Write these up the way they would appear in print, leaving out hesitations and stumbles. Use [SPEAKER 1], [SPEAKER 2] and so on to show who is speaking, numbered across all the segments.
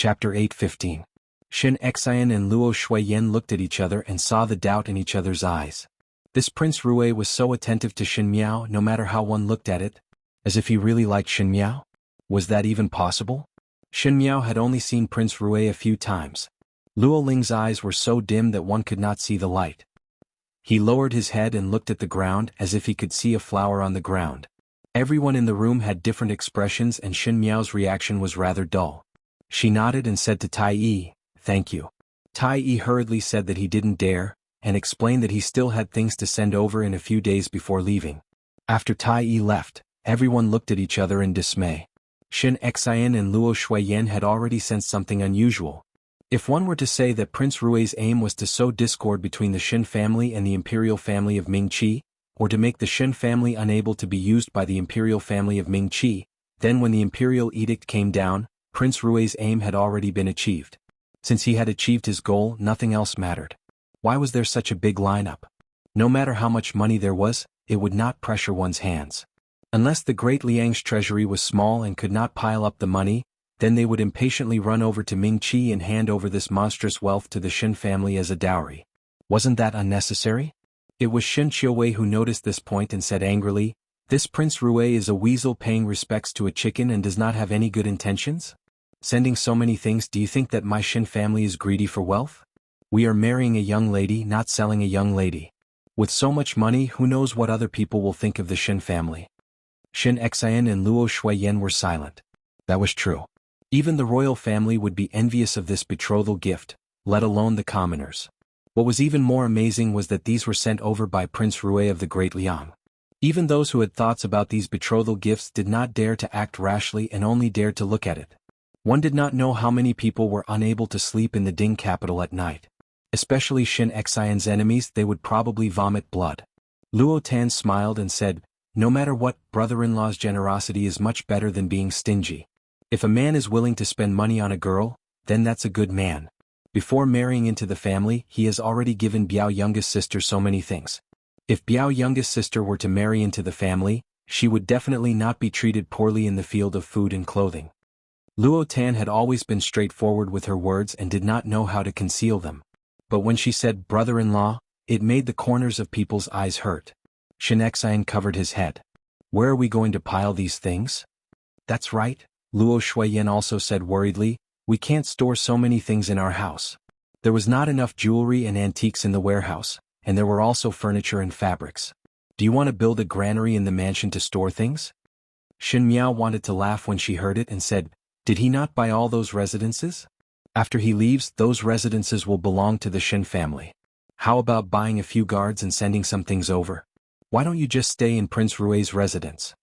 [SPEAKER 1] Chapter 8:15. Shin Xian and Luo Shuiyan looked at each other and saw the doubt in each other's eyes. This Prince Rui was so attentive to Shin Miao no matter how one looked at it, as if he really liked Shin Miao? Was that even possible? Shin Miao had only seen Prince Rui a few times. Luo Ling's eyes were so dim that one could not see the light. He lowered his head and looked at the ground as if he could see a flower on the ground. Everyone in the room had different expressions and Shin Miao's reaction was rather dull. She nodded and said to Tai Yi, "Thank you." Tai Yi hurriedly said that he didn't dare, and explained that he still had things to send over in a few days before leaving. After Tai Yi left, everyone looked at each other in dismay. Shin Xian and Luo Shuiyan had already sensed something unusual. If one were to say that Prince Rui's aim was to sow discord between the Shin family and the imperial family of Ming-Chi, or to make the Shin family unable to be used by the imperial family of Ming-Chi, then when the imperial edict came down, Prince Rui's aim had already been achieved. Since he had achieved his goal, nothing else mattered. Why was there such a big lineup? No matter how much money there was, it would not pressure one's hands. Unless the Great Liang's treasury was small and could not pile up the money, then they would impatiently run over to Ming-Chi and hand over this monstrous wealth to the Shin family as a dowry. Wasn't that unnecessary? It was Shin Qiuwei who noticed this point and said angrily, "This Prince Rui is a weasel paying respects to a chicken and does not have any good intentions? Sending so many things, do you think that my Shin family is greedy for wealth? We are marrying a young lady, not selling a young lady. With so much money, who knows what other people will think of the Shin family?" Shin Xian and Luo Shuiyan were silent. That was true. Even the royal family would be envious of this betrothal gift, let alone the commoners. What was even more amazing was that these were sent over by Prince Rui of the Great Liang. Even those who had thoughts about these betrothal gifts did not dare to act rashly and only dared to look at it. One did not know how many people were unable to sleep in the Ding capital at night. Especially Shin Xian's enemies, they would probably vomit blood. Luo Tan smiled and said, "No matter what, brother-in-law's generosity is much better than being stingy. If a man is willing to spend money on a girl, then that's a good man. Before marrying into the family, he has already given Biao youngest sister so many things. If Biao youngest sister were to marry into the family, she would definitely not be treated poorly in the field of food and clothing." Luo Tan had always been straightforward with her words and did not know how to conceal them. But when she said brother-in-law, it made the corners of people's eyes hurt. Shin Xian covered his head. "Where are we going to pile these things?" "That's right," Luo Shuiyan also said worriedly, "we can't store so many things in our house. There was not enough jewelry and antiques in the warehouse, and there were also furniture and fabrics. Do you want to build a granary in the mansion to store things?" Shin Miao wanted to laugh when she heard it and said, "Did he not buy all those residences? After he leaves, those residences will belong to the Shin family. How about buying a few guards and sending some things over? Why don't you just stay in Prince Rui's residence?"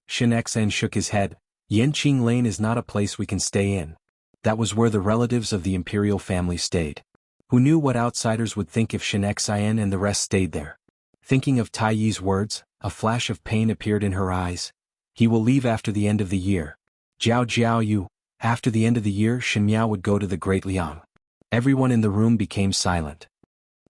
[SPEAKER 1] Shin Xian shook his head. "Yanqing Lane is not a place we can stay in. That was where the relatives of the imperial family stayed. Who knew what outsiders would think if Shin Xian and the rest stayed there?" Thinking of Tai Yi's words, a flash of pain appeared in her eyes. "He will leave after the end of the year. Jiao Jiao Yu." After the end of the year, Shin Miao would go to the Great Liang. Everyone in the room became silent.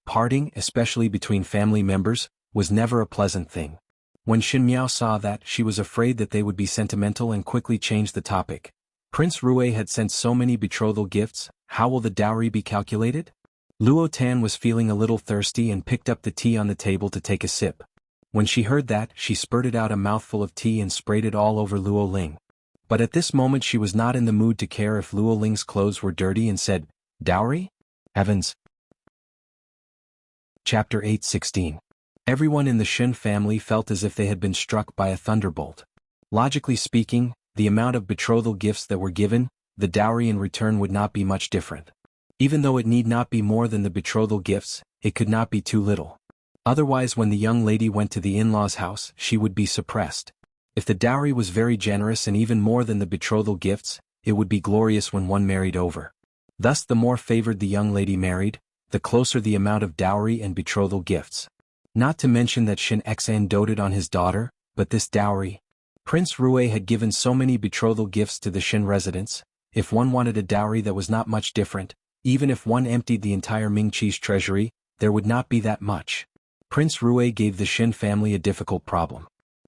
[SPEAKER 1] Parting, especially between family members, was never a pleasant thing. When Shin Miao saw that, she was afraid that they would be sentimental and quickly changed the topic. Prince Rui had sent so many betrothal gifts, how will the dowry be calculated? Luo Tan was feeling a little thirsty and picked up the tea on the table to take a sip. When she heard that, she spurted out a mouthful of tea and sprayed it all over Luo Ling. But at this moment she was not in the mood to care if Luo Ling's clothes were dirty and said, "Dowry? Heavens." Chapter 8:16. Everyone in the Shin family felt as if they had been struck by a thunderbolt. Logically speaking, the amount of betrothal gifts that were given, the dowry in return would not be much different. Even though it need not be more than the betrothal gifts, it could not be too little. Otherwise, when the young lady went to the in-laws' house, she would be suppressed. If the dowry was very generous and even more than the betrothal gifts, it would be glorious when one married over. Thus the more favored the young lady married, the closer the amount of dowry and betrothal gifts. Not to mention that Shin Xian doted on his daughter, but this dowry. Prince Rui had given so many betrothal gifts to the Shin residents, if one wanted a dowry that was not much different, even if one emptied the entire Ming-Chi's treasury, there would not be that much. Prince Rui gave the Shin family a difficult problem.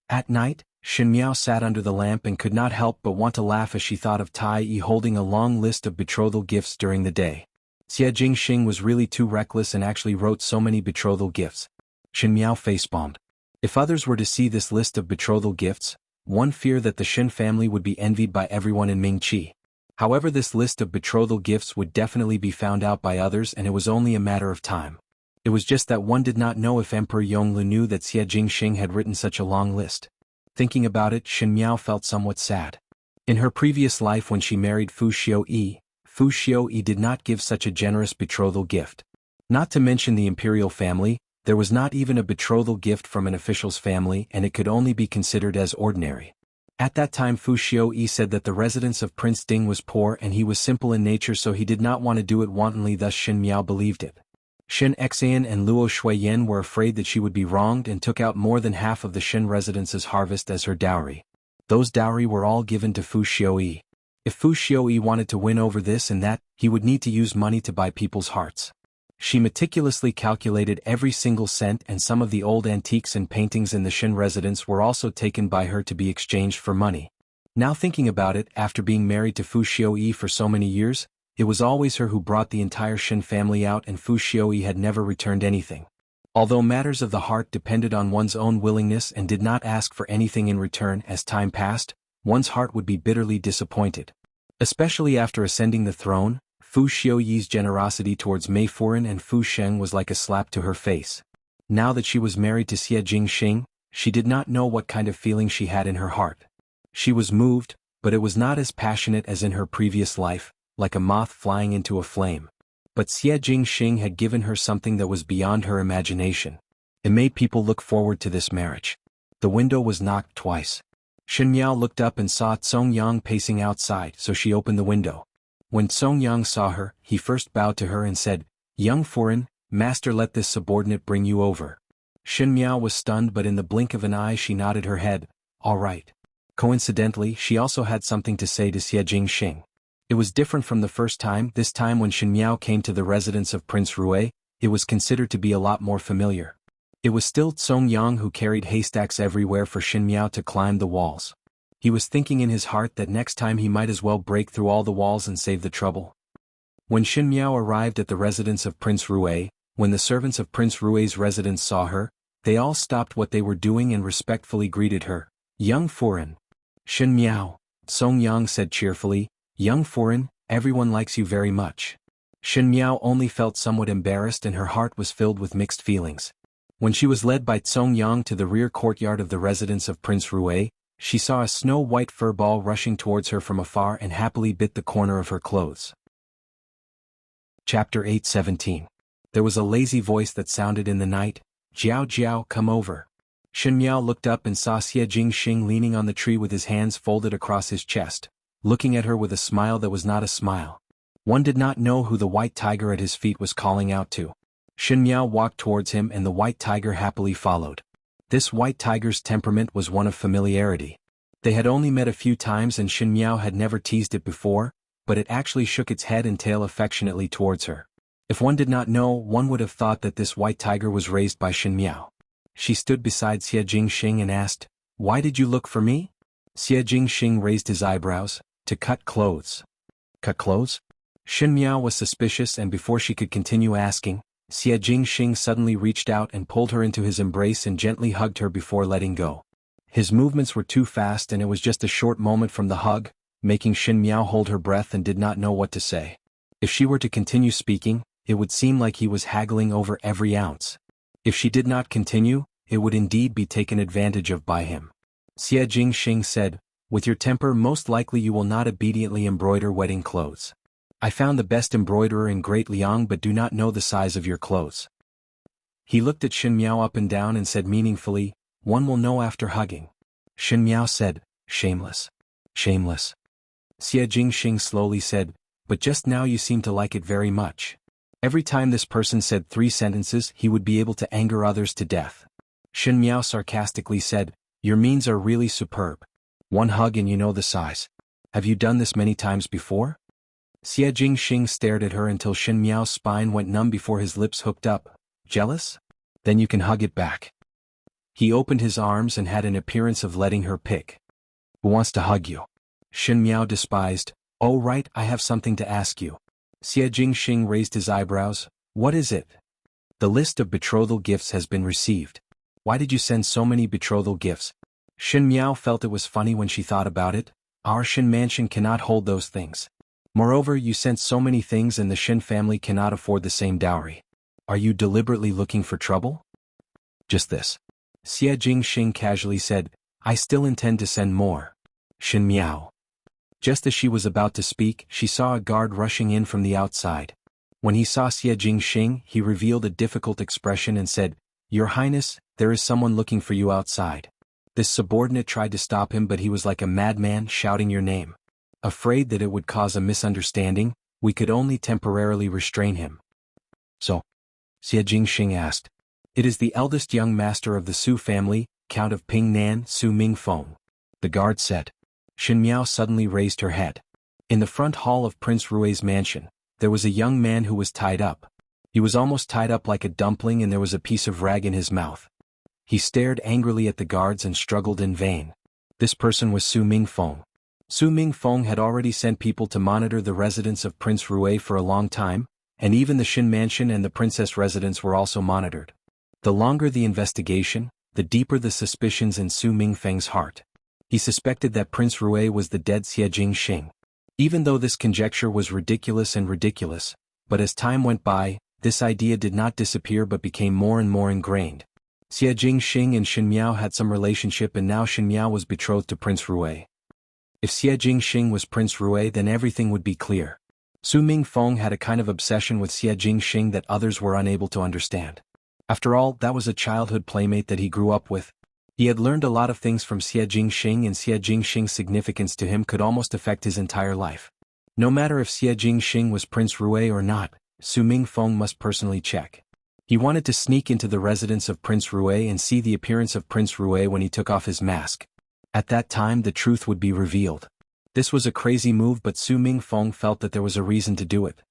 [SPEAKER 1] At night, Shen Miao sat under the lamp and could not help but want to laugh as she thought of Tai Yi holding a long list of betrothal gifts during the day. Xie Jingxing was really too reckless and actually wrote so many betrothal gifts. Shen Miao facepalmed. If others were to see this list of betrothal gifts, one feared that the Shen family would be envied by everyone in Mingqi. However, this list of betrothal gifts would definitely be found out by others, and it was only a matter of time. It was just that one did not know if Emperor Yonglu knew that Xie Jingxing had written such a long list. Thinking about it, Shen Miao felt somewhat sad. In her previous life when she married Fu Xiuyi did not give such a generous betrothal gift. Not to mention the imperial family, there was not even a betrothal gift from an official's family, and it could only be considered as ordinary. At that time Fu Xiuyi said that the residence of Prince Ding was poor and he was simple in nature, so he did not want to do it wantonly, thus Shen Miao believed it. Shen Xian and Luo Shuiyan were afraid that she would be wronged and took out more than half of the Shen residence's harvest as her dowry. Those dowry were all given to Fu Xiuyi. If Fu Xiuyi wanted to win over this and that, he would need to use money to buy people's hearts. She meticulously calculated every single cent, and some of the old antiques and paintings in the Shen residence were also taken by her to be exchanged for money. Now thinking about it, after being married to Fu Xiuyi for so many years, it was always her who brought the entire Shen family out, and Fu Xiuyi had never returned anything. Although matters of the heart depended on one's own willingness and did not ask for anything in return, as time passed, one's heart would be bitterly disappointed. Especially after ascending the throne, Fu Xiuyi's generosity towards Mei Furan and Fu Sheng was like a slap to her face. Now that she was married to Xie Jingxing, she did not know what kind of feeling she had in her heart. She was moved, but it was not as passionate as in her previous life, like a moth flying into a flame. But Xie Jingxing had given her something that was beyond her imagination. It made people look forward to this marriage. The window was knocked twice. Shen Miao looked up and saw Cong Yang pacing outside, so she opened the window. When Cong Yang saw her, he first bowed to her and said, "Young Furan, master let this subordinate bring you over." Shen Miao was stunned, but in the blink of an eye she nodded her head, "All right." Coincidentally, she also had something to say to Xie Jingxing. It was different from the first time. This time when Shen Miao came to the residence of Prince Rui, it was considered to be a lot more familiar. It was still Cong Yang who carried haystacks everywhere for Shen Miao to climb the walls. He was thinking in his heart that next time he might as well break through all the walls and save the trouble. When Shen Miao arrived at the residence of Prince Rui, when the servants of Prince Rui's residence saw her, they all stopped what they were doing and respectfully greeted her. "Young Furan." "Shen Miao," Cong Yang said cheerfully, "Young Furan, everyone likes you very much." Shen Miao only felt somewhat embarrassed, and her heart was filled with mixed feelings. When she was led by Cong Yang to the rear courtyard of the residence of Prince Rui, she saw a snow-white fur ball rushing towards her from afar and happily bit the corner of her clothes. Chapter 8:17. There was a lazy voice that sounded in the night, "Jiao Jiao, come over." Shen Miao looked up and saw Xie Jingxing leaning on the tree with his hands folded across his chest, looking at her with a smile that was not a smile. One did not know who the white tiger at his feet was calling out to. Shen Miao walked towards him and the white tiger happily followed. This white tiger's temperament was one of familiarity. They had only met a few times and Shen Miao had never teased it before, but it actually shook its head and tail affectionately towards her. If one did not know, one would have thought that this white tiger was raised by Shen Miao. She stood beside Xie Jingxing and asked, "Why did you look for me?" Xie Jingxing raised his eyebrows. "To cut clothes." "Cut clothes?" Shen Miao was suspicious, and before she could continue asking, Xie Jingxing suddenly reached out and pulled her into his embrace and gently hugged her before letting go. His movements were too fast, and it was just a short moment from the hug, making Shen Miao hold her breath and did not know what to say. If she were to continue speaking, it would seem like he was haggling over every ounce. If she did not continue, it would indeed be taken advantage of by him. Xie Jingxing said, "With your temper, most likely you will not obediently embroider wedding clothes. I found the best embroiderer in Great Liang but do not know the size of your clothes." He looked at Shen Miao up and down and said meaningfully, "One will know after hugging." Shen Miao said, "Shameless. Shameless." Xie Jingxing slowly said, "But just now you seem to like it very much." Every time this person said 3 sentences, he would be able to anger others to death. Shen Miao sarcastically said, "Your means are really superb. One hug and you know the size. Have you done this many times before?" Xie Jingxing stared at her until Shen Miao's spine went numb before his lips hooked up. "Jealous? Then you can hug it back." He opened his arms and had an appearance of letting her pick. Who wants to hug you? Shen Miao despised. Oh right, I have something to ask you. Xie Jingxing raised his eyebrows. What is it? The list of betrothal gifts has been received. Why did you send so many betrothal gifts? Shen Miao felt it was funny when she thought about it. Our Shen mansion cannot hold those things. Moreover, you sent so many things and the Shen family cannot afford the same dowry. Are you deliberately looking for trouble? Just this. Xie Jingxing casually said, I still intend to send more. Shen Miao. Just as she was about to speak, she saw a guard rushing in from the outside. When he saw Xie Jingxing, he revealed a difficult expression and said, Your Highness, there is someone looking for you outside. This subordinate tried to stop him, but he was like a madman shouting your name. Afraid that it would cause a misunderstanding, we could only temporarily restrain him. So? Xie Jingxing asked. It is the eldest young master of the Su family, Count of Pingnan Su Mingfeng. The guard said. Shen Miao suddenly raised her head. In the front hall of Prince Rui's mansion, there was a young man who was tied up. He was almost tied up like a dumpling and there was a piece of rag in his mouth. He stared angrily at the guards and struggled in vain. This person was Su Mingfeng. Su Mingfeng had already sent people to monitor the residence of Prince Rui for a long time, and even the Shen mansion and the princess residence were also monitored. The longer the investigation, the deeper the suspicions in Su Mingfeng's heart. He suspected that Prince Rui was the dead Xie Jingxing. Even though this conjecture was ridiculous, but as time went by, this idea did not disappear but became more and more ingrained. Xie Jingxing and Shen Miao had some relationship and now Shen Miao was betrothed to Prince Rui. If Xie Jingxing was Prince Rui, then everything would be clear. Su Mingfeng had a kind of obsession with Xie Jingxing that others were unable to understand. After all, that was a childhood playmate that he grew up with. He had learned a lot of things from Xie Jingxing, and Xie Jingxing's significance to him could almost affect his entire life. No matter if Xie Jingxing was Prince Rui or not, Su Mingfeng must personally check. He wanted to sneak into the residence of Prince Rui and see the appearance of Prince Rui when he took off his mask. At that time the truth would be revealed. This was a crazy move, but Su Mingfeng felt that there was a reason to do it.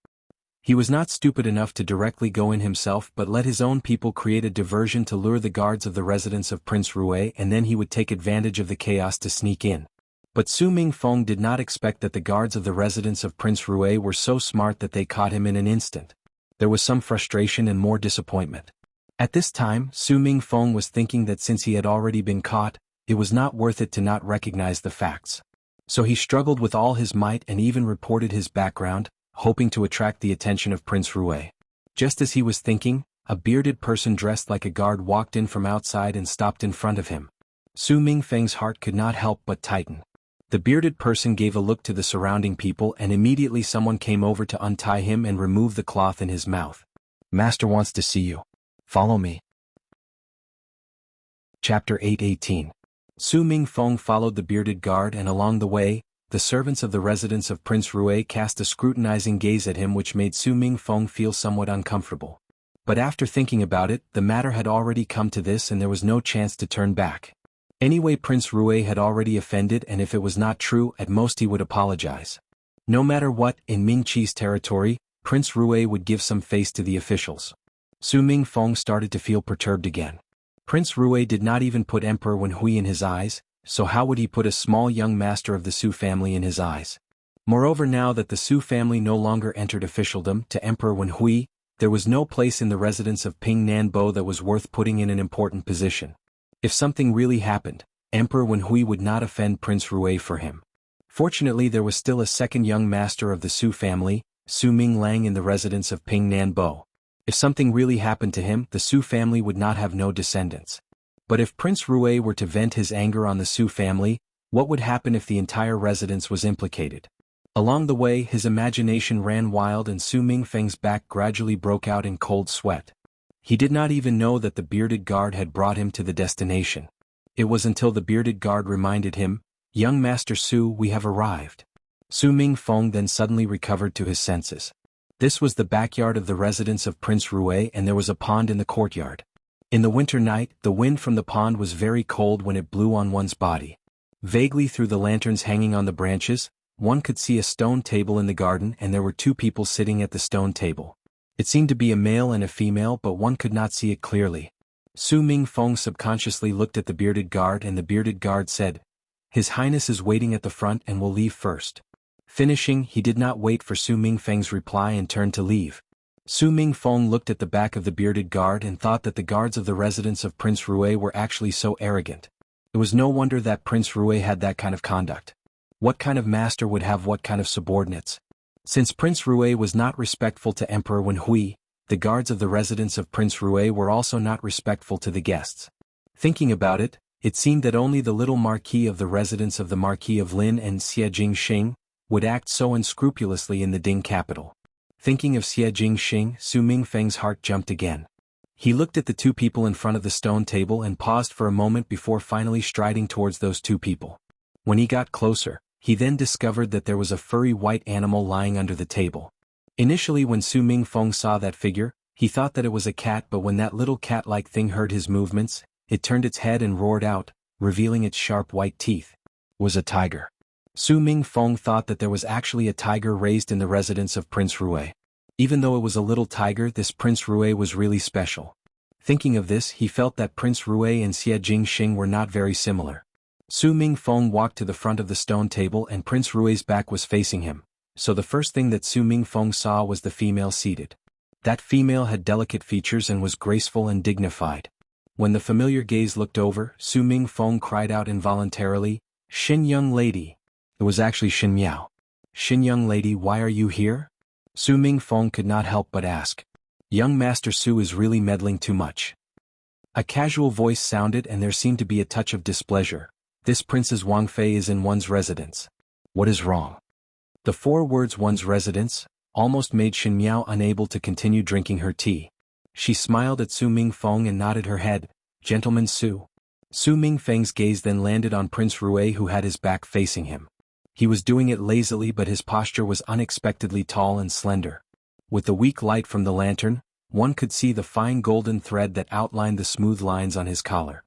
[SPEAKER 1] He was not stupid enough to directly go in himself but let his own people create a diversion to lure the guards of the residence of Prince Rui, and then he would take advantage of the chaos to sneak in. But Su Mingfeng did not expect that the guards of the residence of Prince Rui were so smart that they caught him in an instant. There was some frustration and more disappointment. At this time, Su Mingfeng was thinking that since he had already been caught, it was not worth it to not recognize the facts. So he struggled with all his might and even reported his background, hoping to attract the attention of Prince Rui. Just as he was thinking, a bearded person dressed like a guard walked in from outside and stopped in front of him. Su Mingfeng's heart could not help but tighten. The bearded person gave a look to the surrounding people and immediately someone came over to untie him and remove the cloth in his mouth. Master wants to see you. Follow me. Chapter 8:18. Su Mingfeng followed the bearded guard, and along the way, the servants of the residence of Prince Rui cast a scrutinizing gaze at him which made Su Mingfeng feel somewhat uncomfortable. But after thinking about it, the matter had already come to this and there was no chance to turn back. Anyway, Prince Rui had already offended, and if it was not true, at most he would apologize. No matter what, in Mingqi's territory, Prince Rui would give some face to the officials. Su Mingfeng started to feel perturbed again. Prince Rui did not even put Emperor Wenhui in his eyes, so how would he put a small young master of the Su family in his eyes? Moreover, now that the Su family no longer entered officialdom to Emperor Wenhui, there was no place in the residence of Ping Nanbo that was worth putting in an important position. If something really happened, Emperor Wenhui would not offend Prince Rui for him. Fortunately, there was still a second young master of the Su family, Su Minglang, in the residence of Ping Nanbo. If something really happened to him, the Su family would not have no descendants. But if Prince Rui were to vent his anger on the Su family, what would happen if the entire residence was implicated? Along the way, his imagination ran wild and Su Mingfeng's back gradually broke out in cold sweat. He did not even know that the bearded guard had brought him to the destination. It was until the bearded guard reminded him, "Young Master Su, we have arrived." Su Mingfeng then suddenly recovered to his senses. This was the backyard of the residence of Prince Rui, and there was a pond in the courtyard. In the winter night, the wind from the pond was very cold when it blew on one's body. Vaguely through the lanterns hanging on the branches, one could see a stone table in the garden, and there were two people sitting at the stone table. It seemed to be a male and a female, but one could not see it clearly. Su Mingfeng subconsciously looked at the bearded guard and the bearded guard said, "His Highness is waiting at the front and will leave first." Finishing, he did not wait for Su Mingfeng's reply and turned to leave. Su Mingfeng looked at the back of the bearded guard and thought that the guards of the residence of Prince Rue were actually so arrogant. It was no wonder that Prince Rue had that kind of conduct. What kind of master would have what kind of subordinates? Since Prince Rue was not respectful to Emperor Wenhui, the guards of the residence of Prince Rue were also not respectful to the guests. Thinking about it, it seemed that only the little marquis of the residence of the Marquis of Lin and Xie Jingxing would act so unscrupulously in the Ding capital. Thinking of Xie Jingxing, Su Mingfeng's heart jumped again. He looked at the two people in front of the stone table and paused for a moment before finally striding towards those two people. When he got closer, he then discovered that there was a furry white animal lying under the table. Initially when Su Mingfeng saw that figure, he thought that it was a cat, but when that little cat-like thing heard his movements, it turned its head and roared out, revealing its sharp white teeth. It was a tiger. Su Mingfeng thought that there was actually a tiger raised in the residence of Prince Rue. Even though it was a little tiger, this Prince Rue was really special. Thinking of this, he felt that Prince Rue and Xie Jingxing were not very similar. Su Mingfeng walked to the front of the stone table and Prince Rue's back was facing him, so the first thing that Su Mingfeng saw was the female seated. That female had delicate features and was graceful and dignified. When the familiar gaze looked over, Su Mingfeng cried out involuntarily, "Xin young lady." It was actually Xin Miao. "Xin young lady, why are you here?" Su Mingfeng could not help but ask. "Young Master Su is really meddling too much." A casual voice sounded and there seemed to be a touch of displeasure. "This Princess Wang Fei is in one's residence. What is wrong?" The 4 words "one's residence" almost made Xin Miao unable to continue drinking her tea. She smiled at Su Mingfeng and nodded her head, "Gentleman Su." Su Mingfeng's gaze then landed on Prince Rue, who had his back facing him. He was doing it lazily, but his posture was unexpectedly tall and slender. With the weak light from the lantern, one could see the fine golden thread that outlined the smooth lines on his collar.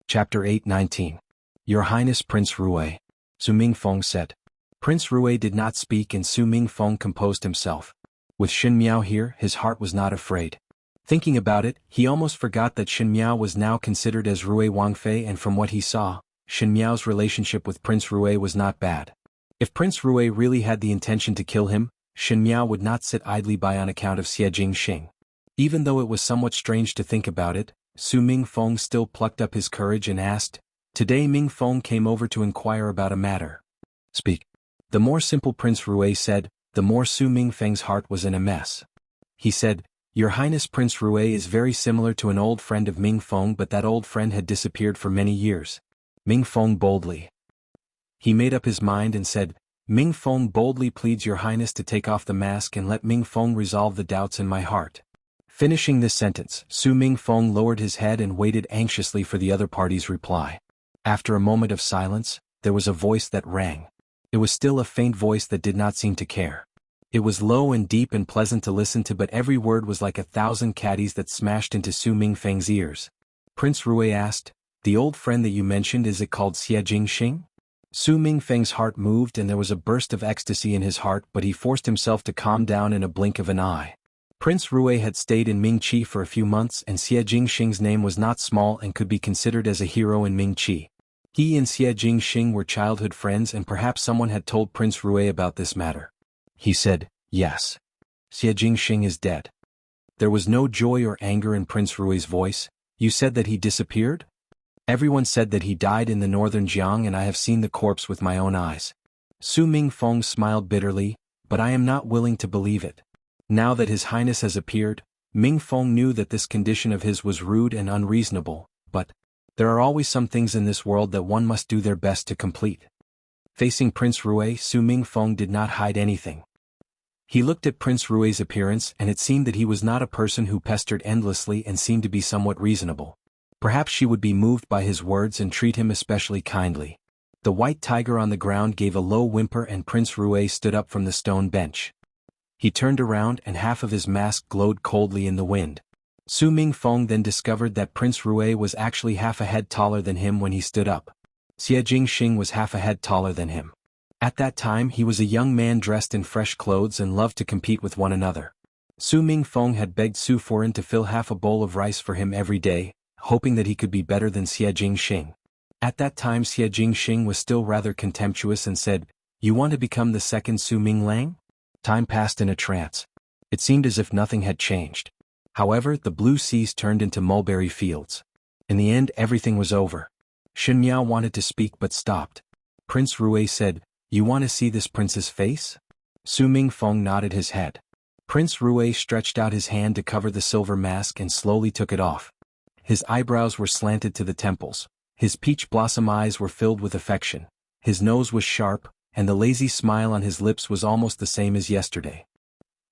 [SPEAKER 1] Chapter 8:19. Your Highness Prince Rue, Su Mingfeng said. Prince Rue did not speak and Su Mingfeng composed himself. With Xin Miao here, his heart was not afraid. Thinking about it, he almost forgot that Xin Miao was now considered as Rue Wang Fei, and from what he saw, Xin Miao's relationship with Prince Rue was not bad. If Prince Rue really had the intention to kill him, Xin Miao would not sit idly by on account of Xie Jingxing. Even though it was somewhat strange to think about it, Su Mingfeng still plucked up his courage and asked, "Today Mingfeng came over to inquire about a matter." "Speak." The more simple Prince Rue said, the more Su Mingfeng's heart was in a mess. He said, "Your Highness Prince Rue is very similar to an old friend of Mingfeng, but that old friend had disappeared for many years." Mingfeng boldly. He made up his mind and said, "Mingfeng boldly pleads Your Highness to take off the mask and let Mingfeng resolve the doubts in my heart." Finishing this sentence, Su Mingfeng lowered his head and waited anxiously for the other party's reply. After a moment of silence, there was a voice that rang. It was still a faint voice that did not seem to care. It was low and deep and pleasant to listen to, but every word was like 1,000 caddies that smashed into Su Mingfeng's ears. Prince Rue asked, "The old friend that you mentioned, is it called Xie Jingxing?" Su Mingfeng's heart moved and there was a burst of ecstasy in his heart, but he forced himself to calm down in a blink of an eye. Prince Rue had stayed in Mingqi for a few months and Xie Jingxing's name was not small and could be considered as a hero in Mingqi. He and Xie Jingxing were childhood friends and perhaps someone had told Prince Rue about this matter. He said, "Yes. Xie Jingxing is dead." There was no joy or anger in Prince Rue's voice. "You said that he disappeared?" "Everyone said that he died in the northern Jiang and I have seen the corpse with my own eyes." Su Mingfeng smiled bitterly, "But I am not willing to believe it." Now that His Highness has appeared, Mingfeng knew that this condition of his was rude and unreasonable, but there are always some things in this world that one must do their best to complete. Facing Prince Rue, Su Mingfeng did not hide anything. He looked at Prince Rue's appearance and it seemed that he was not a person who pestered endlessly and seemed to be somewhat reasonable. Perhaps she would be moved by his words and treat him especially kindly. The white tiger on the ground gave a low whimper and Prince Rue stood up from the stone bench. He turned around and half of his mask glowed coldly in the wind. Su Mingfeng then discovered that Prince Rue was actually half a head taller than him when he stood up. Xie Jingxing was half a head taller than him. At that time he was a young man dressed in fresh clothes and loved to compete with one another. Su Mingfeng had begged Su Foran to fill half a bowl of rice for him every day, hoping that he could be better than Xie Jingxing. At that time Xie Jingxing was still rather contemptuous and said, "You want to become the second Su Minglang?" Time passed in a trance. It seemed as if nothing had changed. However, the blue seas turned into mulberry fields. In the end everything was over. Shen Miao wanted to speak but stopped. Prince Rui said, "You want to see this prince's face?" Su Mingfeng nodded his head. Prince Rui stretched out his hand to cover the silver mask and slowly took it off. His eyebrows were slanted to the temples. His peach blossom eyes were filled with affection. His nose was sharp, and the lazy smile on his lips was almost the same as yesterday.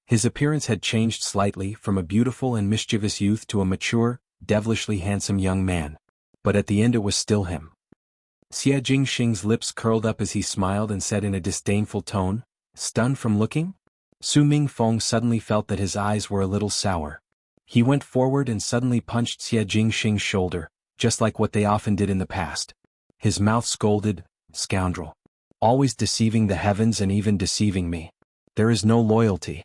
[SPEAKER 1] His appearance had changed slightly from a beautiful and mischievous youth to a mature, devilishly handsome young man. But at the end it was still him. Xie Jingxing's lips curled up as he smiled and said in a disdainful tone, "Stunned from looking?" Su Mingfeng suddenly felt that his eyes were a little sour. He went forward and suddenly punched Xie Jingxing's shoulder, just like what they often did in the past. His mouth scolded, "Scoundrel. Always deceiving the heavens and even deceiving me. There is no loyalty."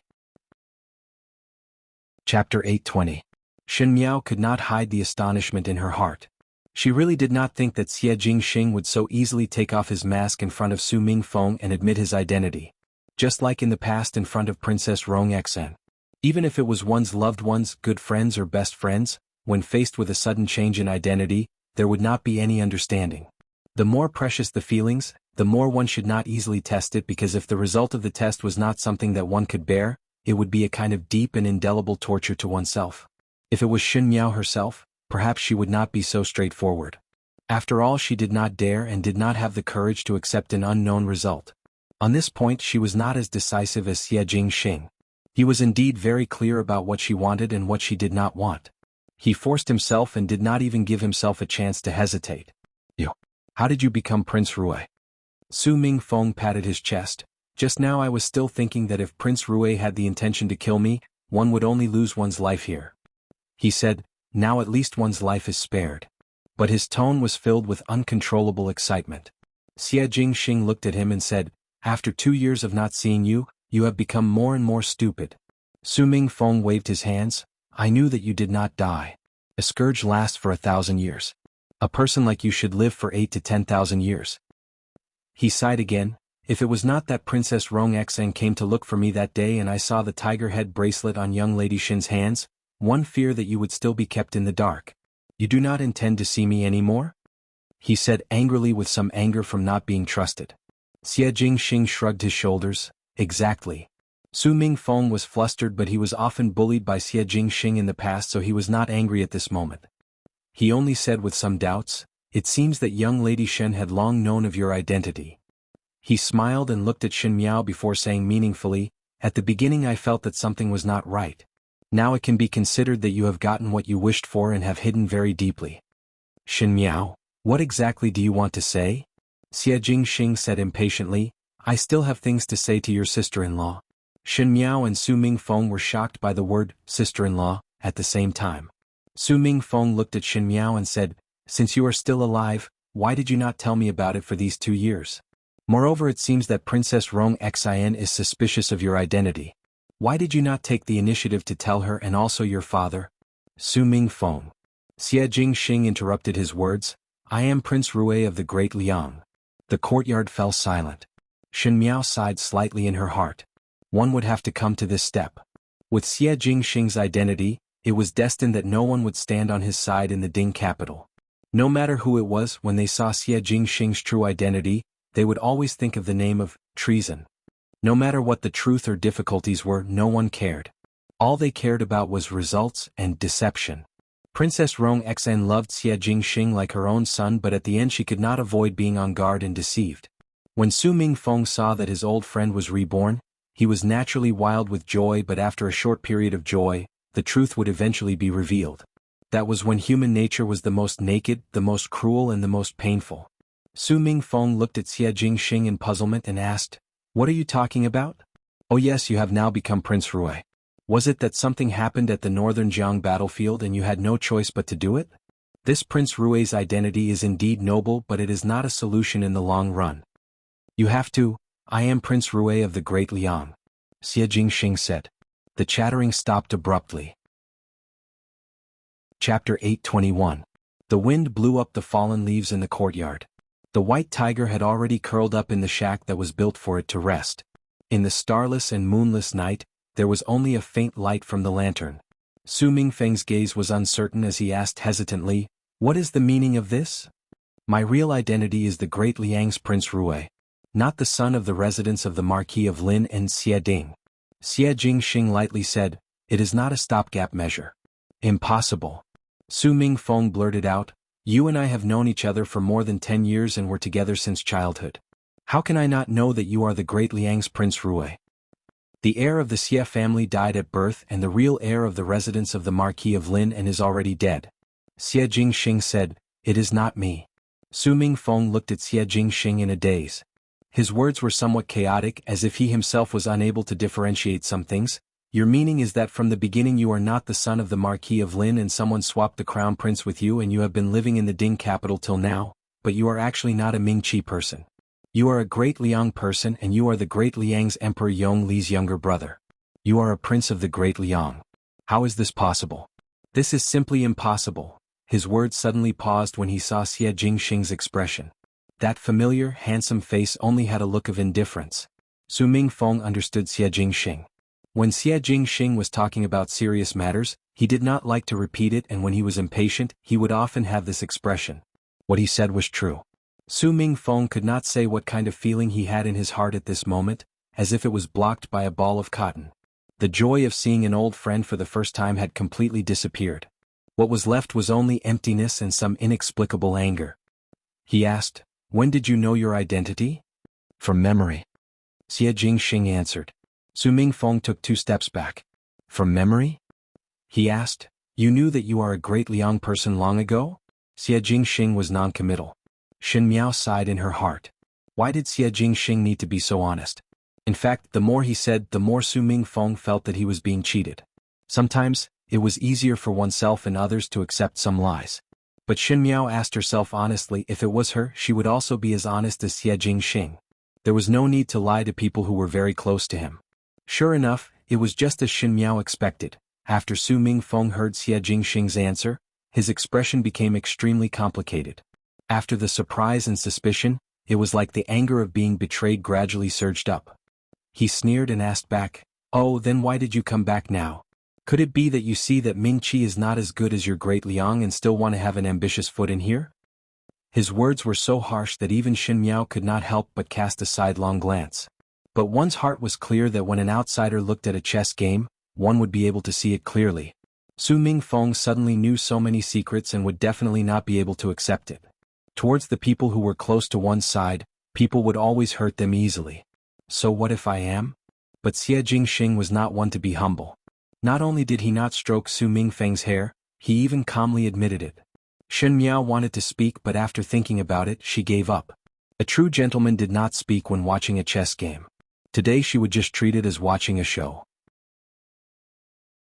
[SPEAKER 1] Chapter 820. Shen Miao could not hide the astonishment in her heart. She really did not think that Xie Jingxing would so easily take off his mask in front of Su Mingfeng and admit his identity. Just like in the past in front of Princess Rong Xen. Even if it was one's loved ones, good friends or best friends, when faced with a sudden change in identity, there would not be any understanding. The more precious the feelings, the more one should not easily test it, because if the result of the test was not something that one could bear, it would be a kind of deep and indelible torture to oneself. If it was Shen Miao herself, perhaps she would not be so straightforward. After all, she did not dare and did not have the courage to accept an unknown result. On this point she was not as decisive as Xie Jingxing. He was indeed very clear about what she wanted and what she did not want. He forced himself and did not even give himself a chance to hesitate. "You. How did you become Prince Rui?" Su Mingfeng patted his chest. "Just now I was still thinking that if Prince Rui had the intention to kill me, one would only lose one's life here," he said. "Now at least one's life is spared." But his tone was filled with uncontrollable excitement. Xie Jingxing looked at him and said, "After 2 years of not seeing you, you have become more and more stupid." Su Mingfeng waved his hands. "I knew that you did not die. A scourge lasts for 1,000 years. A person like you should live for 8 to 10,000 years. He sighed again. "If it was not that Princess Rong Xen came to look for me that day and I saw the tiger head bracelet on young Lady Shin's hands, one fear that you would still be kept in the dark. You do not intend to see me anymore?" he said angrily, with some anger from not being trusted. Xie Jingxing shrugged his shoulders. "Exactly." Su Mingfeng was flustered, but he was often bullied by Xie Jingxing in the past, so he was not angry at this moment. He only said with some doubts, "It seems that young Lady Shen had long known of your identity." He smiled and looked at Shen Miao before saying meaningfully, "At the beginning I felt that something was not right. Now it can be considered that you have gotten what you wished for and have hidden very deeply." "Shen Miao, what exactly do you want to say?" Xie Jingxing said impatiently. "I still have things to say to your sister-in-law." Shen Miao and Su Mingfeng were shocked by the word sister-in-law at the same time. Su Mingfeng looked at Shen Miao and said, "Since you are still alive, why did you not tell me about it for these 2 years? Moreover, it seems that Princess Rong Xien is suspicious of your identity. Why did you not take the initiative to tell her and also your father?" Su Mingfeng. Xie Jingxing interrupted his words. "I am Prince Rui of the Great Liang." The courtyard fell silent. Shen Miao sighed slightly in her heart. One would have to come to this step. With Xie Jingxing's identity, it was destined that no one would stand on his side in the Ding capital. No matter who it was, when they saw Xie Jingxing's true identity, they would always think of the name of treason. No matter what the truth or difficulties were, no one cared. All they cared about was results and deception. Princess Rong Xen loved Xie Jingxing like her own son, but at the end she could not avoid being on guard and deceived. When Su Mingfeng saw that his old friend was reborn, he was naturally wild with joy, but after a short period of joy, the truth would eventually be revealed. That was when human nature was the most naked, the most cruel and the most painful. Su Mingfeng looked at Xie Jingxing in puzzlement and asked, "What are you talking about?" "Oh yes, you have now become Prince Rui. Was it that something happened at the northern Jiang battlefield and you had no choice but to do it? This Prince Rui's identity is indeed noble, but it is not a solution in the long run. You have to. I am Prince Rui of the Great Liang," Xie Jingxing said. The chattering stopped abruptly. Chapter 8:21. The wind blew up the fallen leaves in the courtyard. The white tiger had already curled up in the shack that was built for it to rest. In the starless and moonless night, there was only a faint light from the lantern. Su Mingfeng's gaze was uncertain as he asked hesitantly, "What is the meaning of this?" "My real identity is the great Liang's Prince Rui, not the son of the residents of the Marquis of Lin and Xieding." Xie Jingxing lightly said, "It is not a stopgap measure." "Impossible." Su Mingfeng blurted out, "You and I have known each other for more than 10 years and were together since childhood. How can I not know that you are the great Liang's Prince Rui? The heir of the Xie family died at birth and the real heir of the residence of the Marquis of Lin and is already dead." Xie Jingxing said, "It is not me." Su Mingfeng looked at Xie Jingxing in a daze. His words were somewhat chaotic, as if he himself was unable to differentiate some things. "Your meaning is that from the beginning you are not the son of the Marquis of Lin and someone swapped the crown prince with you and you have been living in the Ding capital till now, but you are actually not a Mingqi person. You are a great Liang person and you are the great Liang's Emperor Yong Li's younger brother. You are a prince of the great Liang. How is this possible?" "This is simply impossible." His words suddenly paused when he saw Xie Jingxing's expression. That familiar, handsome face only had a look of indifference. Su Mingfeng understood Xie Jingxing. When Xie Jingxing was talking about serious matters, he did not like to repeat it, and when he was impatient, he would often have this expression. What he said was true. Su Mingfeng could not say what kind of feeling he had in his heart at this moment, as if it was blocked by a ball of cotton. The joy of seeing an old friend for the first time had completely disappeared. What was left was only emptiness and some inexplicable anger. He asked, "When did you know your identity?" "From memory," Xie Jingxing answered. Su Mingfeng took 2 steps back. "From memory?" he asked. "You knew that you are a great Liang person long ago?" Xie Jingxing was noncommittal. Shen Miao sighed in her heart. Why did Xie Jingxing need to be so honest? In fact, the more he said, the more Su Mingfeng felt that he was being cheated. Sometimes, it was easier for oneself and others to accept some lies. But Shen Miao asked herself honestly, if it was her, she would also be as honest as Xie Jingxing. There was no need to lie to people who were very close to him. Sure enough, it was just as Shen Miao expected. After Su Mingfeng heard Xie Jingxing's answer, his expression became extremely complicated. After the surprise and suspicion, it was like the anger of being betrayed gradually surged up. He sneered and asked back, "Oh, then why did you come back now? Could it be that you see that Mingqi is not as good as your great Liang and still want to have an ambitious foot in here?" His words were so harsh that even Shen Miao could not help but cast a sidelong glance. But one's heart was clear that when an outsider looked at a chess game, one would be able to see it clearly. Su Mingfeng suddenly knew so many secrets and would definitely not be able to accept it. Towards the people who were close to one's side, people would always hurt them easily. So what if I am? But Xie Jingxing was not one to be humble. Not only did he not stroke Su Mingfeng's hair, he even calmly admitted it. Shen Miao wanted to speak, but after thinking about it, she gave up. A true gentleman did not speak when watching a chess game. Today she would just treat it as watching a show.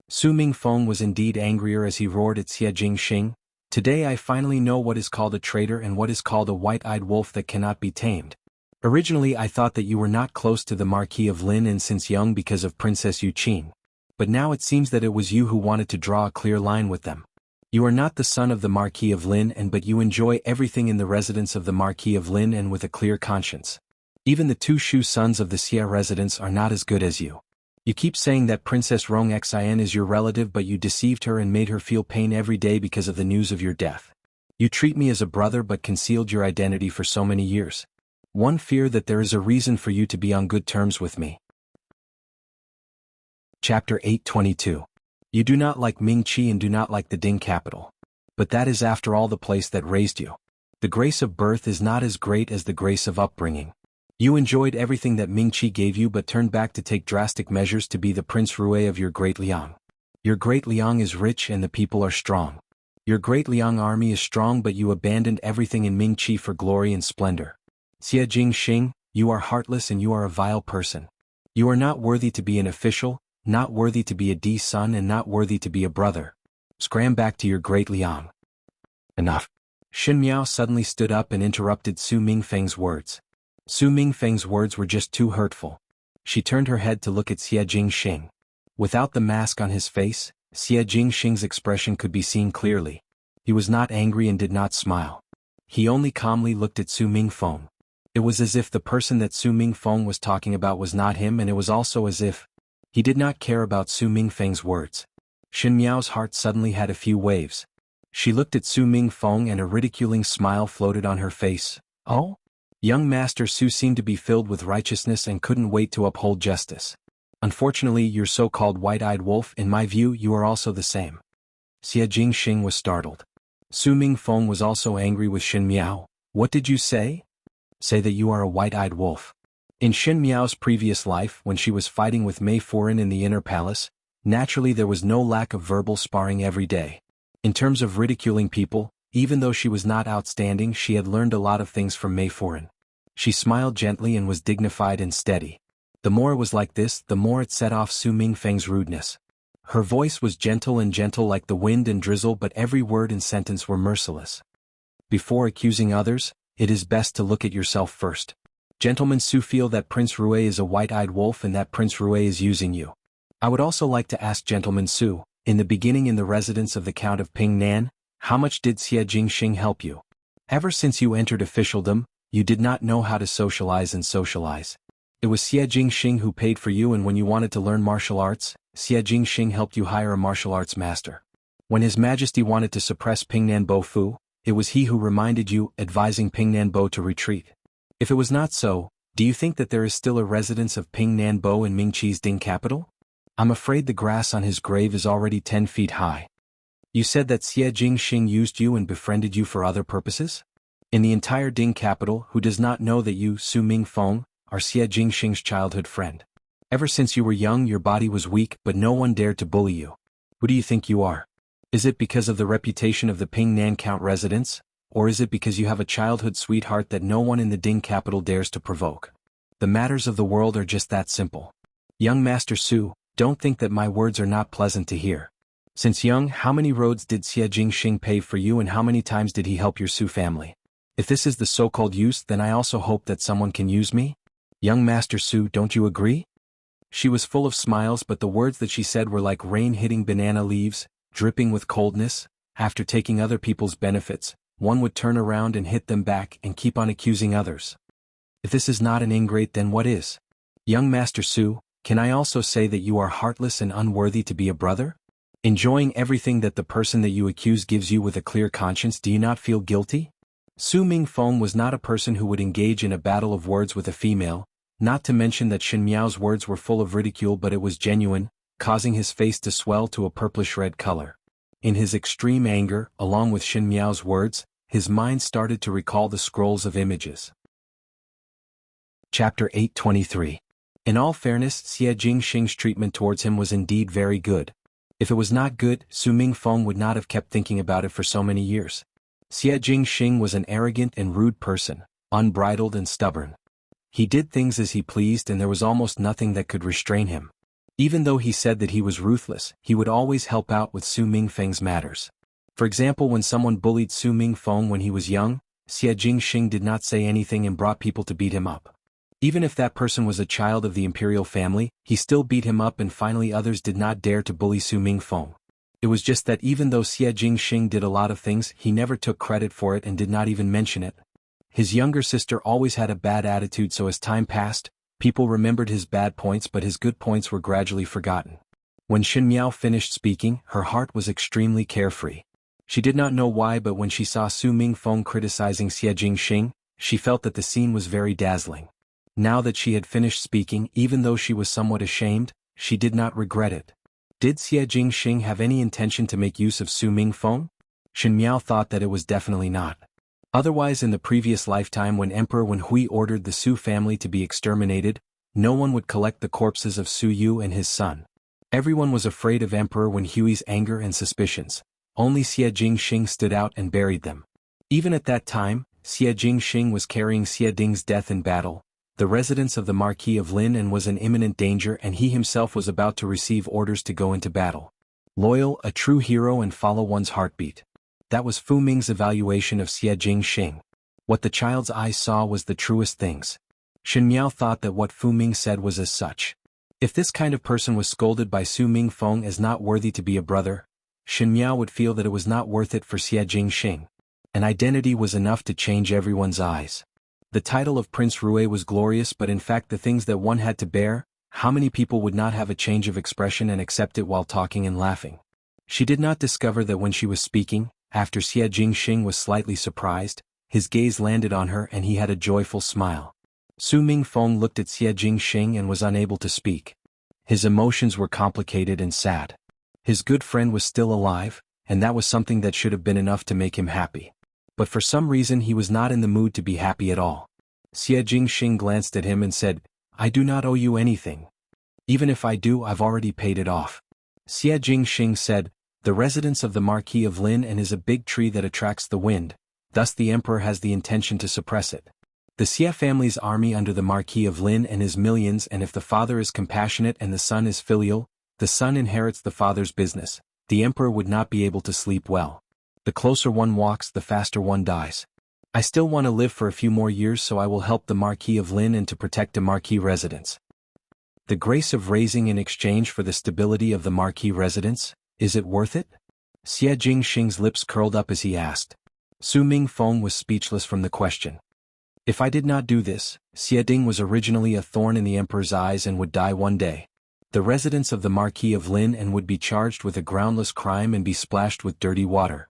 [SPEAKER 1] Su Mingfeng was indeed angrier as he roared at Xie Jingxing. "Today I finally know what is called a traitor and what is called a white-eyed wolf that cannot be tamed. Originally I thought that you were not close to the Marquis of Lin and since young because of Princess Yuqin. But now it seems that it was you who wanted to draw a clear line with them. You are not the son of the Marquis of Lin but you enjoy everything in the residence of the Marquis of Lin and with a clear conscience. Even the 2 Shu sons of the Xie residence are not as good as you. You keep saying that Princess Rong Xian is your relative, but you deceived her and made her feel pain every day because of the news of your death. You treat me as a brother but concealed your identity for so many years. One fear that there is a reason for you to be on good terms with me." Chapter 8:22. You do not like Mingqi and do not like the Ding capital. But that is after all the place that raised you. The grace of birth is not as great as the grace of upbringing. You enjoyed everything that Mingqi gave you but turned back to take drastic measures to be the Prince Rui of your great Liang. Your great Liang is rich and the people are strong. Your great Liang army is strong but you abandoned everything in Mingqi for glory and splendor. Xie Jingxing, you are heartless and you are a vile person. You are not worthy to be an official, not worthy to be a D son and not worthy to be a brother. Scram back to your great Liang. Enough. Shen Miao suddenly stood up and interrupted Su Mingfeng's words. Su Mingfeng's words were just too hurtful. She turned her head to look at Xie Jingxing. Without the mask on his face, Xie Jingxing's expression could be seen clearly. He was not angry and did not smile. He only calmly looked at Su Mingfeng. It was as if the person that Su Mingfeng was talking about was not him, and it was also as if he did not care about Su Mingfeng's words. Shen Miao's heart suddenly had a few waves. She looked at Su Mingfeng and a ridiculing smile floated on her face. Oh? Young Master Su seemed to be filled with righteousness and couldn't wait to uphold justice. Unfortunately, your so-called white-eyed wolf, in my view, you are also the same. Xie Jingxing was startled. Su Mingfeng was also angry with Shen Miao. What did you say? Say that you are a white-eyed wolf. In Shen Miao's previous life, when she was fighting with Mei Furen in the inner palace, naturally there was no lack of verbal sparring every day. In terms of ridiculing people, even though she was not outstanding, she had learned a lot of things from Mei Furen. She smiled gently and was dignified and steady. The more it was like this, the more it set off Su Mingfeng's rudeness. Her voice was gentle like the wind and drizzle, but every word and sentence were merciless. Before accusing others, it is best to look at yourself first. Gentleman Su feel that Prince Rue is a white-eyed wolf and that Prince Rue is using you. I would also like to ask Gentleman Su, in the beginning in the residence of the Count of Pingnan, how much did Xie Jingxing help you? Ever since you entered officialdom, you did not know how to socialize and socialize. It was Xie Jingxing who paid for you, and when you wanted to learn martial arts, Xie Jingxing helped you hire a martial arts master. When His Majesty wanted to suppress Pingnan Bo Fu, it was he who reminded you, advising Pingnan Bo to retreat. If it was not so, do you think that there is still a residence of Pingnan Bo in Mingqi's Ding capital? I'm afraid the grass on his grave is already 10 feet high. You said that Xie Jingxing used you and befriended you for other purposes? In the entire Ding capital, who does not know that you, Su Mingfeng, are Xie Jingxing's childhood friend? Ever since you were young, your body was weak, but no one dared to bully you. Who do you think you are? Is it because of the reputation of the Pingnan Count residence, or is it because you have a childhood sweetheart that no one in the Ding capital dares to provoke? The matters of the world are just that simple. Young Master Su, don't think that my words are not pleasant to hear. Since young, how many roads did Xie Jingxing pave for you, and how many times did he help your Su family? If this is the so-called use, then I also hope that someone can use me? Young Master Su, don't you agree? She was full of smiles, but the words that she said were like rain hitting banana leaves, dripping with coldness. After taking other people's benefits, one would turn around and hit them back and keep on accusing others. If this is not an ingrate, then what is? Young Master Su, can I also say that you are heartless and unworthy to be a brother? Enjoying everything that the person that you accuse gives you with a clear conscience, do you not feel guilty? Su Mingfeng was not a person who would engage in a battle of words with a female, not to mention that Shen Miao's words were full of ridicule, but it was genuine, causing his face to swell to a purplish-red color. In his extreme anger, along with Shen Miao's words, his mind started to recall the scrolls of images. Chapter 823. In all fairness, Xie Jingxing's treatment towards him was indeed very good. If it was not good, Su Mingfeng would not have kept thinking about it for so many years. Xie Jingxing was an arrogant and rude person, unbridled and stubborn. He did things as he pleased, and there was almost nothing that could restrain him. Even though he said that he was ruthless, he would always help out with Su Mingfeng's matters. For example, when someone bullied Su Mingfeng when he was young, Xie Jingxing did not say anything and brought people to beat him up. Even if that person was a child of the imperial family, he still beat him up, and finally others did not dare to bully Su Mingfeng. It was just that even though Xie Jingxing did a lot of things, he never took credit for it and did not even mention it. His younger sister always had a bad attitude, so as time passed, people remembered his bad points, but his good points were gradually forgotten. When Shen Miao finished speaking, her heart was extremely carefree. She did not know why, but when she saw Su Mingfeng criticizing Xie Jingxing, she felt that the scene was very dazzling. Now that she had finished speaking, even though she was somewhat ashamed, she did not regret it. Did Xie Jingxing have any intention to make use of Su Mingfeng? Shen Miao thought that it was definitely not. Otherwise, in the previous lifetime, when Emperor Wen Hui ordered the Su family to be exterminated, no one would collect the corpses of Su Yu and his son. Everyone was afraid of Emperor Wen Hui's anger and suspicions. Only Xie Jingxing stood out and buried them. Even at that time, Xie Jingxing was carrying Xie Ding's death in battle, the residence of the Marquis of Lin, and was in imminent danger, and he himself was about to receive orders to go into battle. Loyal, a true hero, and follow one's heartbeat. That was Fu Ming's evaluation of Xie Jingxing. What the child's eyes saw was the truest things. Shen Miao thought that what Fu Ming said was as such. If this kind of person was scolded by Su Mingfeng as not worthy to be a brother, Shen Miao would feel that it was not worth it for Xie Jingxing. An identity was enough to change everyone's eyes. The title of Prince Rue was glorious, but in fact the things that one had to bear, how many people would not have a change of expression and accept it while talking and laughing? She did not discover that when she was speaking, after Xie Jingxing was slightly surprised, his gaze landed on her and he had a joyful smile. Su Mingfeng looked at Xie Jingxing and was unable to speak. His emotions were complicated and sad. His good friend was still alive, and that was something that should have been enough to make him happy. But for some reason he was not in the mood to be happy at all. Xie Jingxing glanced at him and said, "I do not owe you anything. Even if I do, I've already paid it off." Xie Jingxing said, "The residence of the Marquis of Lineage is a big tree that attracts the wind, thus the Emperor has the intention to suppress it. The Xie family's army under the Marquis of Lineage is millions, and if the father is compassionate and the son is filial, the son inherits the father's business. The Emperor would not be able to sleep well. The closer one walks, the faster one dies. I still want to live for a few more years, so I will help the Marquis of Lineage and to protect the Marquis residence." The grace of raising in exchange for the stability of the Marquis residence, is it worth it? Xie Jingxing's lips curled up as he asked. Su Mingfeng was speechless from the question. If I did not do this, Xie Ding was originally a thorn in the Emperor's eyes and would die one day. The residence of the Marquis of Lineage would be charged with a groundless crime and be splashed with dirty water.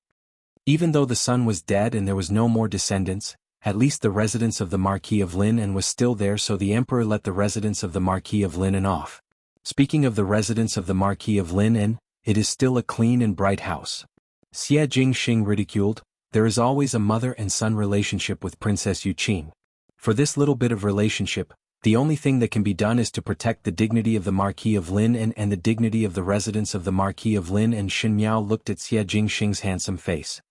[SPEAKER 1] Even though the son was dead and there was no more descendants, at least the residence of the Marquis of Lineage was still there, so the Emperor let the residence of the Marquis of Lineage off. Speaking of the residence of the Marquis of Lineage, it is still a clean and bright house. Xie Jingxing ridiculed, "There is always a mother and son relationship with Princess Yuqing. For this little bit of relationship, the only thing that can be done is to protect the dignity of the Marquis of Lineage and the dignity of the residence of the Marquis of Lineage." And Shen Miao looked at Xie Jingxing's handsome face.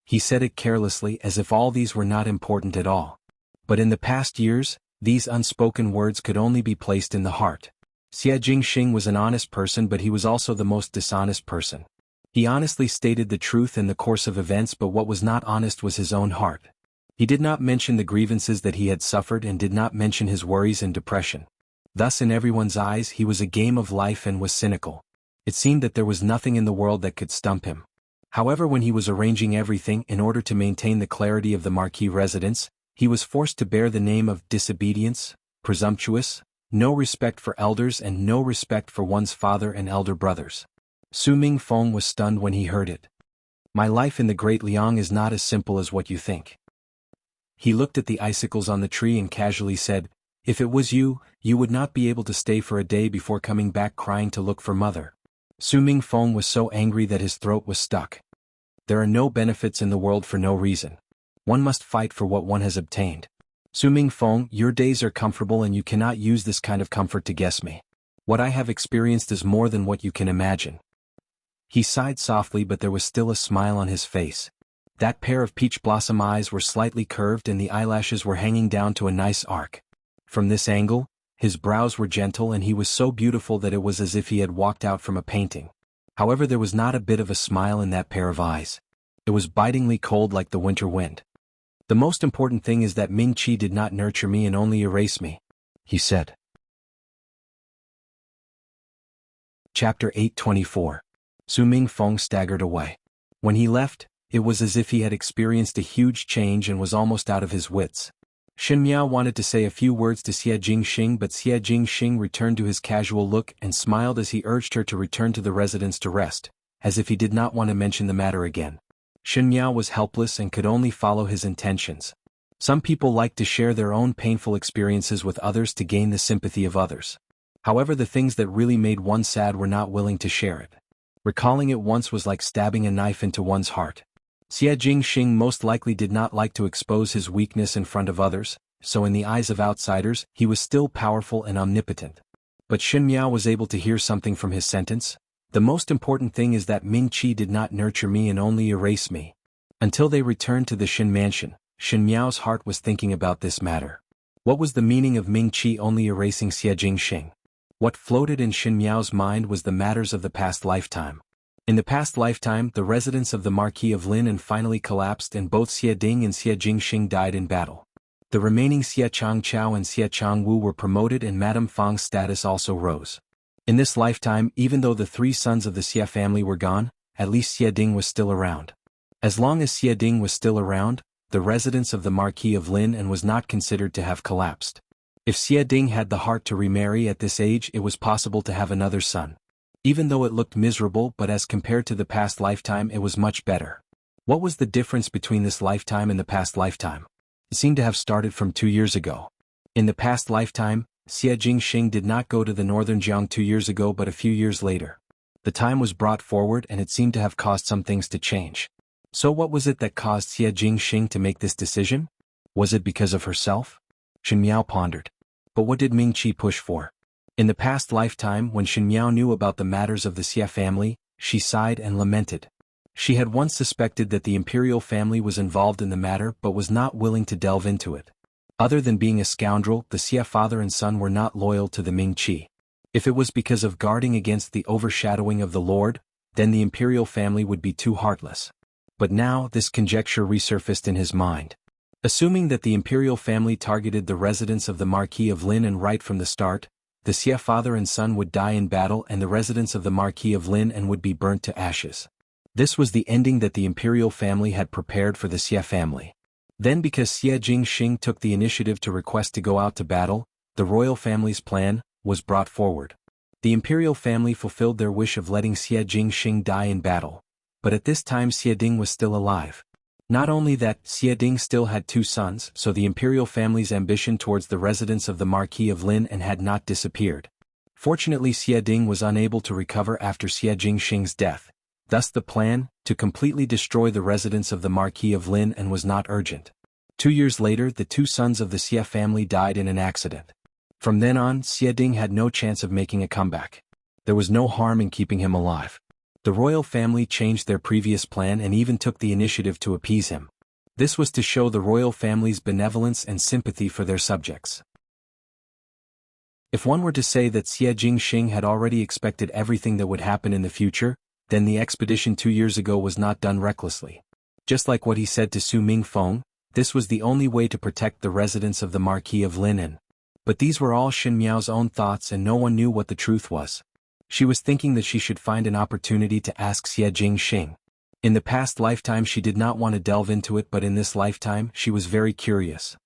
[SPEAKER 1] He said it carelessly as if all these were not important at all. But in the past years, these unspoken words could only be placed in the heart. Xie Jingxing was an honest person, but he was also the most dishonest person. He honestly stated the truth in the course of events, but what was not honest was his own heart. He did not mention the grievances that he had suffered and did not mention his worries and depression. Thus in everyone's eyes he was a game of life and was cynical. It seemed that there was nothing in the world that could stump him. However, when he was arranging everything in order to maintain the clarity of the Marquis residence, he was forced to bear the name of disobedience, presumptuous, no respect for elders and no respect for one's father and elder brothers. Su Mingfeng was stunned when he heard it. "My life in the Great Liang is not as simple as what you think." He looked at the icicles on the tree and casually said, "If it was you, you would not be able to stay for a day before coming back crying to look for mother." Su Mingfeng was so angry that his throat was stuck. There are no benefits in the world for no reason. One must fight for what one has obtained. Su Mingfeng, your days are comfortable and you cannot use this kind of comfort to guess me. What I have experienced is more than what you can imagine. He sighed softly, but there was still a smile on his face. That pair of peach blossom eyes were slightly curved and the eyelashes were hanging down to a nice arc. From this angle, his brows were gentle and he was so beautiful that it was as if he had walked out from a painting. However, there was not a bit of a smile in that pair of eyes. It was bitingly cold like the winter wind. "The most important thing is that Ming Qi did not nurture me and only erase me," he said. Chapter 824. Su Mingfeng staggered away. When he left, it was as if he had experienced a huge change and was almost out of his wits. Shen Miao wanted to say a few words to Xie Jingxing, but Xie Jingxing returned to his casual look and smiled as he urged her to return to the residence to rest, as if he did not want to mention the matter again. Shen Miao was helpless and could only follow his intentions. Some people like to share their own painful experiences with others to gain the sympathy of others. However, the things that really made one sad were not willing to share it. Recalling it once was like stabbing a knife into one's heart. Xie Jingxing most likely did not like to expose his weakness in front of others, so in the eyes of outsiders, he was still powerful and omnipotent. But Shen Miao was able to hear something from his sentence. "The most important thing is that Ming Qi did not nurture me and only erase me." Until they returned to the Shen mansion, Shen Miao's heart was thinking about this matter. What was the meaning of Ming Qi only erasing Xie Jingxing? What floated in Shen Miao's mind was the matters of the past lifetime. In the past lifetime, the residence of the Marquis of Lineage finally collapsed and both Xie Ding and Xie Jingxing died in battle. The remaining Xie Changchao and Xie Changwu were promoted and Madame Fang's status also rose. In this lifetime, even though the three sons of the Xie family were gone, at least Xie Ding was still around. As long as Xie Ding was still around, the residence of the Marquis of Lin and was not considered to have collapsed. If Xie Ding had the heart to remarry at this age, it was possible to have another son. Even though it looked miserable, but as compared to the past lifetime, it was much better. What was the difference between this lifetime and the past lifetime? It seemed to have started from 2 years ago. In the past lifetime, Xie Jingxing did not go to the northern Jiang 2 years ago but a few years later. The time was brought forward and it seemed to have caused some things to change. So what was it that caused Xie Jingxing to make this decision? Was it because of herself? Shen Miao pondered. But what did Ming Qi push for? In the past lifetime, when Shen Miao knew about the matters of the Xie family, she sighed and lamented. She had once suspected that the imperial family was involved in the matter but was not willing to delve into it. Other than being a scoundrel, the Xie father and son were not loyal to the Ming Qi. If it was because of guarding against the overshadowing of the Lord, then the imperial family would be too heartless. But now this conjecture resurfaced in his mind. Assuming that the imperial family targeted the residence of the Marquis of Lin and right from the start, the Xie father and son would die in battle and the residence of the Marquis of Lin and would be burnt to ashes. This was the ending that the imperial family had prepared for the Xie family. Then because Xie Jingxing took the initiative to request to go out to battle, the royal family's plan was brought forward. The imperial family fulfilled their wish of letting Xie Jingxing die in battle. But at this time Xie Ding was still alive. Not only that, Xie Ding still had 2 sons, so the imperial family's ambition towards the residence of the Marquis of Lin and had not disappeared. Fortunately Xie Ding was unable to recover after Xie Jingxing's death. Thus the plan, to completely destroy the residence of the Marquis of Lin and was not urgent. 2 years later the 2 sons of the Xie family died in an accident. From then on, Xie Ding had no chance of making a comeback. There was no harm in keeping him alive. The royal family changed their previous plan and even took the initiative to appease him. This was to show the royal family's benevolence and sympathy for their subjects. If one were to say that Xie Jingxing had already expected everything that would happen in the future, then the expedition 2 years ago was not done recklessly. Just like what he said to Su Mingfeng, this was the only way to protect the residence of the Marquis of Lin. But these were all Shen Miao's own thoughts and no one knew what the truth was. She was thinking that she should find an opportunity to ask Xie Jingxing. In the past lifetime she did not want to delve into it, but in this lifetime she was very curious.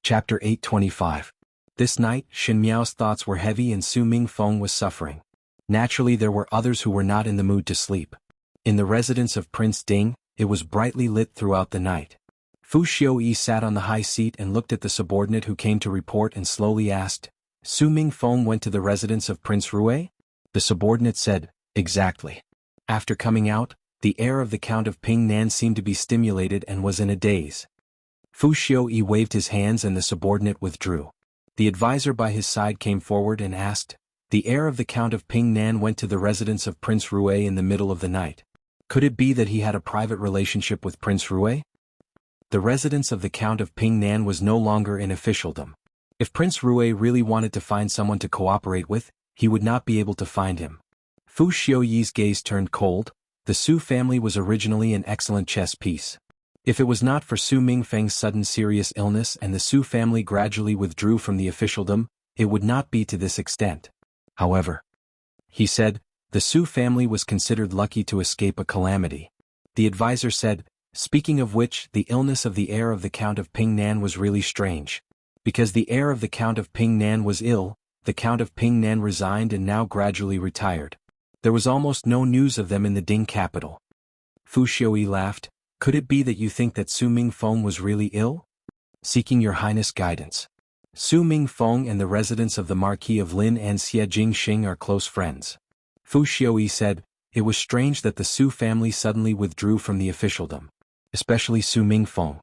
[SPEAKER 1] Chapter 825. This night, Shen Miao's thoughts were heavy and Su Mingfeng was suffering. Naturally there were others who were not in the mood to sleep. In the residence of Prince Ding, it was brightly lit throughout the night. Fu Xiuyi sat on the high seat and looked at the subordinate who came to report and slowly asked, Su Mingfeng went to the residence of Prince Rui? The subordinate said, exactly. After coming out, the air of the Count of Ping Nan seemed to be stimulated and was in a daze. Fu Xiuyi waved his hands and the subordinate withdrew. The advisor by his side came forward and asked, the heir of the Count of Ping Nan went to the residence of Prince Rui in the middle of the night. Could it be that he had a private relationship with Prince Rui? The residence of the Count of Ping Nan was no longer in officialdom. If Prince Rui really wanted to find someone to cooperate with, he would not be able to find him. Fu Xiuyi's gaze turned cold. The Su family was originally an excellent chess piece. If it was not for Su Mingfeng's sudden serious illness and the Su family gradually withdrew from the officialdom, it would not be to this extent. However, he said, the Su family was considered lucky to escape a calamity. The advisor said, speaking of which, the illness of the heir of the Count of Ping Nan was really strange. Because the heir of the Count of Ping Nan was ill, the Count of Ping Nan resigned and now gradually retired. There was almost no news of them in the Ding capital. Fu Xiuyi laughed. Could it be that you think that Su Mingfeng was really ill? Seeking your highness guidance. Su Mingfeng and the residents of the Marquis of Lin and Xie Jingxing are close friends. Fu Xiuyi said, it was strange that the Su family suddenly withdrew from the officialdom. Especially Su Mingfeng.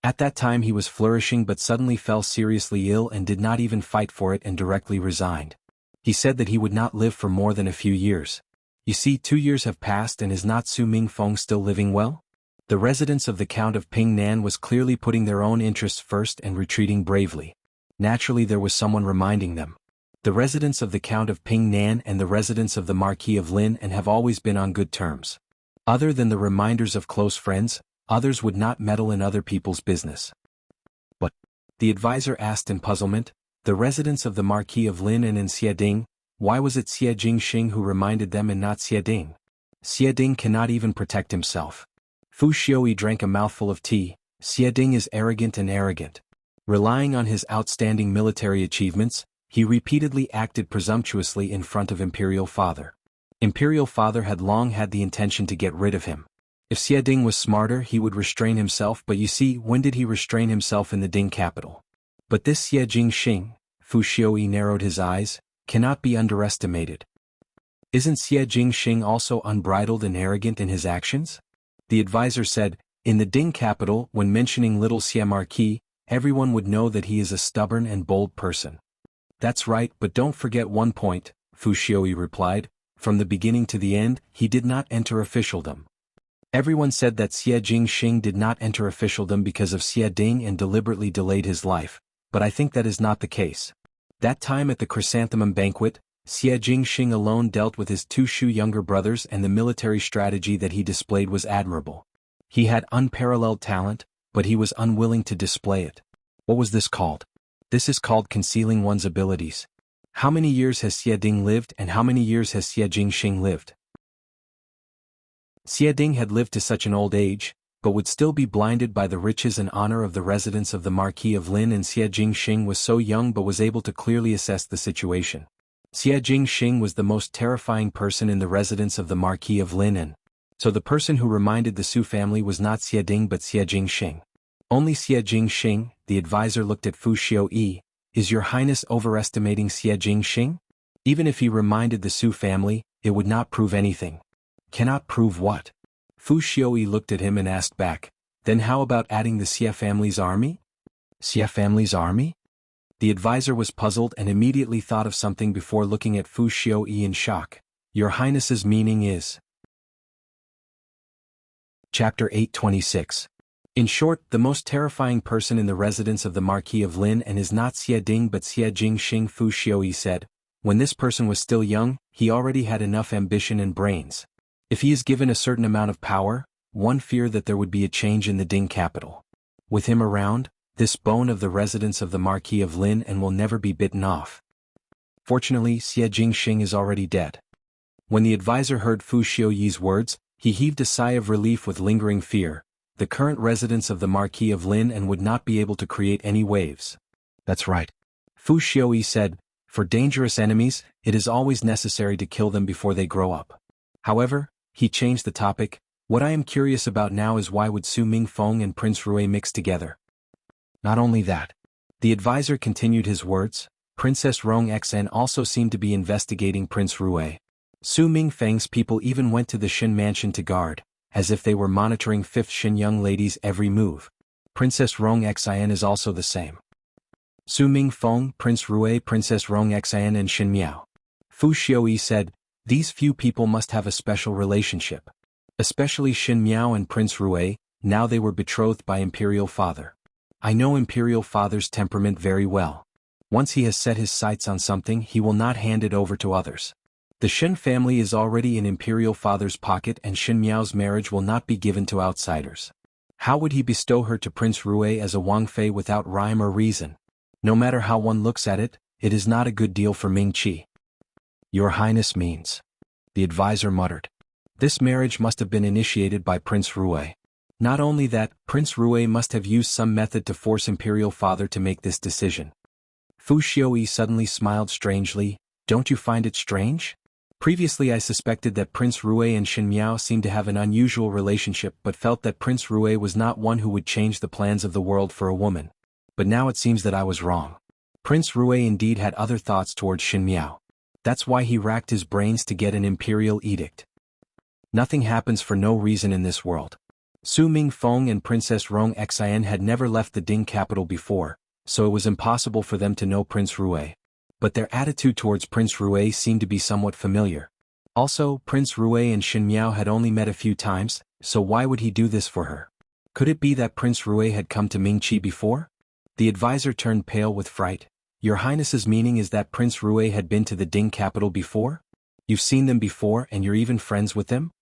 [SPEAKER 1] At that time he was flourishing but suddenly fell seriously ill and did not even fight for it and directly resigned. He said that he would not live for more than a few years. You see, 2 years have passed and is not Su Mingfeng still living well? The residents of the Count of Ping Nan was clearly putting their own interests first and retreating bravely. Naturally there was someone reminding them. The residents of the Count of Ping Nan and the residents of the Marquis of Lin and have always been on good terms. Other than the reminders of close friends, others would not meddle in other people's business. But, the advisor asked in puzzlement, The residence of the Marquis of Lin and in Xiading. Why was it Xie Jingxing who reminded them and not Xiading? Xiading cannot even protect himself. Fu Xiaoyi drank a mouthful of tea. Xiading is arrogant and arrogant. Relying on his outstanding military achievements, he repeatedly acted presumptuously in front of Imperial Father. Imperial Father had long had the intention to get rid of him. If Xiading was smarter he would restrain himself, but you see, when did he restrain himself in the Ding capital? But this Xie Jingxing, Fu Xiaoyi narrowed his eyes, cannot be underestimated. Isn't Xie Jingxing also unbridled and arrogant in his actions? The advisor said, in the Ding capital, when mentioning little Xie Marquis, everyone would know that he is a stubborn and bold person. That's right, but don't forget one point, Fu Xiaoyi replied, from the beginning to the end, he did not enter officialdom. Everyone said that Xie Jingxing did not enter officialdom because of Xiading and deliberately delayed his life, but I think that is not the case. That time at the Chrysanthemum banquet, Xie Jingxing alone dealt with his two Shu younger brothers, and the military strategy that he displayed was admirable. He had unparalleled talent, but he was unwilling to display it. What was this called? This is called concealing one's abilities. How many years has Xiading lived and how many years has Xie Jingxing lived? Xiading had lived to such an old age, but would still be blinded by the riches and honor of the residence of the Marquis of Lin, and Xie Jingxing was so young but was able to clearly assess the situation. Xie Jingxing was the most terrifying person in the residence of the Marquis of Lin, and so the person who reminded the Su family was not Xiading but Xie Jingxing. Only Xie Jingxing. The advisor looked at Fu Xiaoyi. Is your Highness overestimating Xie Jingxing? Even if he reminded the Su family, it would not prove anything. Cannot prove what? Fu Xiaoyi looked at him and asked back, then how about adding the Xie family's army? Xie family's army? The advisor was puzzled and immediately thought of something before looking at Fu Xiaoyi in shock. Your Highness's meaning is... Chapter 826. In short, the most terrifying person in the residence of the Marquis of Lin and is not Xiading but Xie Jingxing, Fu Xiaoyi said. When this person was still young, he already had enough ambition and brains. If he is given a certain amount of power, one fear that there would be a change in the Ding capital. With him around, this bone of the residence of the Marquis of Lin and will never be bitten off. Fortunately, Xie Jingxing is already dead. When the advisor heard Fu Xiaoyi's words, he heaved a sigh of relief with lingering fear. The current residence of the Marquis of Lin and would not be able to create any waves. That's right. Fu Xiaoyi said, for dangerous enemies, it is always necessary to kill them before they grow up. However, he changed the topic. What I am curious about now is why would Su Mingfeng and Prince Rui mix together? Not only that. The advisor continued his words, Princess Rong Xen also seemed to be investigating Prince Rui. Su Mingfeng's people even went to the Shin mansion to guard, as if they were monitoring 5th Shin young ladies' every move. Princess Rong Xen is also the same. Su Mingfeng, Prince Rui, Princess Rong Xen and Shin Miao. Fu Xiaoyi said, these few people must have a special relationship. Especially Shin Miao and Prince Rui, now they were betrothed by Imperial Father. I know Imperial Father's temperament very well. Once he has set his sights on something, he will not hand it over to others. The Shin family is already in Imperial Father's pocket, and Shin Miao's marriage will not be given to outsiders. How would he bestow her to Prince Rui as a Wangfei without rhyme or reason? No matter how one looks at it, it is not a good deal for Ming Qi. Your Highness means. The advisor muttered. This marriage must have been initiated by Prince Rui. Not only that, Prince Rui must have used some method to force Imperial Father to make this decision. Fu Xiaoyi suddenly smiled strangely. Don't you find it strange? Previously I suspected that Prince Rui and Shin Miao seemed to have an unusual relationship, but felt that Prince Rui was not one who would change the plans of the world for a woman. But now it seems that I was wrong. Prince Rui indeed had other thoughts towards Shin Miao. That's why he racked his brains to get an imperial edict. Nothing happens for no reason in this world. Su Mingfeng and Princess Rong Xien had never left the Ding capital before, so it was impossible for them to know Prince Rui. But their attitude towards Prince Rui seemed to be somewhat familiar. Also, Prince Rui and Shin Miao had only met a few times, so why would he do this for her? Could it be that Prince Rui had come to Ming Qi before? The advisor turned pale with fright. Your Highness's meaning is that Prince Rui had been to the Ding capital before? You've seen them before and you're even friends with them?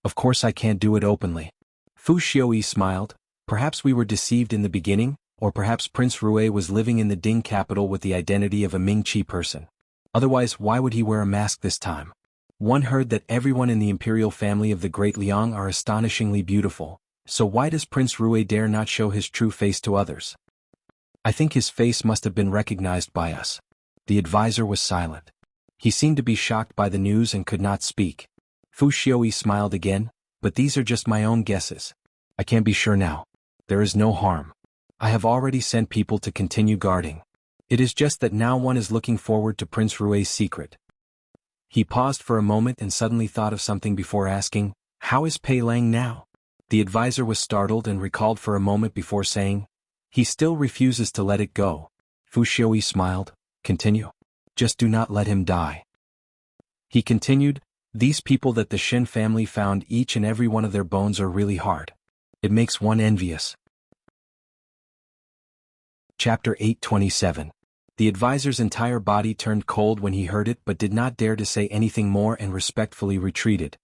[SPEAKER 1] Of course I can't do it openly. Fu Xiaoyi smiled. Perhaps we were deceived in the beginning, Or perhaps Prince Rui was living in the Ding capital with the identity of a Ming-Chi person. Otherwise, why would he wear a mask this time? One heard that everyone in the imperial family of the Great Liang are astonishingly beautiful, so why does Prince Rui dare not show his true face to others? I think his face must have been recognized by us. The advisor was silent. He seemed to be shocked by the news and could not speak. Fu Xiaoyi smiled again, but these are just my own guesses. I can't be sure now. There is no harm. I have already sent people to continue guarding. It is just that now one is looking forward to Prince Rui's secret. He paused for a moment and suddenly thought of something before asking, "How is Pei Lang now?" The advisor was startled and recalled for a moment before saying, "He still refuses to let it go." Fu Xiaoyi smiled, "Continue. Just do not let him die." He continued, "These people that the Shin family found, each and every one of their bones are really hard. It makes one envious." Chapter 827. The advisor's entire body turned cold when he heard it but did not dare to say anything more and respectfully retreated.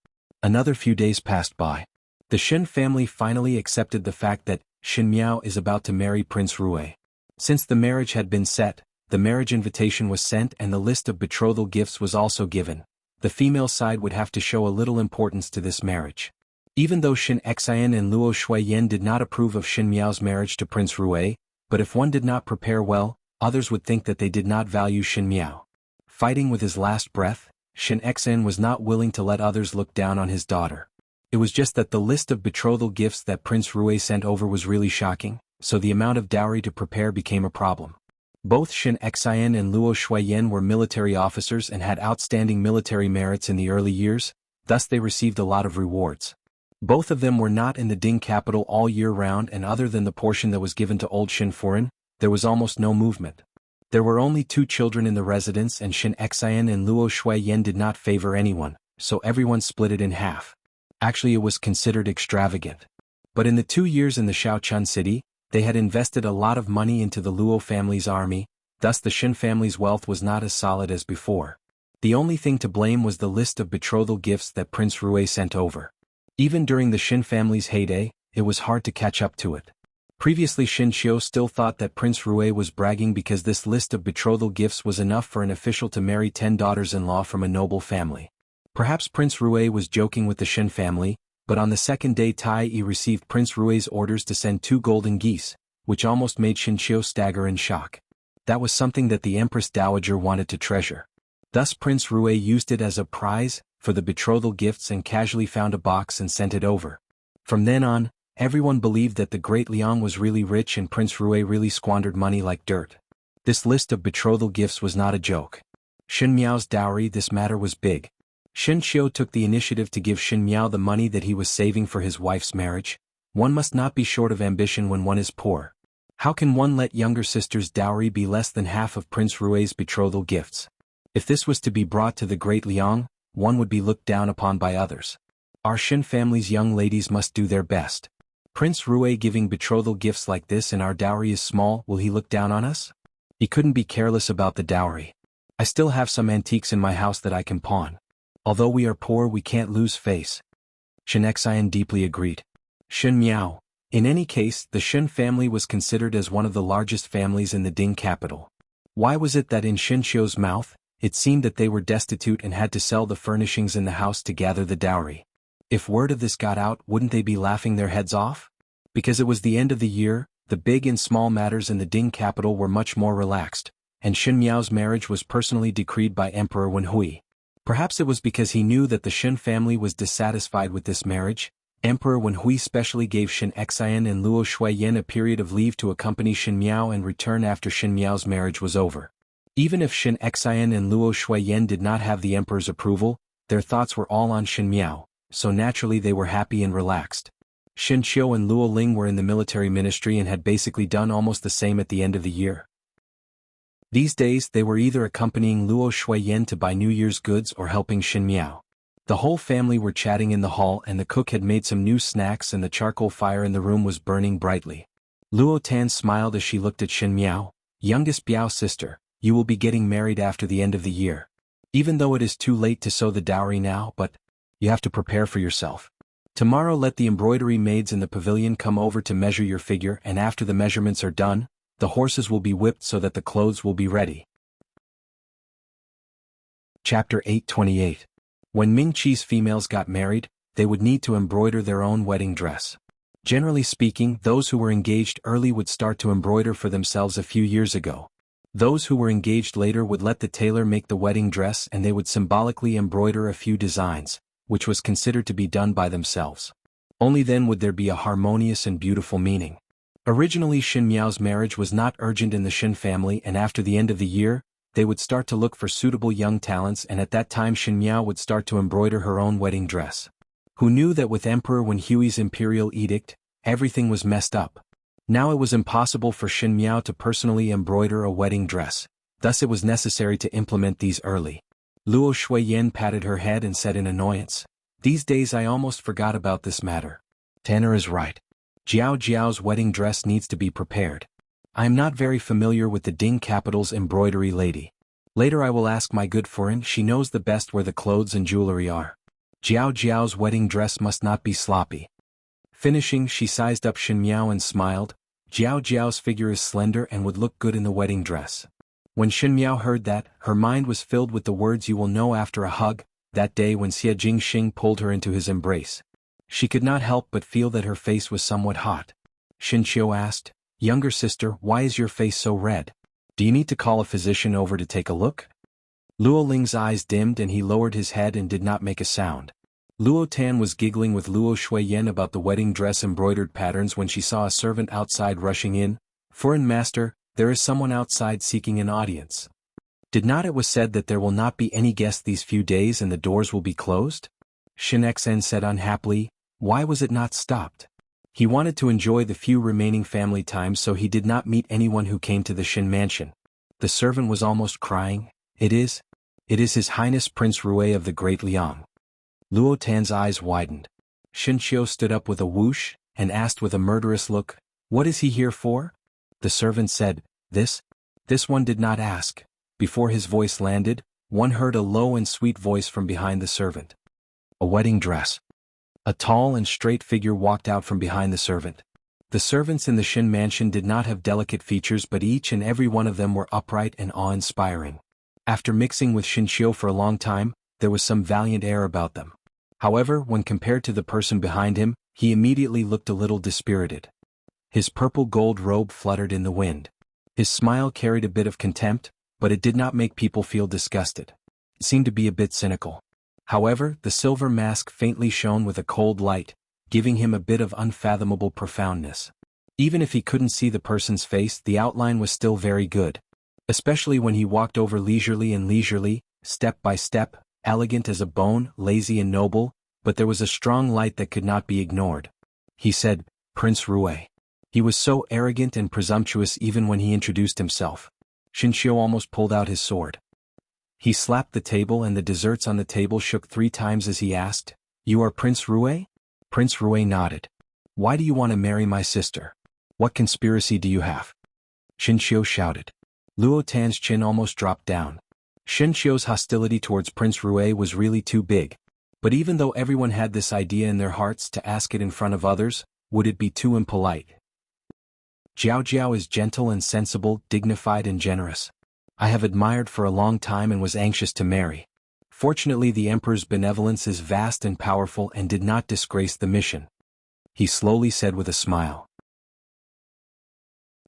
[SPEAKER 1] Another few days passed by. The Shin family finally accepted the fact that Shin Miao is about to marry Prince Rui. Since the marriage had been set, the marriage invitation was sent and the list of betrothal gifts was also given. The female side would have to show a little importance to this marriage. Even though Shin Xian and Luo Shuiyan did not approve of Shin Miao's marriage to Prince Rui, but if one did not prepare well, others would think that they did not value Shin Miao. Fighting with his last breath, Shin Xian was not willing to let others look down on his daughter. It was just that the list of betrothal gifts that Prince Rui sent over was really shocking, so the amount of dowry to prepare became a problem. Both Shin Xian and Luo Shuiyan were military officers and had outstanding military merits in the early years, thus they received a lot of rewards. Both of them were not in the Ding capital all year round, and other than the portion that was given to old Shin Furin, there was almost no movement. There were only 2 children in the residence and Shin Xian and Luo Shuiyan did not favor anyone, so everyone split it in half. Actually, it was considered extravagant. But in the 2 years in the Shaochun city, they had invested a lot of money into the Luo family's army, thus the Shin family's wealth was not as solid as before. The only thing to blame was the list of betrothal gifts that Prince Rui sent over. Even during the Shin family's heyday, it was hard to catch up to it. Previously, Shin Qiu still thought that Prince Rui was bragging because this list of betrothal gifts was enough for an official to marry 10 daughters-in-law from a noble family. Perhaps Prince Rui was joking with the Shin family, but on the second day Tai Yi received Prince Rui's orders to send 2 golden geese, which almost made Shin Qiu stagger in shock. That was something that the Empress Dowager wanted to treasure. Thus Prince Rui used it as a prize for the betrothal gifts and casually found a box and sent it over. From then on, everyone believed that the Great Liang was really rich and Prince Rui really squandered money like dirt. This list of betrothal gifts was not a joke. Shin Miao's dowry, this matter was big. Shin Qiu took the initiative to give Shin Miao the money that he was saving for his wife's marriage. One must not be short of ambition when one is poor. How can one let younger sister's dowry be less than half of Prince Rui's betrothal gifts? If this was to be brought to the Great Liang, one would be looked down upon by others. Our Shin family's young ladies must do their best. Prince Rui giving betrothal gifts like this and our dowry is small, will he look down on us? He couldn't be careless about the dowry. I still have some antiques in my house that I can pawn. Although we are poor, we can't lose face. Shin Xian deeply agreed. Shin Miao. In any case, the Shin family was considered as one of the largest families in the Ding capital. Why was it that in Shin Qiu's mouth, it seemed that they were destitute and had to sell the furnishings in the house to gather the dowry? If word of this got out, wouldn't they be laughing their heads off? Because it was the end of the year, the big and small matters in the Ding capital were much more relaxed, and Shin Miao's marriage was personally decreed by Emperor Wenhui. Perhaps it was because he knew that the Shin family was dissatisfied with this marriage. Emperor Wenhui specially gave Shin Xian and Luo Shuiyan a period of leave to accompany Shin Miao and return after Shin Miao's marriage was over. Even if Shin Xian and Luo Shuiyan did not have the emperor's approval, their thoughts were all on Shin Miao, so naturally they were happy and relaxed. Shin Qiu and Luo Ling were in the military ministry and had basically done almost the same at the end of the year. These days they were either accompanying Luo Shuiyan to buy New Year's goods or helping Shin Miao. The whole family were chatting in the hall and the cook had made some new snacks and the charcoal fire in the room was burning brightly. Luo Tan smiled as she looked at Shin Miao. Youngest Biao sister, you will be getting married after the end of the year. Even though it is too late to sow the dowry now, but you have to prepare for yourself. Tomorrow let the embroidery maids in the pavilion come over to measure your figure, and after the measurements are done, the horses will be whipped so that the clothes will be ready. Chapter 828. When Ming Qi's females got married, they would need to embroider their own wedding dress. Generally speaking, those who were engaged early would start to embroider for themselves a few years ago. Those who were engaged later would let the tailor make the wedding dress, and they would symbolically embroider a few designs, which was considered to be done by themselves. Only then would there be a harmonious and beautiful meaning. Originally, Xin Miao's marriage was not urgent in the Xin family, and after the end of the year, they would start to look for suitable young talents, and at that time Xin Miao would start to embroider her own wedding dress. Who knew that with Emperor Wenhui's imperial edict, everything was messed up. Now it was impossible for Xin Miao to personally embroider a wedding dress, thus it was necessary to implement these early. Luo Shuiyan patted her head and said in annoyance, "These days I almost forgot about this matter. Tanner is right. Jiao Jiao's wedding dress needs to be prepared. I am not very familiar with the Ding capital's embroidery lady. Later I will ask my good foreign, she knows the best where the clothes and jewelry are. Jiao Jiao's wedding dress must not be sloppy." Finishing, she sized up Xin Miao and smiled. Jiao Jiao's figure is slender and would look good in the wedding dress. When Xin Miao heard that, her mind was filled with the words you will know after a hug, that day when Xie Jingxing pulled her into his embrace. She could not help but feel that her face was somewhat hot. Xin Qiu asked, "Younger sister, why is your face so red? Do you need to call a physician over to take a look?" Luo Ling's eyes dimmed and he lowered his head and did not make a sound. Luo Tan was giggling with Luo Shuiyan about the wedding dress embroidered patterns when she saw a servant outside rushing in. "Foreign master, there is someone outside seeking an audience. Did not it was said that there will not be any guests these few days and the doors will be closed?" Shin Xen said unhappily, "Why was it not stopped?" He wanted to enjoy the few remaining family time, so he did not meet anyone who came to the Shin mansion. The servant was almost crying. It is His Highness Prince Rui of the Great Liang." Luo Tan's eyes widened. Shin Qiu stood up with a whoosh, and asked with a murderous look, "What is he here for?" The servant said, This one did not ask." Before his voice landed, one heard a low and sweet voice from behind the servant. "A wedding dress." A tall and straight figure walked out from behind the servant. The servants in the Shin mansion did not have delicate features, but each and every one of them were upright and awe-inspiring. After mixing with Xin Qiu for a long time, there was some valiant air about them. However, when compared to the person behind him, he immediately looked a little dispirited. His purple gold robe fluttered in the wind. His smile carried a bit of contempt, but it did not make people feel disgusted. It seemed to be a bit cynical. However, the silver mask faintly shone with a cold light, giving him a bit of unfathomable profoundness. Even if he couldn't see the person's face, the outline was still very good. Especially when he walked over leisurely, step by step, elegant as a bone, lazy and noble, but there was a strong light that could not be ignored. He said, "Prince Rui." He was so arrogant and presumptuous even when he introduced himself. Xin Qiu almost pulled out his sword. He slapped the table and the desserts on the table shook 3 times as he asked, "You are Prince Rui?" Prince Rui nodded. "Why do you want to marry my sister? What conspiracy do you have?" Xin Qiu shouted. Luo Tan's chin almost dropped down. Xin Qiu's hostility towards Prince Rui was really too big. But even though everyone had this idea in their hearts, to ask it in front of others, would it be too impolite? Jiao Jiao is gentle and sensible, dignified and generous. I have admired for a long time and was anxious to marry. Fortunately, the Emperor's benevolence is vast and powerful and did not disgrace the mission. He slowly said with a smile.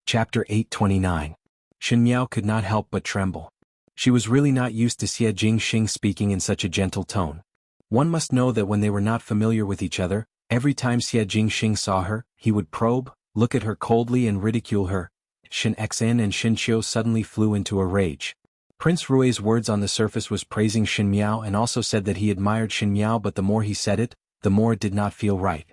[SPEAKER 1] Chapter 829. Xin Miao could not help but tremble. She was really not used to Xie Jingxing speaking in such a gentle tone. One must know that when they were not familiar with each other, every time Xie Jingxing saw her, he would probe, look at her coldly and ridicule her. Xin Xen and Xin Qiu suddenly flew into a rage. Prince Rui's words on the surface was praising Xin Miao and also said that he admired Xin Miao, but the more he said it, the more it did not feel right.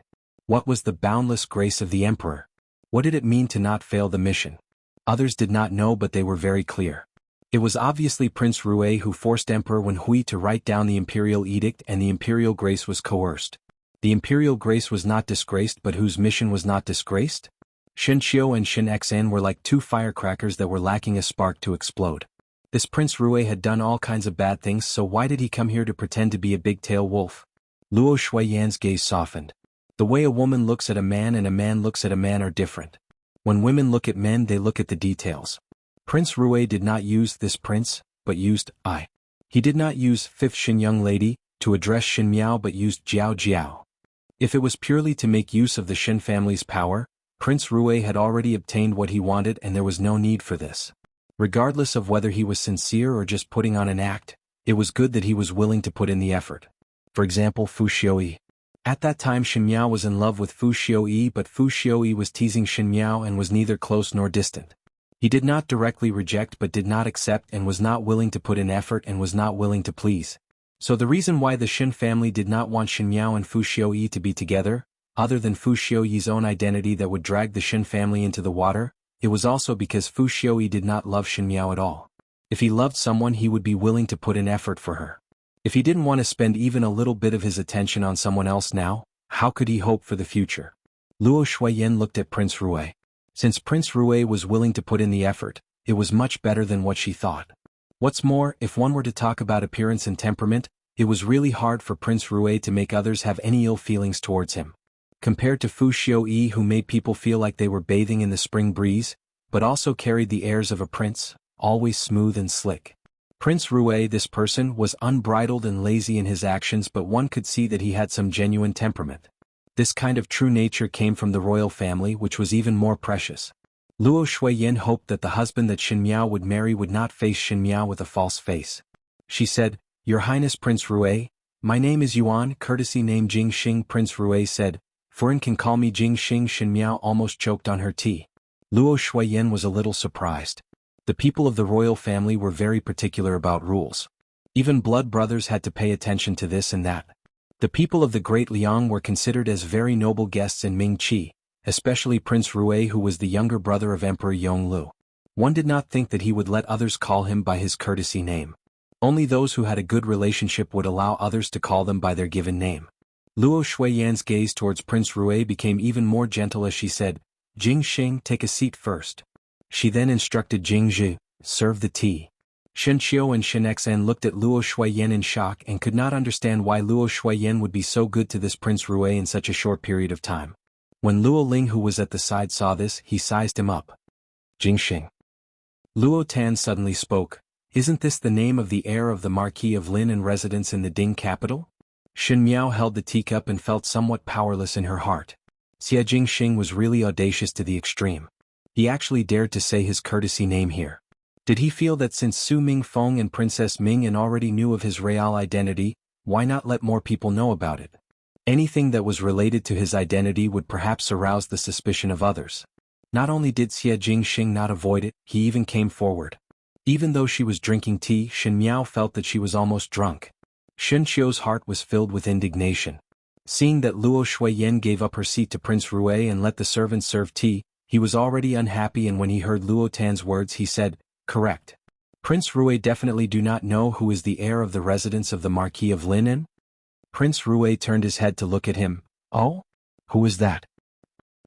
[SPEAKER 1] What was the boundless grace of the Emperor? What did it mean to not fail the mission? Others did not know, but they were very clear. It was obviously Prince Rui who forced Emperor Wenhui to write down the imperial edict, and the imperial grace was coerced. The imperial grace was not disgraced, but whose mission was not disgraced? Xin Qiu and Xin Xen were like 2 firecrackers that were lacking a spark to explode. This Prince Rui had done all kinds of bad things, so why did he come here to pretend to be a big-tail wolf? Luo Shuiyan's gaze softened. The way a woman looks at a man and a man looks at a man are different. When women look at men they look at the details. Prince Rue did not use this prince, but used I. He did not use fifth Shin young lady to address Shin Miao but used Jiao Jiao. If it was purely to make use of the Shin family's power, Prince Rue had already obtained what he wanted and there was no need for this. Regardless of whether he was sincere or just putting on an act, it was good that he was willing to put in the effort. For example, Fu Xiaoyi. At that time Shin Miao was in love with Fu Xiaoyi but Fu Xiaoyi was teasing Shin Miao and was neither close nor distant. He did not directly reject but did not accept and was not willing to put in effort and was not willing to please. So the reason why the Shin family did not want Shin Miao and Fu Xiaoyi to be together, other than Fu Xiaoyi's own identity that would drag the Shin family into the water, it was also because Fu Xiaoyi did not love Shin Miao at all. If he loved someone he would be willing to put in effort for her. If he didn't want to spend even a little bit of his attention on someone else now, how could he hope for the future? Luo Shuiyan looked at Prince Rue. Since Prince Rue was willing to put in the effort, it was much better than what she thought. What's more, if one were to talk about appearance and temperament, it was really hard for Prince Rue to make others have any ill feelings towards him. Compared to Fu Xiaoyi who made people feel like they were bathing in the spring breeze, but also carried the airs of a prince, always smooth and slick. Prince Rue, this person, was unbridled and lazy in his actions but one could see that he had some genuine temperament. This kind of true nature came from the royal family which was even more precious. Luo Shuiyan hoped that the husband that Shin Miao would marry would not face Shin Miao with a false face. She said, "Your Highness Prince Rue, my name is Yuan, courtesy name Jing Xing." Prince Rue said, "Foreign can call me Jing Xing." Shin Miao almost choked on her tea. Luo Shuiyan was a little surprised. The people of the royal family were very particular about rules. Even blood brothers had to pay attention to this and that. The people of the Great Liang were considered as very noble guests in Mingqi, especially Prince Rue who was the younger brother of Emperor Yonglu. One did not think that he would let others call him by his courtesy name. Only those who had a good relationship would allow others to call them by their given name. Luo Shuiyan's gaze towards Prince Rue became even more gentle as she said, "Jing Xing, take a seat first." She then instructed Jing Zhi, "Serve the tea." Shen Qiu and Shen Xan looked at Luo Shuiyan in shock and could not understand why Luo Shuiyan would be so good to this Prince Rue in such a short period of time. When Luo Ling who was at the side saw this, he sized him up. "Jing Xing." Luo Tan suddenly spoke, "Isn't this the name of the heir of the Marquis of Lin and residence in the Ding capital?" Shin Miao held the teacup and felt somewhat powerless in her heart. Xia Jing Xing was really audacious to the extreme. He actually dared to say his courtesy name here. Did he feel that since Su Ming Feng and Princess Ming already knew of his real identity, why not let more people know about it? Anything that was related to his identity would perhaps arouse the suspicion of others. Not only did Xia Jing Xing not avoid it, he even came forward. Even though she was drinking tea, Shin Miao felt that she was almost drunk. Shen Qiu's heart was filled with indignation. Seeing that Luo Shuiyan gave up her seat to Prince Rue and let the servants serve tea, he was already unhappy and when he heard Luo Tan's words he said, "Correct. Prince Rue definitely do not know who is the heir of the residence of the Marquis of Lin." Prince Rue turned his head to look at him. "Oh? Who is that?"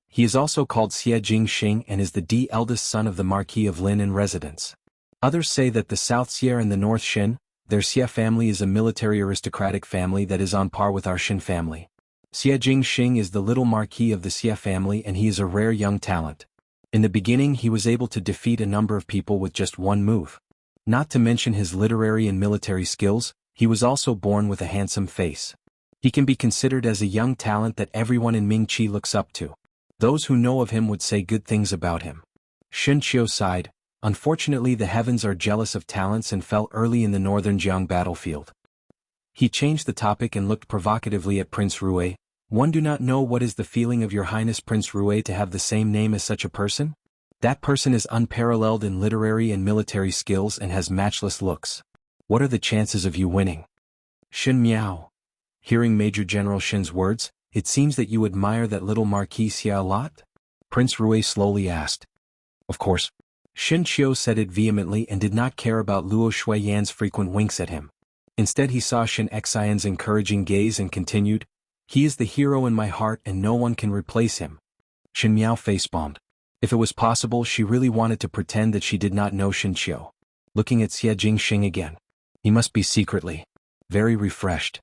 [SPEAKER 1] He is also called Xia Jing Xing and is the eldest son of the Marquis of Lin residence. Others say that the South Xia and the North Shin, their Xia family is a military aristocratic family that is on par with our Shin family. Xia Jing Xing is the little marquis of the Xia family and he is a rare young talent. In the beginning he was able to defeat a number of people with just one move. Not to mention his literary and military skills, he was also born with a handsome face. He can be considered as a young talent that everyone in Mingqi looks up to. Those who know of him would say good things about him. Shen Qiu sighed. Unfortunately the heavens are jealous of talents and fell early in the northern Jiang battlefield. He changed the topic and looked provocatively at Prince Rue. "One do not know what is the feeling of your Highness Prince Rue to have the same name as such a person? That person is unparalleled in literary and military skills and has matchless looks. What are the chances of you winning?" Shin Miao. Hearing Major General Shin's words, "It seems that you admire that little Marquis Xia a lot?" Prince Rue slowly asked. "Of course." Shin Qiu said it vehemently and did not care about Luo Shuiyan's frequent winks at him. Instead he saw Shin Xian's encouraging gaze and continued, "He is the hero in my heart and no one can replace him." Shin Miao facepalmed. If it was possible she really wanted to pretend that she did not know Shin Qiu. Looking at Xia Jing Xing again. He must be secretly very refreshed.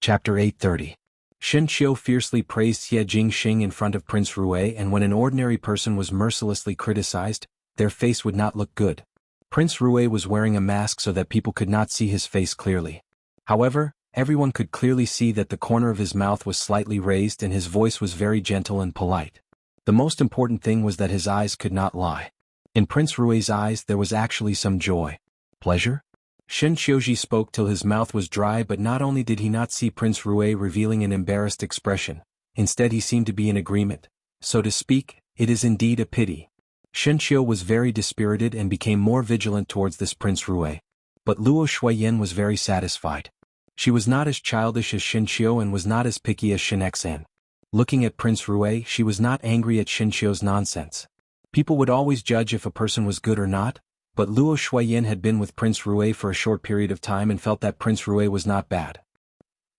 [SPEAKER 1] Chapter 830. Shen Qiu fiercely praised Xie Jingxing in front of Prince Rue, and when an ordinary person was mercilessly criticized, their face would not look good. Prince Rue was wearing a mask so that people could not see his face clearly. However, everyone could clearly see that the corner of his mouth was slightly raised and his voice was very gentle and polite. The most important thing was that his eyes could not lie. In Prince Rue's eyes there was actually some joy. Pleasure? Shen Qiuji spoke till his mouth was dry, but not only did he not see Prince Rue revealing an embarrassed expression, instead he seemed to be in agreement. So to speak, it is indeed a pity. Shen Qiu was very dispirited and became more vigilant towards this Prince Rue. But Luo Shuiyan was very satisfied. She was not as childish as Shen Qiu and was not as picky as Shen Xan. Looking at Prince Rue, she was not angry at Shen Qiu's nonsense. People would always judge if a person was good or not, but Luo Shuiyan had been with Prince Rue for a short period of time and felt that Prince Rue was not bad.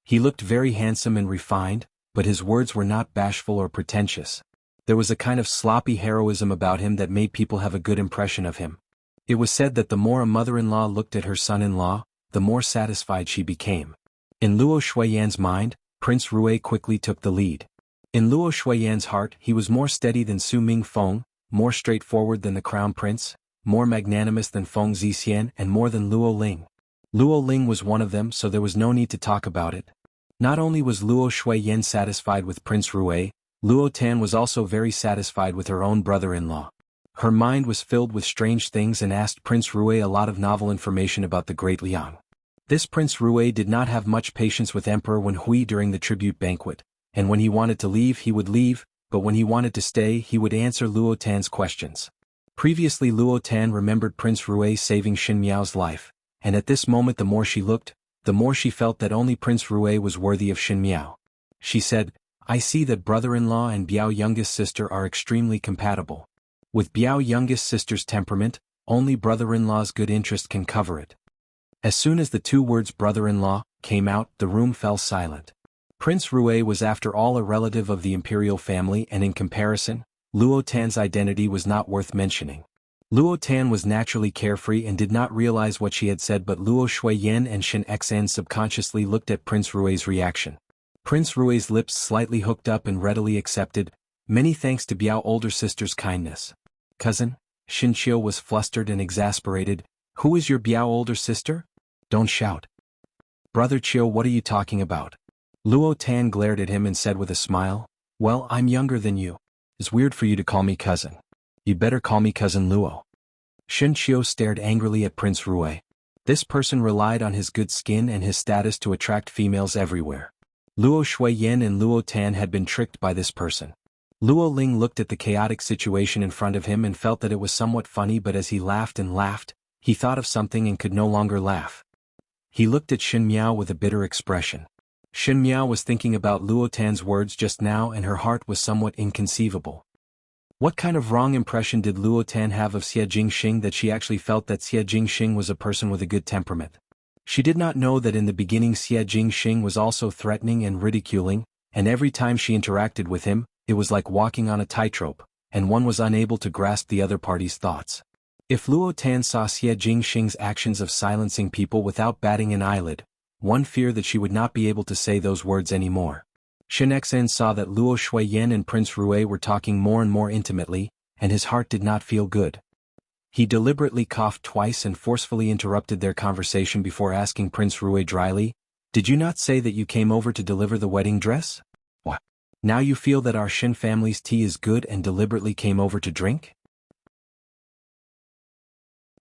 [SPEAKER 1] He looked very handsome and refined, but his words were not bashful or pretentious. There was a kind of sloppy heroism about him that made people have a good impression of him. It was said that the more a mother-in-law looked at her son-in-law, the more satisfied she became. In Luo Shuiyan's mind, Prince Rue quickly took the lead. In Luo Shuiyan's heart, he was more steady than Su Mingfeng, more straightforward than the crown prince, more magnanimous than Feng Zixian, and more than Luo Ling. Luo Ling was one of them, so there was no need to talk about it. Not only was Luo Shuiyan satisfied with Prince Rue, Luo Tan was also very satisfied with her own brother-in-law. Her mind was filled with strange things and asked Prince Rue a lot of novel information about the Great Liang. This Prince Rue did not have much patience with Emperor Wen Hui during the tribute banquet, and when he wanted to leave he would leave, but when he wanted to stay he would answer Luo Tan's questions. Previously Luo Tan remembered Prince Rue saving Xin Miao's life, and at this moment the more she looked, the more she felt that only Prince Rue was worthy of Xin Miao. She said, "I see that brother-in-law and Biao youngest sister are extremely compatible. With Biao youngest sister's temperament, only brother-in-law's good interest can cover it." As soon as the two words brother-in-law came out, the room fell silent. Prince Rue was after all a relative of the imperial family, and in comparison, Luo Tan's identity was not worth mentioning. Luo Tan was naturally carefree and did not realize what she had said, but Luo Shuiyan and Shen Xan subconsciously looked at Prince Rue's reaction. Prince Rue's lips slightly hooked up and readily accepted, "Many thanks to Biao older sister's kindness." "Cousin?" Shen Qiu was flustered and exasperated. "Who is your Biao older sister? Don't shout." "Brother Qiu, what are you talking about?" Luo Tan glared at him and said with a smile, "Well, I'm younger than you. It's weird for you to call me cousin. You'd better call me Cousin Luo." Shen Qiu stared angrily at Prince Rue. This person relied on his good skin and his status to attract females everywhere. Luo Shuiyan and Luo Tan had been tricked by this person. Luo Ling looked at the chaotic situation in front of him and felt that it was somewhat funny, but as he laughed and laughed, he thought of something and could no longer laugh. He looked at Xin Miao with a bitter expression. Xin Miao was thinking about Luo Tan's words just now and her heart was somewhat inconceivable. What kind of wrong impression did Luo Tan have of Xie Jingxing that she actually felt that Xie Jingxing was a person with a good temperament? She did not know that in the beginning Xie Jingxing was also threatening and ridiculing, and every time she interacted with him, it was like walking on a tightrope, and one was unable to grasp the other party's thoughts. If Luo Tan saw Xie Jingxing's actions of silencing people without batting an eyelid, one feared that she would not be able to say those words anymore. Shen Xan saw that Luo Shuiyan and Prince Rue were talking more and more intimately, and his heart did not feel good. He deliberately coughed twice and forcefully interrupted their conversation before asking Prince Rue dryly, "Did you not say that you came over to deliver the wedding dress? What? Now you feel that our Shen family's tea is good and deliberately came over to drink?"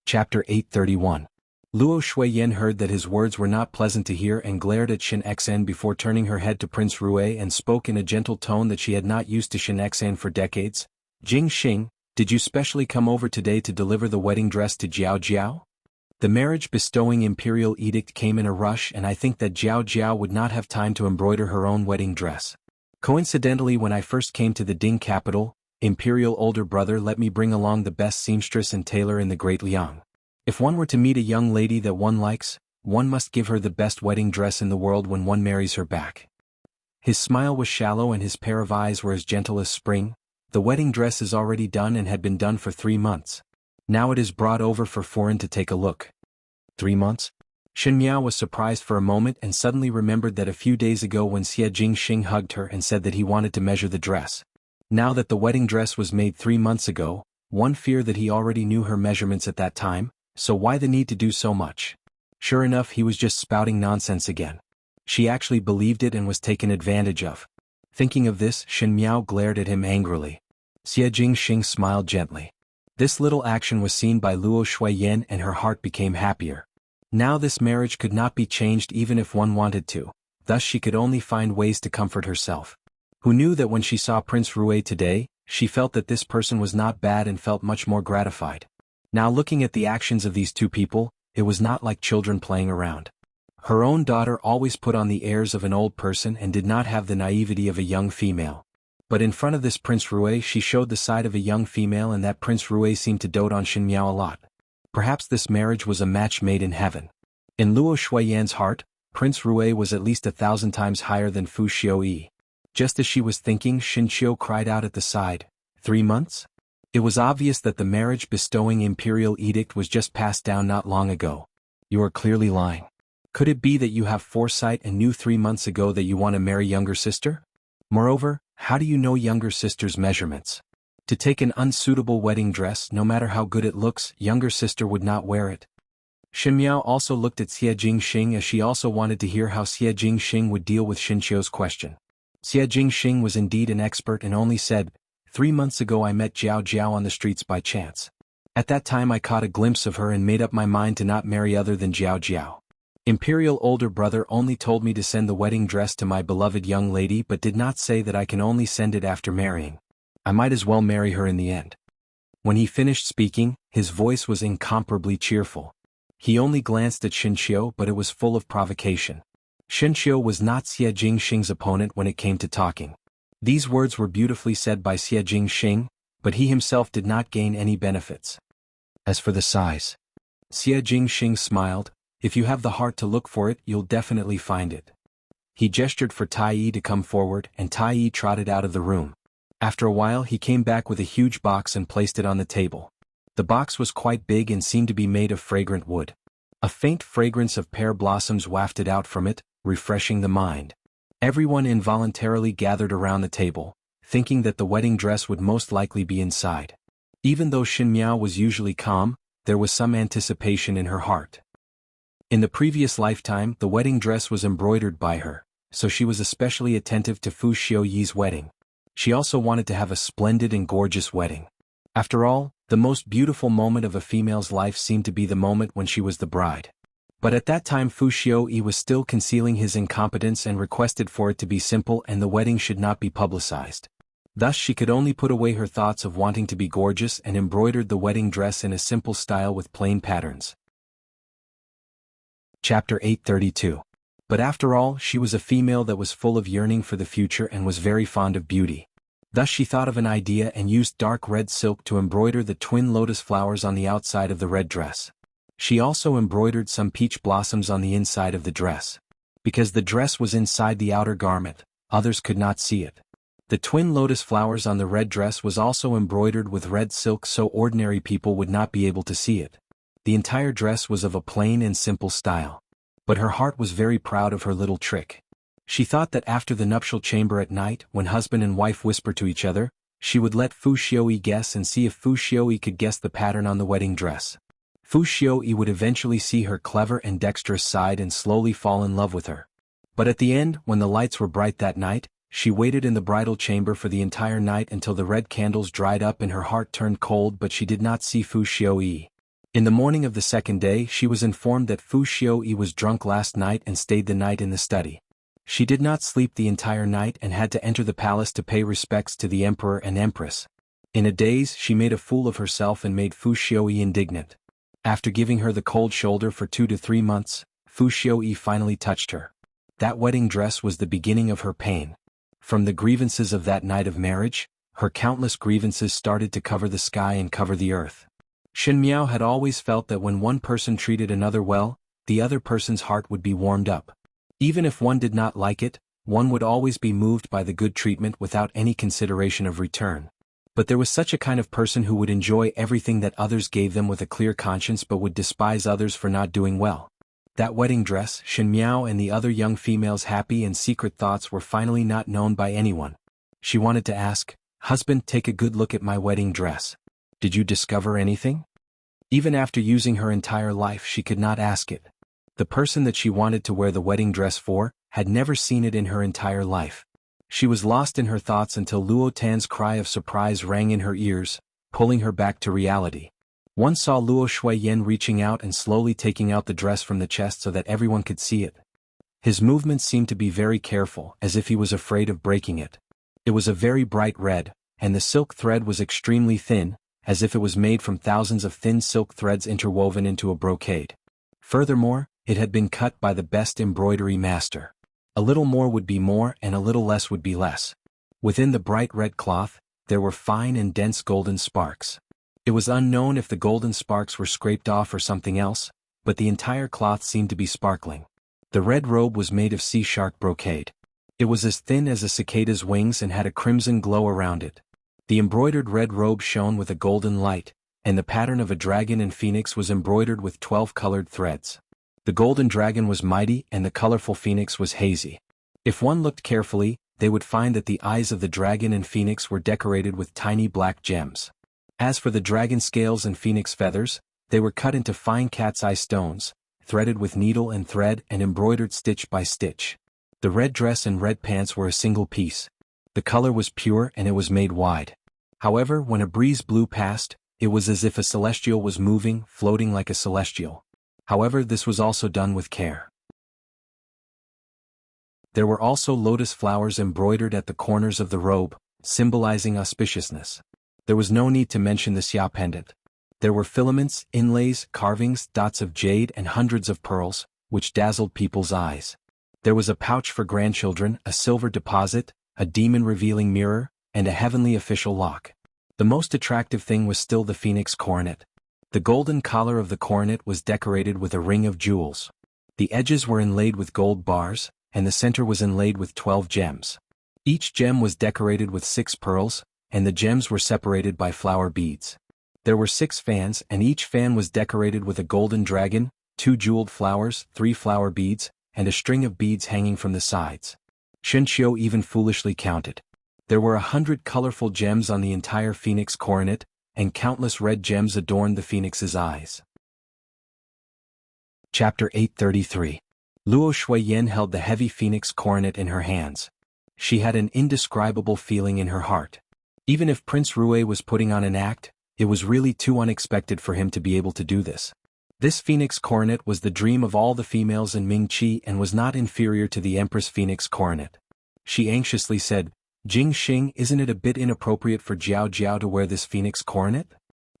[SPEAKER 1] Chapter 831. Luo Shuiyan heard that his words were not pleasant to hear and glared at Shen Xan before turning her head to Prince Rue and spoke in a gentle tone that she had not used to Shen Xan for decades. "Jingxing, did you specially come over today to deliver the wedding dress to Jiao Jiao?" The marriage bestowing imperial edict came in a rush, and I think that Jiao Jiao would not have time to embroider her own wedding dress. Coincidentally, when I first came to the Ding capital, imperial older brother let me bring along the best seamstress and tailor in the Great Liang. If one were to meet a young lady that one likes, one must give her the best wedding dress in the world when one marries her back. His smile was shallow and his pair of eyes were as gentle as spring. The wedding dress is already done and had been done for 3 months. Now it is brought over for foreign to take a look. 3 months? Shen Miao was surprised for a moment and suddenly remembered that a few days ago when Xie Jingxing hugged her and said that he wanted to measure the dress. Now that the wedding dress was made 3 months ago, one feared that he already knew her measurements at that time, so why the need to do so much? Sure enough, he was just spouting nonsense again. She actually believed it and was taken advantage of. Thinking of this, Shen Miao glared at him angrily. Xie Jingxing smiled gently. This little action was seen by Luo Shuiyan and her heart became happier. Now this marriage could not be changed even if one wanted to, thus she could only find ways to comfort herself. Who knew that when she saw Prince Rui today, she felt that this person was not bad and felt much more gratified. Now looking at the actions of these two people, it was not like children playing around. Her own daughter always put on the airs of an old person and did not have the naivety of a young female. But in front of this Prince Rui she showed the side of a young female, and that Prince Rui seemed to dote on Shen Miao a lot. Perhaps this marriage was a match made in heaven. In Luo Shuiyan's heart, Prince Rui was at least 1,000 times higher than Fu Xiuyi. Just as she was thinking, Shin Qiu cried out at the side, 3 months? It was obvious that the marriage bestowing imperial edict was just passed down not long ago. You are clearly lying. Could it be that you have foresight and knew 3 months ago that you want to marry younger sister? Moreover, how do you know younger sister's measurements? To take an unsuitable wedding dress, no matter how good it looks, younger sister would not wear it. Shen Miao also looked at Xie Jingxing as she also wanted to hear how Xie Jingxing would deal with Shin Qiu's question. Xie Jingxing was indeed an expert and only said, 3 months ago I met Jiao Jiao on the streets by chance. At that time I caught a glimpse of her and made up my mind to not marry other than Jiao Jiao. Imperial older brother only told me to send the wedding dress to my beloved young lady but did not say that I can only send it after marrying. I might as well marry her in the end. When he finished speaking, his voice was incomparably cheerful. He only glanced at Shin Qiu, but it was full of provocation. Shin Qiu was not Xie Jingxing's opponent when it came to talking. These words were beautifully said by Xie Jingxing, but he himself did not gain any benefits. As for the size, Xie Jingxing smiled, if you have the heart to look for it, you'll definitely find it. He gestured for Tai Yi to come forward, and Tai Yi trotted out of the room. After a while he came back with a huge box and placed it on the table. The box was quite big and seemed to be made of fragrant wood. A faint fragrance of pear blossoms wafted out from it, refreshing the mind. Everyone involuntarily gathered around the table, thinking that the wedding dress would most likely be inside. Even though Shen Miao was usually calm, there was some anticipation in her heart. In the previous lifetime, the wedding dress was embroidered by her, so she was especially attentive to Fu Xiuyi's wedding. She also wanted to have a splendid and gorgeous wedding. After all, the most beautiful moment of a female's life seemed to be the moment when she was the bride. But at that time Fu Xiuyi was still concealing his incompetence and requested for it to be simple and the wedding should not be publicized. Thus she could only put away her thoughts of wanting to be gorgeous and embroidered the wedding dress in a simple style with plain patterns. Chapter 832. But after all, she was a female that was full of yearning for the future and was very fond of beauty. Thus she thought of an idea and used dark red silk to embroider the twin lotus flowers on the outside of the red dress. She also embroidered some peach blossoms on the inside of the dress. Because the dress was inside the outer garment, others could not see it. The twin lotus flowers on the red dress was also embroidered with red silk so ordinary people would not be able to see it. The entire dress was of a plain and simple style. But her heart was very proud of her little trick. She thought that after the nuptial chamber at night, when husband and wife whisper to each other, she would let Fu Xiuyi guess and see if Fu Xiuyi could guess the pattern on the wedding dress. Fu Xiuyi would eventually see her clever and dexterous side and slowly fall in love with her. But at the end, when the lights were bright that night, she waited in the bridal chamber for the entire night until the red candles dried up and her heart turned cold, but she did not see Fu Xiuyi. In the morning of the second day she was informed that Fu Xiuyi was drunk last night and stayed the night in the study. She did not sleep the entire night and had to enter the palace to pay respects to the emperor and empress. In a daze she made a fool of herself and made Fu Xiuyi indignant. After giving her the cold shoulder for 2 to 3 months, Fu Xiuyi finally touched her. That wedding dress was the beginning of her pain. From the grievances of that night of marriage, her countless grievances started to cover the sky and cover the earth. Shen Miao had always felt that when one person treated another well, the other person's heart would be warmed up. Even if one did not like it, one would always be moved by the good treatment without any consideration of return. But there was such a kind of person who would enjoy everything that others gave them with a clear conscience but would despise others for not doing well. That wedding dress, Shen Miao and the other young female's happy and secret thoughts were finally not known by anyone. She wanted to ask, "Husband, take a good look at my wedding dress. Did you discover anything?" Even after using her entire life, she could not ask it. The person that she wanted to wear the wedding dress for had never seen it in her entire life. She was lost in her thoughts until Luo Tan's cry of surprise rang in her ears, pulling her back to reality. One saw Luo Shuiyan reaching out and slowly taking out the dress from the chest so that everyone could see it. His movements seemed to be very careful, as if he was afraid of breaking it. It was a very bright red, and the silk thread was extremely thin, as if it was made from thousands of thin silk threads interwoven into a brocade. Furthermore, it had been cut by the best embroidery master. A little more would be more and a little less would be less. Within the bright red cloth, there were fine and dense golden sparks. It was unknown if the golden sparks were scraped off or something else, but the entire cloth seemed to be sparkling. The red robe was made of sea shark brocade. It was as thin as a cicada's wings and had a crimson glow around it. The embroidered red robe shone with a golden light, and the pattern of a dragon and phoenix was embroidered with 12 colored threads. The golden dragon was mighty and the colorful phoenix was hazy. If one looked carefully, they would find that the eyes of the dragon and phoenix were decorated with tiny black gems. As for the dragon scales and phoenix feathers, they were cut into fine cat's eye stones, threaded with needle and thread and embroidered stitch by stitch. The red dress and red pants were a single piece. The color was pure and it was made wide. However, when a breeze blew past, it was as if a celestial was moving, floating like a celestial. However, this was also done with care. There were also lotus flowers embroidered at the corners of the robe, symbolizing auspiciousness. There was no need to mention the xia pendant. There were filaments, inlays, carvings, dots of jade and hundreds of pearls, which dazzled people's eyes. There was a pouch for grandchildren, a silver deposit, a demon-revealing mirror, and a heavenly official lock. The most attractive thing was still the phoenix coronet. The golden collar of the coronet was decorated with a ring of jewels. The edges were inlaid with gold bars, and the center was inlaid with 12 gems. Each gem was decorated with 6 pearls, and the gems were separated by flower beads. There were 6 fans, and each fan was decorated with a golden dragon, 2 jeweled flowers, 3 flower beads, and a string of beads hanging from the sides. Shen Qiu even foolishly counted. There were 100 colorful gems on the entire phoenix coronet, and countless red gems adorned the phoenix's eyes. Chapter 833. Luo Shuiyan held the heavy phoenix coronet in her hands. She had an indescribable feeling in her heart. Even if Prince Rue was putting on an act, it was really too unexpected for him to be able to do this. This phoenix coronet was the dream of all the females in Mingqi and was not inferior to the Empress phoenix coronet. She anxiously said, "Jing Xing, isn't it a bit inappropriate for Jiao Jiao to wear this phoenix coronet?"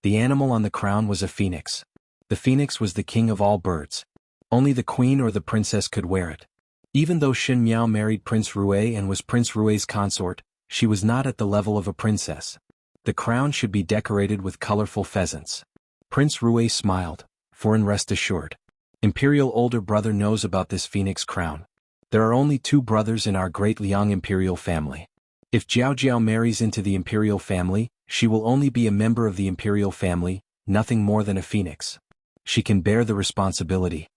[SPEAKER 1] The animal on the crown was a phoenix. The phoenix was the king of all birds. Only the queen or the princess could wear it. Even though Shen Miao married Prince Rue and was Prince Rue's consort, she was not at the level of a princess. The crown should be decorated with colorful pheasants. Prince Rue smiled, "Foreign, rest assured. Imperial older brother knows about this phoenix crown. There are only 2 brothers in our great Liang imperial family. If Jiao Jiao marries into the imperial family, she will only be a member of the imperial family, nothing more than a phoenix. She can bear the responsibility."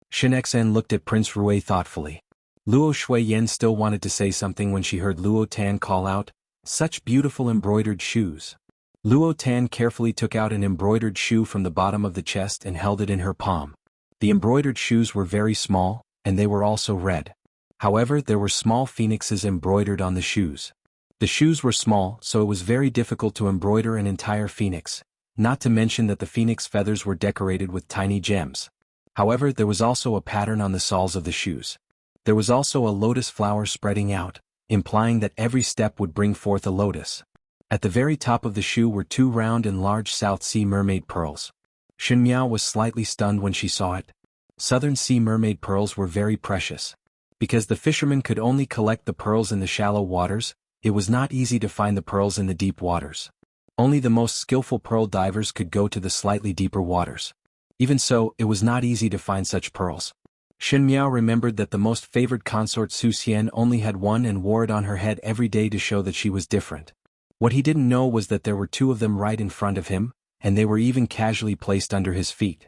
[SPEAKER 1] Shen Xen looked at Prince Rue thoughtfully. Luo Shuiyan still wanted to say something when she heard Luo Tan call out, "Such beautiful embroidered shoes." Luo Tan carefully took out an embroidered shoe from the bottom of the chest and held it in her palm. The embroidered shoes were very small, and they were also red. However, there were small phoenixes embroidered on the shoes. The shoes were small, so it was very difficult to embroider an entire phoenix, not to mention that the phoenix feathers were decorated with tiny gems. However, there was also a pattern on the soles of the shoes. There was also a lotus flower spreading out, implying that every step would bring forth a lotus. At the very top of the shoe were 2 round and large South Sea mermaid pearls. Shen Miao was slightly stunned when she saw it. Southern Sea mermaid pearls were very precious. Because the fishermen could only collect the pearls in the shallow waters, it was not easy to find the pearls in the deep waters. Only the most skillful pearl divers could go to the slightly deeper waters. Even so, it was not easy to find such pearls. Shen Miao remembered that the most favored consort Su Xian only had one and wore it on her head every day to show that she was different. What he didn't know was that there were 2 of them right in front of him, and they were even casually placed under his feet.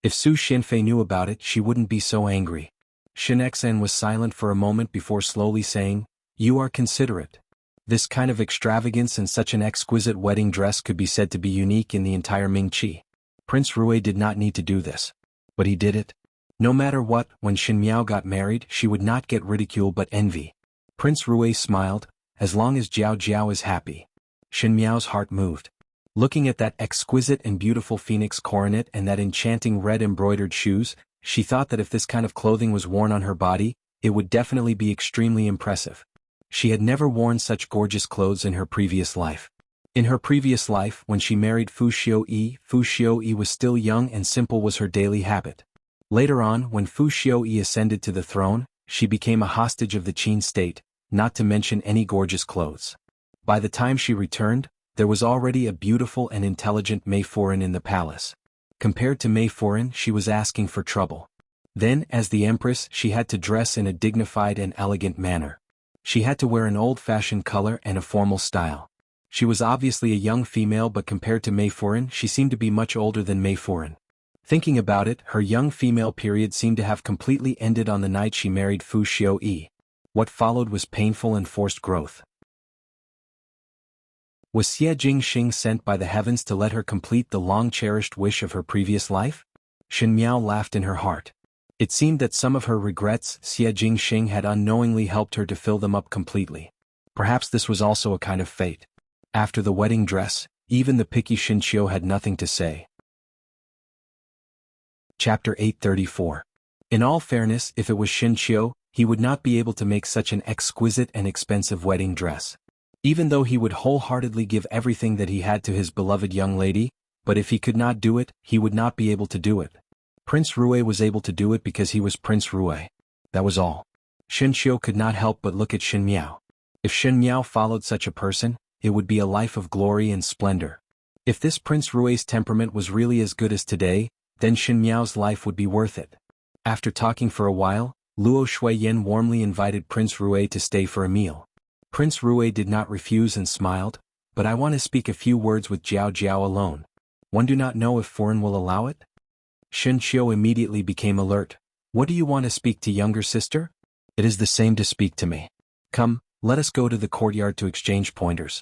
[SPEAKER 1] If Su Xinfei knew about it, she wouldn't be so angry. Shen Xan was silent for a moment before slowly saying, "You are considerate. This kind of extravagance and such an exquisite wedding dress could be said to be unique in the entire Mingqi. Prince Rui did not need to do this. But he did it. No matter what, when Shen Miao got married, she would not get ridicule but envy." Prince Rui smiled, "As long as Jiao Jiao is happy." Shen Miao's heart moved. Looking at that exquisite and beautiful phoenix coronet and that enchanting red embroidered shoes, she thought that if this kind of clothing was worn on her body, it would definitely be extremely impressive. She had never worn such gorgeous clothes in her previous life. In her previous life, when she married Fu Xiuyi was still young and simple was her daily habit. Later on, when Fu Xiuyi ascended to the throne, she became a hostage of the Qin state, not to mention any gorgeous clothes. By the time she returned, there was already a beautiful and intelligent Mei Foran in the palace. Compared to Mei Foran, she was asking for trouble. Then, as the Empress, she had to dress in a dignified and elegant manner. She had to wear an old-fashioned color and a formal style. She was obviously a young female, but compared to Mei Foran, she seemed to be much older than Mei Foran. Thinking about it, her young female period seemed to have completely ended on the night she married Fu Xiuyi. What followed was painful and forced growth. Was Xie Jingxing sent by the heavens to let her complete the long-cherished wish of her previous life? Shen Miao laughed in her heart. It seemed that some of her regrets Xie Jingxing had unknowingly helped her to fill them up completely. Perhaps this was also a kind of fate. After the wedding dress, even the picky Xinqiu had nothing to say. Chapter 834. In all fairness, if it was Xinqiu, he would not be able to make such an exquisite and expensive wedding dress. Even though he would wholeheartedly give everything that he had to his beloved young lady, but if he could not do it, he would not be able to do it. Prince Rui was able to do it because he was Prince Rui. That was all. Xinqiu could not help but look at Shen Miao. If Shen Miao followed such a person, it would be a life of glory and splendor. If this Prince Rui's temperament was really as good as today, then Shen Miao's life would be worth it. After talking for a while, Luo Shuiyan warmly invited Prince Rui to stay for a meal. Prince Rui did not refuse and smiled, "But I want to speak a few words with Jiao Jiao alone. One do not know if Foreign will allow it?" Shen Qiu immediately became alert. "What do you want to speak to, younger sister?" "It is the same to speak to me. Come, let us go to the courtyard to exchange pointers."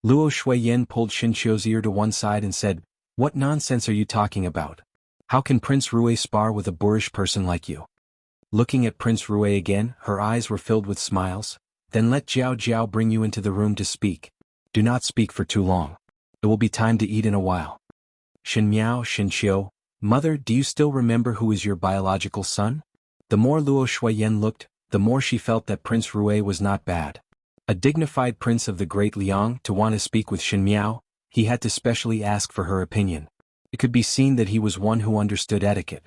[SPEAKER 1] Luo Shuiyan pulled Shen Qiu's ear to one side and said, "What nonsense are you talking about? How can Prince Rui spar with a boorish person like you?" Looking at Prince Rui again, her eyes were filled with smiles. "Then let Jiao Jiao bring you into the room to speak. Do not speak for too long. It will be time to eat in a while." Shen Miao, Shen Qiu, "Mother, do you still remember who is your biological son?" The more Luo Shuiyan looked, the more she felt that Prince Rui was not bad. A dignified prince of the Great Liang to want to speak with Shen Miao, he had to specially ask for her opinion. It could be seen that he was one who understood etiquette.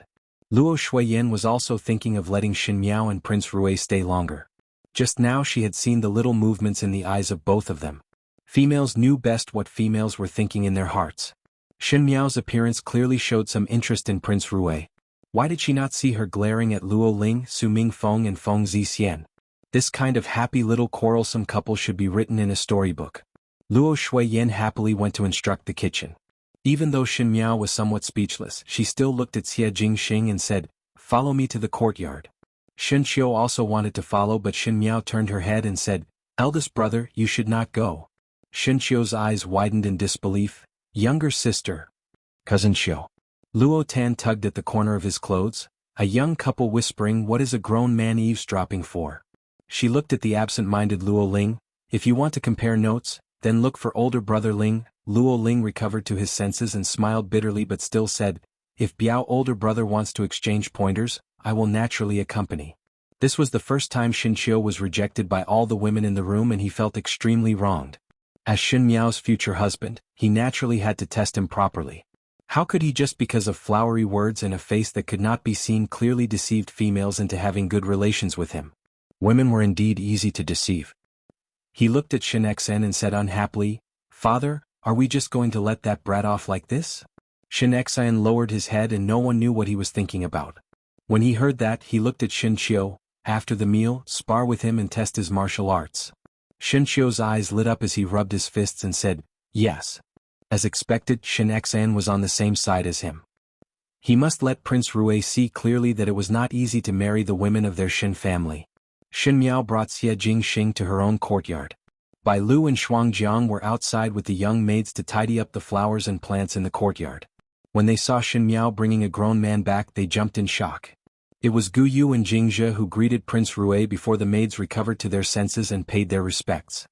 [SPEAKER 1] Luo Shuiyan was also thinking of letting Shen Miao and Prince Rui stay longer. Just now she had seen the little movements in the eyes of both of them. Females knew best what females were thinking in their hearts. Shen Miao's appearance clearly showed some interest in Prince Rui. Why did she not see her glaring at Luo Ling, Su Mingfeng and Feng Zixian? This kind of happy little quarrelsome couple should be written in a storybook. Luo Shuiyan happily went to instruct the kitchen. Even though Shen Miao was somewhat speechless, she still looked at Xie Jingxing and said, "Follow me to the courtyard." Shen Qiu also wanted to follow, but Shen Miao turned her head and said, "Eldest brother, you should not go." Shen Qiu's eyes widened in disbelief. "Younger sister." "Cousin Qiu." Luo Tan tugged at the corner of his clothes, a young couple whispering, "What is a grown man eavesdropping for?" She looked at the absent-minded Luo Ling. "If you want to compare notes, then look for older brother Ling." Luo Ling recovered to his senses and smiled bitterly but still said, "If Biao older brother wants to exchange pointers, I will naturally accompany." This was the first time Shen Qiu was rejected by all the women in the room and he felt extremely wronged. As Shen Miao's future husband, he naturally had to test him properly. How could he just because of flowery words and a face that could not be seen clearly deceived females into having good relations with him? Women were indeed easy to deceive. He looked at Shen Xen and said unhappily, "Father, are we just going to let that brat off like this?" Shen Xen lowered his head and no one knew what he was thinking about. When he heard that, he looked at Shen Qiu. "After the meal, spar with him and test his martial arts." Shen Qiu's eyes lit up as he rubbed his fists and said, "Yes." As expected, Shen Xen was on the same side as him. He must let Prince Rui see clearly that it was not easy to marry the women of their Shin family. Shin Miao brought Xie Jingxing to her own courtyard. Bai Lu and Shuangjiang were outside with the young maids to tidy up the flowers and plants in the courtyard. When they saw Shin Miao bringing a grown man back, they jumped in shock. It was Gu Yu and Jingzhe who greeted Prince Rui before the maids recovered to their senses and paid their respects.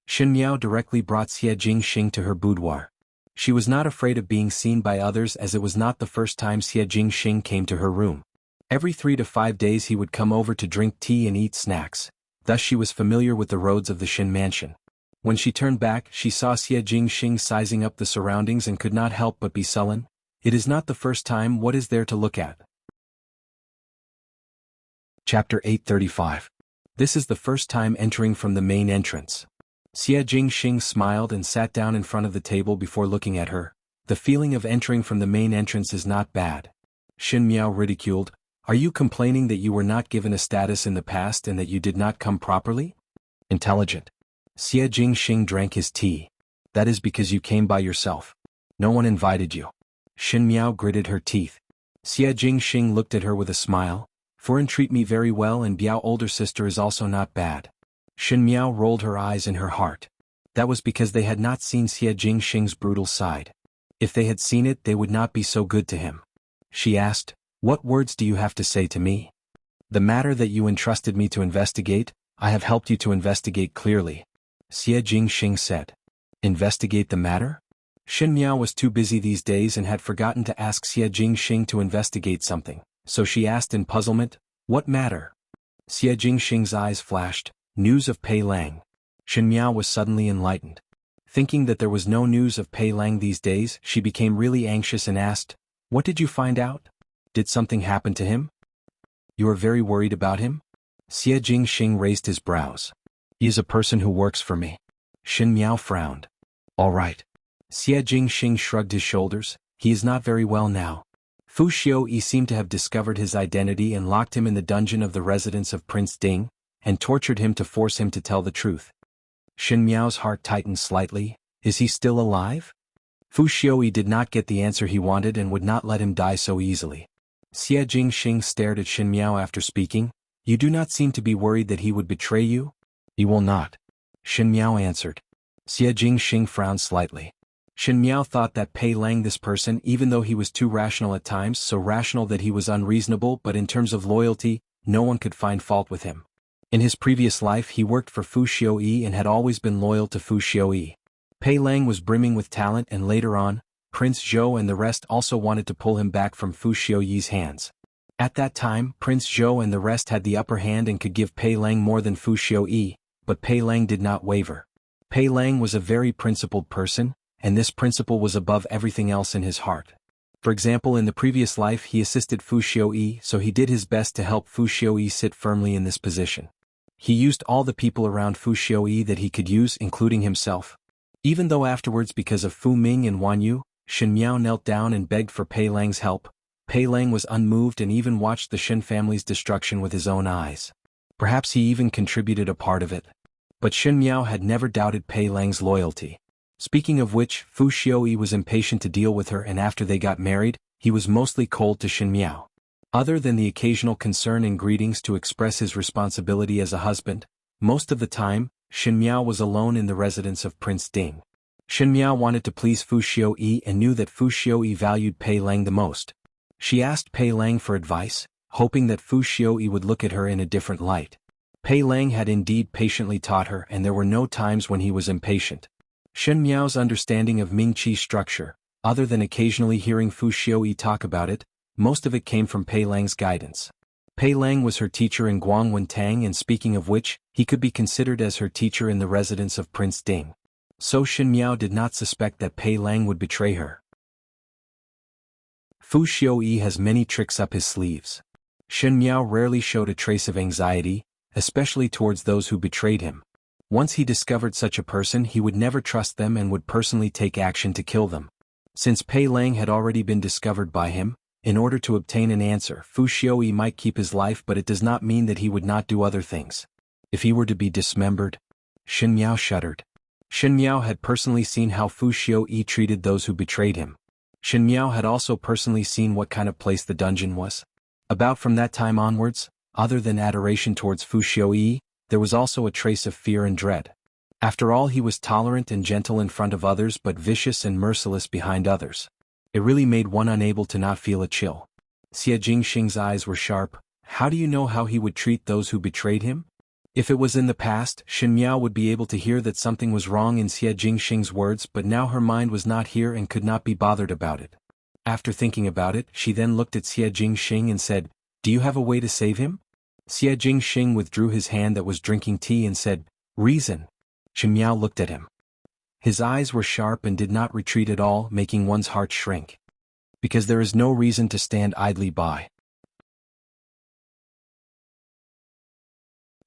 [SPEAKER 1] Shin Miao directly brought Xie Jingxing to her boudoir. She was not afraid of being seen by others, as it was not the first time Xie Jingxing came to her room. Every 3 to 5 days he would come over to drink tea and eat snacks, thus she was familiar with the roads of the Shin mansion. When she turned back, she saw Xie Jingxing sizing up the surroundings and could not help but be sullen. It is not the first time. What is there to look at? Chapter 835. This is the first time entering from the main entrance. Xie Jingxing smiled and sat down in front of the table before looking at her. The feeling of entering from the main entrance is not bad. Shin Miao ridiculed. Are you complaining that you were not given a status in the past and that you did not come properly? Intelligent. Xie Jingxing drank his tea. That is because you came by yourself. No one invited you. Shin Miao gritted her teeth. Xie Jingxing looked at her with a smile. Furen treat me very well, and Biao older sister is also not bad. Shin Miao rolled her eyes in her heart. That was because they had not seen Xie Jingxing's brutal side. If they had seen it, they would not be so good to him. She asked, what words do you have to say to me? The matter that you entrusted me to investigate, I have helped you to investigate clearly. Xie Jingxing said. Investigate the matter? Shin Miao was too busy these days and had forgotten to ask Xie Jingxing to investigate something, so she asked in puzzlement, what matter? Xie Jingxing's eyes flashed. News of Pei Lang. Shin Miao was suddenly enlightened. Thinking that there was no news of Pei Lang these days, she became really anxious and asked, what did you find out? Did something happen to him? You are very worried about him? Xie Jingxing raised his brows. He is a person who works for me. Shin Miao frowned. All right. Xie Jingxing shrugged his shoulders. He is not very well now. Fu Xiuyi seemed to have discovered his identity and locked him in the dungeon of the residence of Prince Ding, and tortured him to force him to tell the truth. Shin Miao's heart tightened slightly. Is he still alive? Fu Xiuyi did not get the answer he wanted and would not let him die so easily. Xie Jingxing stared at Shin Miao after speaking. You do not seem to be worried that he would betray you? He will not. Shin Miao answered. Xie Jingxing frowned slightly. Shin Miao thought that Pei Lang, this person, even though he was too rational at times, so rational that he was unreasonable, but in terms of loyalty, no one could find fault with him. In his previous life he worked for Fu Xiuyi and had always been loyal to Fu Xiuyi. Pei Lang was brimming with talent, and later on, Prince Zhou and the rest also wanted to pull him back from Fu Xiuyi's hands. At that time, Prince Zhou and the rest had the upper hand and could give Pei Lang more than Fu Xiuyi, but Pei Lang did not waver. Pei Lang was a very principled person, and this principle was above everything else in his heart. For example, in the previous life he assisted Fu Xiuyi, so he did his best to help Fu Xiuyi sit firmly in this position. He used all the people around Fu Xiuyi that he could use, including himself. Even though afterwards, because of Fu Ming and Wan Yu, Shin Miao knelt down and begged for Pei Lang's help, Pei Lang was unmoved and even watched the Shin family's destruction with his own eyes. Perhaps he even contributed a part of it. But Shin Miao had never doubted Pei Lang's loyalty. Speaking of which, Fu Xiuyi was impatient to deal with her, and after they got married, he was mostly cold to Shin Miao. Other than the occasional concern and greetings to express his responsibility as a husband, most of the time, Shin Miao was alone in the residence of Prince Ding. Shin Miao wanted to please Fu Xiuyi and knew that Fu Xiuyi valued Pei Lang the most. She asked Pei Lang for advice, hoping that Fu Xiuyi would look at her in a different light. Pei Lang had indeed patiently taught her, and there were no times when he was impatient. Shin Miao's understanding of Ming Qi's structure, other than occasionally hearing Fu Xiuyi talk about it, most of it came from Pei Lang's guidance. Pei Lang was her teacher in Guangwen Tang, and speaking of which, he could be considered as her teacher in the residence of Prince Ding. So Shin Miao did not suspect that Pei Lang would betray her. Fu Xiuyi has many tricks up his sleeves. Shin Miao rarely showed a trace of anxiety, especially towards those who betrayed him. Once he discovered such a person, he would never trust them and would personally take action to kill them. Since Pei Lang had already been discovered by him, in order to obtain an answer, Fu Xiuyi might keep his life, but it does not mean that he would not do other things. If he were to be dismembered, Shin Miao shuddered. Shin Miao had personally seen how Fu Xiuyi treated those who betrayed him. Shen Miao had also personally seen what kind of place the dungeon was. About from that time onwards, other than adoration towards Fu Xiuyi, there was also a trace of fear and dread. After all, he was tolerant and gentle in front of others but vicious and merciless behind others. It really made one unable to not feel a chill. Xie Jingxing's eyes were sharp. How do you know how he would treat those who betrayed him? If it was in the past, Shen Miao would be able to hear that something was wrong in Xie Jingxing's words, but now her mind was not here and could not be bothered about it. After thinking about it, she then looked at Xie Jingxing and said, "Do you have a way to save him?" Xie Jingxing withdrew his hand that was drinking tea and said, "Reason." Shen Miao looked at him. His eyes were sharp and did not retreat at all, making one's heart shrink. Because there is no reason to stand idly by.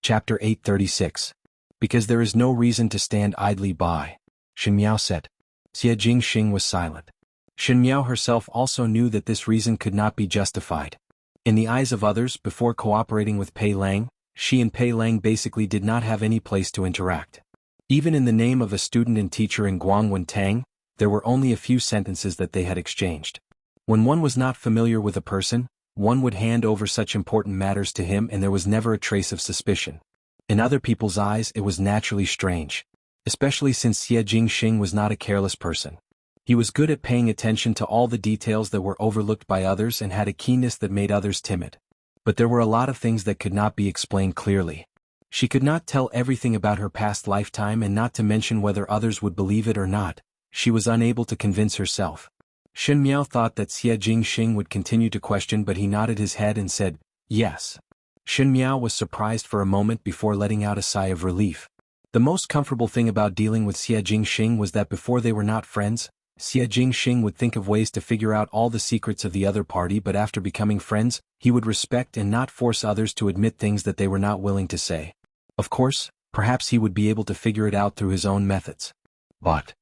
[SPEAKER 1] Chapter 836. Because there is no reason to stand idly by. Shen Miao said. Xie Jingxing was silent. Shen Miao herself also knew that this reason could not be justified. In the eyes of others, before cooperating with Pei Lang, she and Pei Lang basically did not have any place to interact. Even in the name of a student and teacher in Guangwen Tang, there were only a few sentences that they had exchanged. When one was not familiar with a person, one would hand over such important matters to him and there was never a trace of suspicion. In other people's eyes it was naturally strange, especially since Xie Jingxing was not a careless person. He was good at paying attention to all the details that were overlooked by others and had a keenness that made others timid. But there were a lot of things that could not be explained clearly. She could not tell everything about her past lifetime, and not to mention whether others would believe it or not, she was unable to convince herself. Shen Miao thought that Xie Jingxing would continue to question, but he nodded his head and said, "Yes." Shen Miao was surprised for a moment before letting out a sigh of relief. The most comfortable thing about dealing with Xie Jingxing was that before they were not friends, Xie Jingxing would think of ways to figure out all the secrets of the other party, but after becoming friends, he would respect and not force others to admit things that they were not willing to say. Of course, perhaps he would be able to figure it out through his own methods. But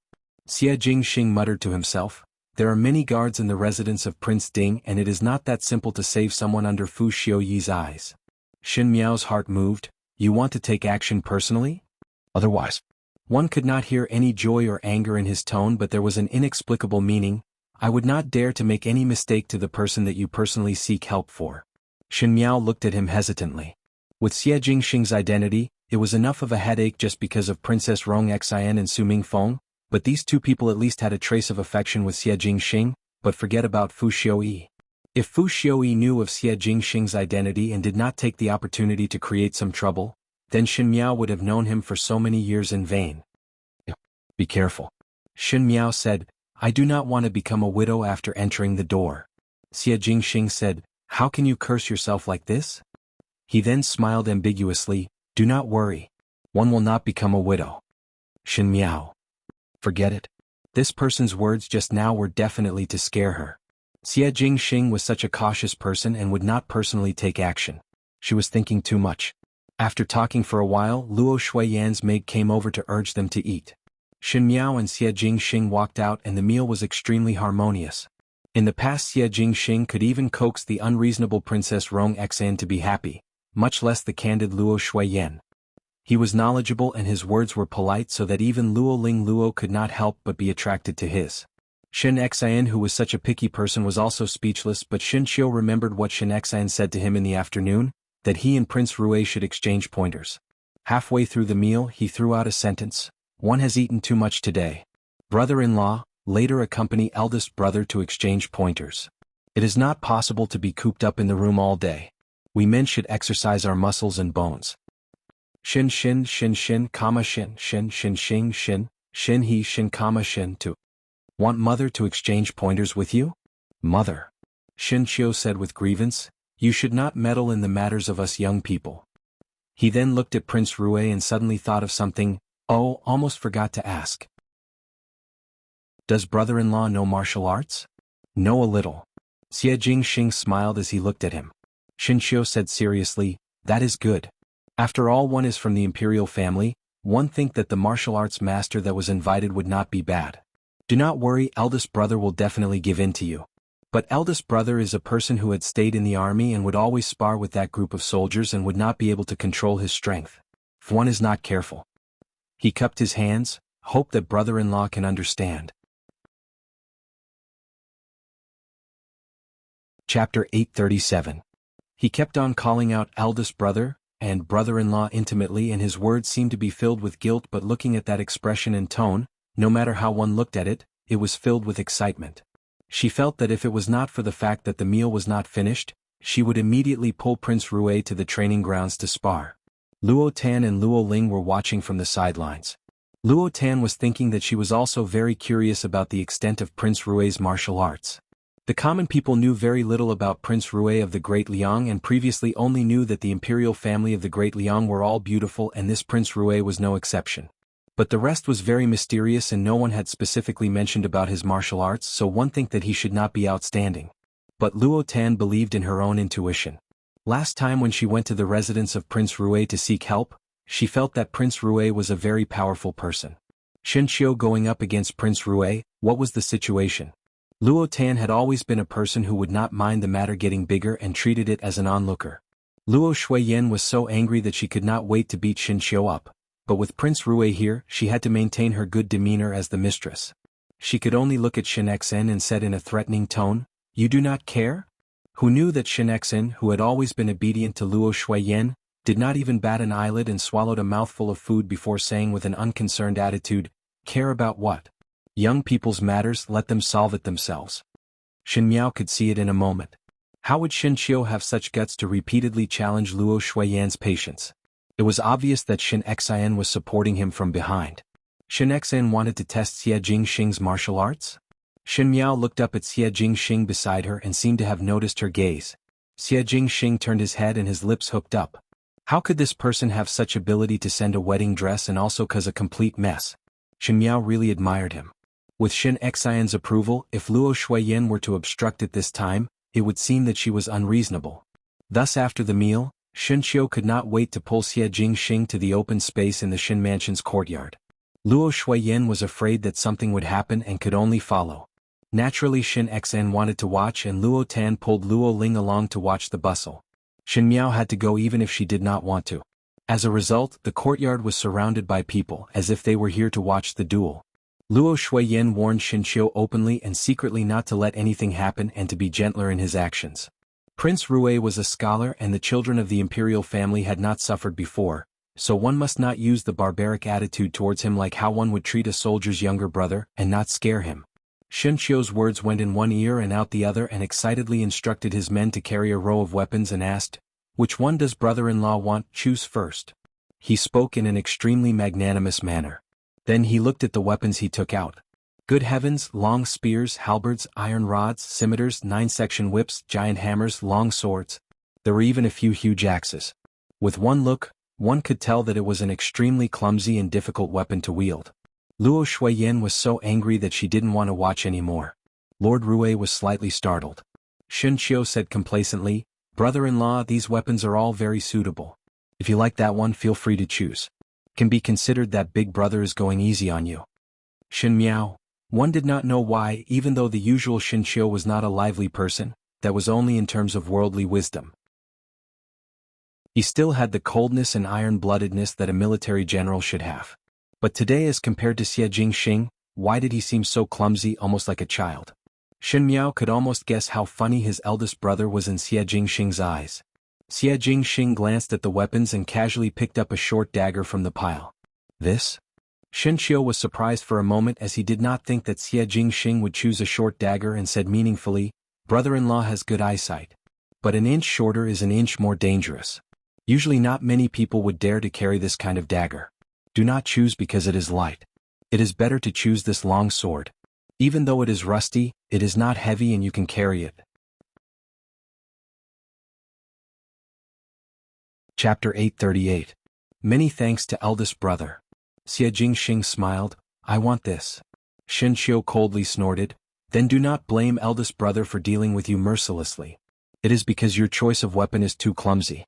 [SPEAKER 1] Xie Jingxing muttered to himself, "There are many guards in the residence of Prince Ding, and it is not that simple to save someone under Fu Xiuyi's eyes." Shen Miao's heart moved. "You want to take action personally? Otherwise." One could not hear any joy or anger in his tone, but there was an inexplicable meaning. "I would not dare to make any mistake to the person that you personally seek help for." Shen Miao looked at him hesitantly. With Xie Jingxing's identity, it was enough of a headache just because of Princess Rong Xian and Su Mingfeng, but these two people at least had a trace of affection with Xie Jingxing, but forget about Fu Xiuyi. If Fu Xiuyi knew of Xie Jingxing's identity and did not take the opportunity to create some trouble, then Shen Miao would have known him for so many years in vain. "Be careful." Shen Miao said, "I do not want to become a widow after entering the door." Xie Jingxing said, "How can you curse yourself like this?" He then smiled ambiguously, "Do not worry. One will not become a widow." Shen Miao. Forget it. This person's words just now were definitely to scare her. Xie Jingxing was such a cautious person and would not personally take action. She was thinking too much. After talking for a while, Luo Shuiyan's maid came over to urge them to eat. Shen Miao and Xie Jingxing walked out and the meal was extremely harmonious. In the past, Xie Jingxing could even coax the unreasonable Princess Rong Xian to be happy, much less the candid Luo Shuiyan. He was knowledgeable and his words were polite, so that even Luo Ling Luo could not help but be attracted to his. Shen Xian, who was such a picky person, was also speechless, but Shen Qiu remembered what Shen Xian said to him in the afternoon, that he and Prince Rui should exchange pointers. Halfway through the meal he threw out a sentence, "One has eaten too much today. Brother-in-law, later accompany eldest brother to exchange pointers. It is not possible to be cooped up in the room all day. We men should exercise our muscles and bones." Shin shin shin shin comma shin shin shin shin shin shin he shin comma shin to. "Want mother to exchange pointers with you?" "Mother," Shin Qiu said with grievance, "you should not meddle in the matters of us young people." He then looked at Prince Rui and suddenly thought of something. "Oh, almost forgot to ask. Does brother-in-law know martial arts?" "Know a little." Xie Jingxing smiled as he looked at him. Shin Qiu said seriously, "That is good. After all, one is from the imperial family, one think that the martial arts master that was invited would not be bad. Do not worry, eldest brother will definitely give in to you." But eldest brother is a person who had stayed in the army and would always spar with that group of soldiers and would not be able to control his strength. If one is not careful. He cupped his hands, hoped that brother-in-law can understand. Chapter 837. He kept on calling out eldest brother and brother-in-law intimately, and his words seemed to be filled with guilt, but looking at that expression and tone, no matter how one looked at it, it was filled with excitement. She felt that if it was not for the fact that the meal was not finished, she would immediately pull Prince Rue to the training grounds to spar. Luo Tan and Luo Ling were watching from the sidelines. Luo Tan was thinking that she was also very curious about the extent of Prince Rue's martial arts. The common people knew very little about Prince Rue of the Great Liang and previously only knew that the imperial family of the Great Liang were all beautiful, and this Prince Rue was no exception. But the rest was very mysterious, and no one had specifically mentioned about his martial arts, so one think that he should not be outstanding. But Luo Tan believed in her own intuition. Last time when she went to the residence of Prince Rue to seek help, she felt that Prince Rue was a very powerful person. Shen Qiu going up against Prince Rue, what was the situation? Luo Tan had always been a person who would not mind the matter getting bigger and treated it as an onlooker. Luo Shuiyan was so angry that she could not wait to beat Shen Qiu up, but with Prince Rue here, she had to maintain her good demeanor as the mistress. She could only look at Shen Xen and said in a threatening tone, "You do not care?" Who knew that Shen Xen, who had always been obedient to Luo Shuiyan, did not even bat an eyelid and swallowed a mouthful of food before saying with an unconcerned attitude, "Care about what? Young people's matters, let them solve it themselves." Shen Miao could see it in a moment. How would Shen Qiu have such guts to repeatedly challenge Luo Shuiyan's patience? It was obvious that Shen Xian was supporting him from behind. Shen Xian wanted to test Xie Jingxing's martial arts? Shen Miao looked up at Xie Jingxing beside her and seemed to have noticed her gaze. Xie Jingxing turned his head and his lips hooked up. How could this person have such ability to send a wedding dress and also cause a complete mess? Shen Miao really admired him. With Shen Xian's approval, if Luo Shuiyan were to obstruct it this time, it would seem that she was unreasonable. Thus after the meal, Shen Qiu could not wait to pull Xie Jingxing to the open space in the Shen Mansion's courtyard. Luo Shuiyan was afraid that something would happen and could only follow. Naturally Shen Xen wanted to watch, and Luo Tan pulled Luo Ling along to watch the bustle. Shen Miao had to go even if she did not want to. As a result, the courtyard was surrounded by people as if they were here to watch the duel. Luo Shuiyan warned Shen Qiu openly and secretly not to let anything happen and to be gentler in his actions. Prince Rue was a scholar and the children of the imperial family had not suffered before, so one must not use the barbaric attitude towards him like how one would treat a soldier's younger brother and not scare him. Shen Qiu's words went in one ear and out the other and excitedly instructed his men to carry a row of weapons and asked, "Which one does brother-in-law want? Choose first." He spoke in an extremely magnanimous manner. Then he looked at the weapons he took out. Good heavens, long spears, halberds, iron rods, scimitars, 9-section whips, giant hammers, long swords. There were even a few huge axes. With one look, one could tell that it was an extremely clumsy and difficult weapon to wield. Luo Shuiyan was so angry that she didn't want to watch anymore. Lord Rue was slightly startled. Shen Qiu said complacently, "Brother-in-law, these weapons are all very suitable. If you like that one, feel free to choose. Can be considered that big brother is going easy on you." Shen Miao. One did not know why, even though the usual Shen Qiu was not a lively person, that was only in terms of worldly wisdom. He still had the coldness and iron-bloodedness that a military general should have. But today as compared to Xie Jingxing, why did he seem so clumsy, almost like a child? Shen Miao could almost guess how funny his eldest brother was in Xie Jingxing's eyes. Xie Jingxing glanced at the weapons and casually picked up a short dagger from the pile. This? Shen Qiu was surprised for a moment as he did not think that Xie Jingxing would choose a short dagger and said meaningfully, "Brother-in-law has good eyesight. But an inch shorter is an inch more dangerous. Usually not many people would dare to carry this kind of dagger. Do not choose because it is light. It is better to choose this long sword. Even though it is rusty, it is not heavy and you can carry it." Chapter 838. Many thanks to eldest brother. Xie Jingxing smiled, "I want this." Shen Qiu coldly snorted, "Then do not blame eldest brother for dealing with you mercilessly. It is because your choice of weapon is too clumsy."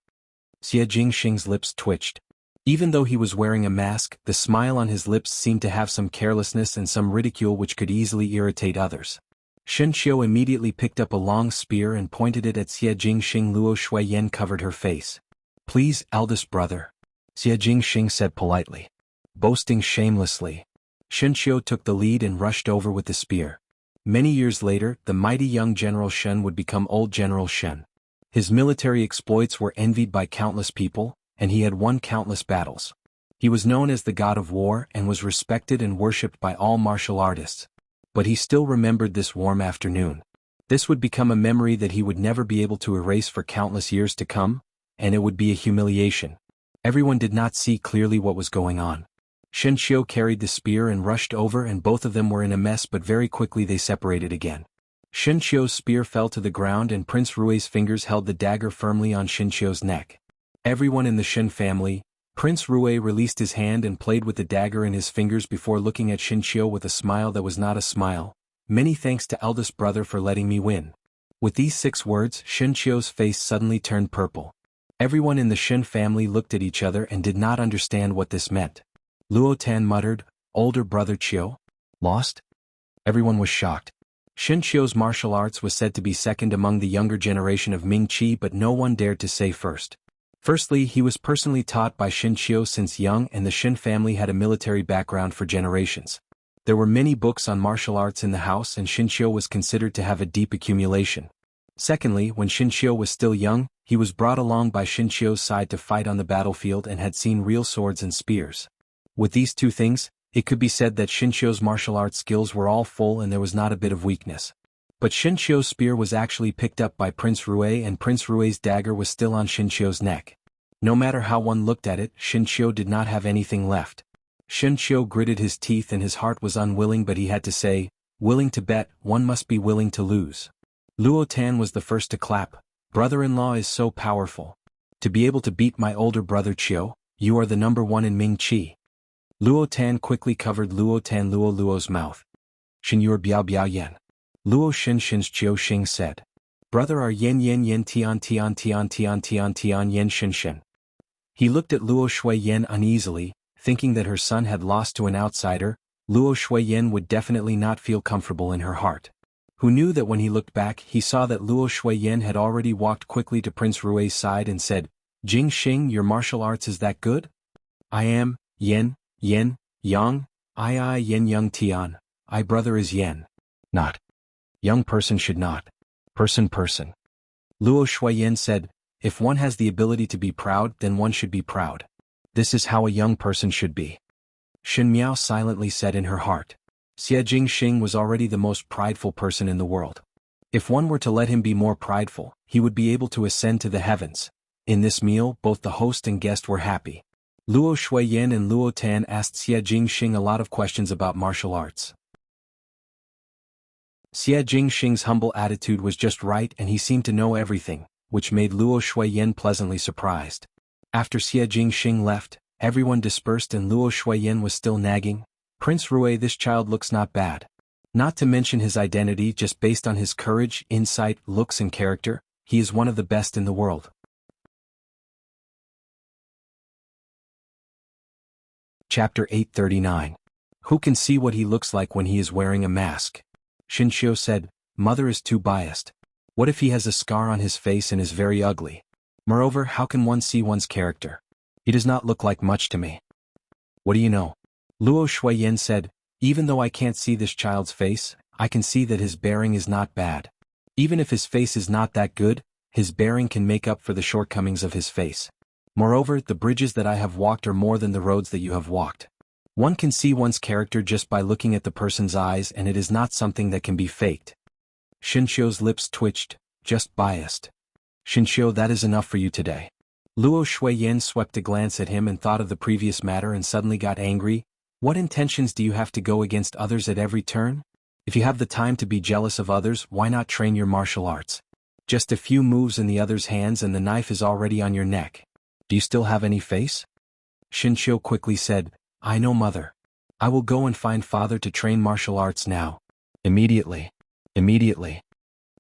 [SPEAKER 1] Xie Jingxing's lips twitched. Even though he was wearing a mask, the smile on his lips seemed to have some carelessness and some ridicule which could easily irritate others. Shen Qiu immediately picked up a long spear and pointed it at Xie Jingxing. Luo Shuiyan covered her face. "Please, eldest brother," Xie Jingxing said politely. Boasting shamelessly. Shen Qiu took the lead and rushed over with the spear. Many years later, the mighty young General Shen would become Old General Shen. His military exploits were envied by countless people, and he had won countless battles. He was known as the god of war and was respected and worshipped by all martial artists. But he still remembered this warm afternoon. This would become a memory that he would never be able to erase for countless years to come, and it would be a humiliation. Everyone did not see clearly what was going on. Shen Qiu carried the spear and rushed over, and both of them were in a mess, but very quickly they separated again. Shen Qiu's spear fell to the ground and Prince Rui's fingers held the dagger firmly on Shen Qiu's neck. Everyone in the Shen family, Prince Rui released his hand and played with the dagger in his fingers before looking at Shen Qiu with a smile that was not a smile. Many thanks to eldest brother for letting me win. With these 6 words, Shen Qiu's face suddenly turned purple. Everyone in the Shen family looked at each other and did not understand what this meant. Luo Tan muttered, "Older brother Qiu? Lost?" Everyone was shocked. Shen Qiu's martial arts was said to be second among the younger generation of Ming Qi, but no one dared to say first. Firstly, he was personally taught by Shen Qiu since young, and the Shen family had a military background for generations. There were many books on martial arts in the house, and Shen Qiu was considered to have a deep accumulation. Secondly, when Shen Qiu was still young, he was brought along by Shen Qiu's side to fight on the battlefield and had seen real swords and spears. With these 2 things, it could be said that Shen Qiu's martial arts skills were all full and there was not a bit of weakness. But Shen Qiu's spear was actually picked up by Prince Rui, and Prince Rui's dagger was still on Shen Qiu's neck. No matter how one looked at it, Shen Qiu did not have anything left. Shen Qiu gritted his teeth and his heart was unwilling, but he had to say, "Willing to bet, one must be willing to lose." Luo Tan was the first to clap. "Brother-in-law is so powerful. To be able to beat my older brother Qiu, you are the number 1 in Ming Qi." Luo Tan quickly covered Luo Tan Luo's mouth. "Shen Yuer Biao Biao Yen." Luo Shen Shen's Qiu Xing said. "Brother are Yen Yen Yen Tian Tian Tian Tian Tian Tian Yen Shen Shen." He looked at Luo Shui Yen uneasily, thinking that her son had lost to an outsider. Luo Shui Yen would definitely not feel comfortable in her heart. Who knew that when he looked back he saw that Luo Shui Yen had already walked quickly to Prince Rui's side and said, "Jing Xing, your martial arts is that good?" "I am, Yen, Yang, I Yen Young Tian, I brother is Yen. Not. Young person should not. Person. Luo Shui Yen said, "If one has the ability to be proud, then one should be proud. This is how a young person should be." Shen Miao silently said in her heart. Xie Jingxing was already the most prideful person in the world. If one were to let him be more prideful, he would be able to ascend to the heavens. In this meal, both the host and guest were happy. Luo Shui Yen and Luo Tan asked Xie Jingxing a lot of questions about martial arts. Xie Jingxing's humble attitude was just right, and he seemed to know everything, which made Luo Shui Yen pleasantly surprised. After Xie Jingxing left, everyone dispersed and Luo Shui Yen was still nagging, "Prince Rui, this child looks not bad. Not to mention his identity, just based on his courage, insight, looks and character, he is one of the best in the world." Chapter 839. Who can see what he looks like when he is wearing a mask? Shen Qiu said, "Mother is too biased. What if he has a scar on his face and is very ugly? Moreover, how can one see one's character? He does not look like much to me." "What do you know?" Luo Shui Yen said, "Even though I can't see this child's face, I can see that his bearing is not bad. Even if his face is not that good, his bearing can make up for the shortcomings of his face. Moreover, the bridges that I have walked are more than the roads that you have walked. One can see one's character just by looking at the person's eyes, and it is not something that can be faked." Shen Qiu's lips twitched. "Just biased. Shen Qiu, that is enough for you today." Luo Shui Yen swept a glance at him and thought of the previous matter and suddenly got angry. "What intentions do you have to go against others at every turn? If you have the time to be jealous of others, why not train your martial arts? Just a few moves in the other's hands and the knife is already on your neck. Do you still have any face?" Shen Qiu quickly said, "I know, mother. I will go and find father to train martial arts now. Immediately.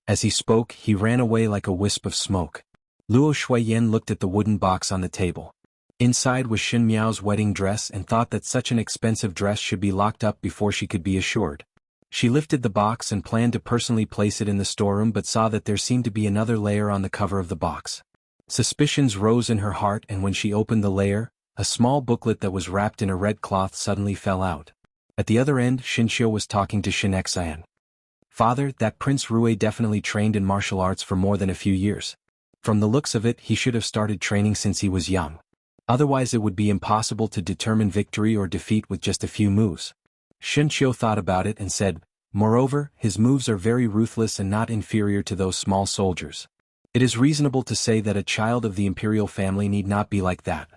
[SPEAKER 1] As he spoke, he ran away like a wisp of smoke. Luo Shui Yen looked at the wooden box on the table. Inside was Shen Miao's wedding dress and thought that such an expensive dress should be locked up before she could be assured. She lifted the box and planned to personally place it in the storeroom, but saw that there seemed to be another layer on the cover of the box. Suspicions rose in her heart, and when she opened the layer, a small booklet that was wrapped in a red cloth suddenly fell out. At the other end, Shen Qiu was talking to Shen Xian. "Father, that Prince Rue definitely trained in martial arts for more than a few years. From the looks of it, he should have started training since he was young. Otherwise it would be impossible to determine victory or defeat with just a few moves." Shen Qiu thought about it and said, "Moreover, his moves are very ruthless and not inferior to those small soldiers. It is reasonable to say that a child of the imperial family need not be like that."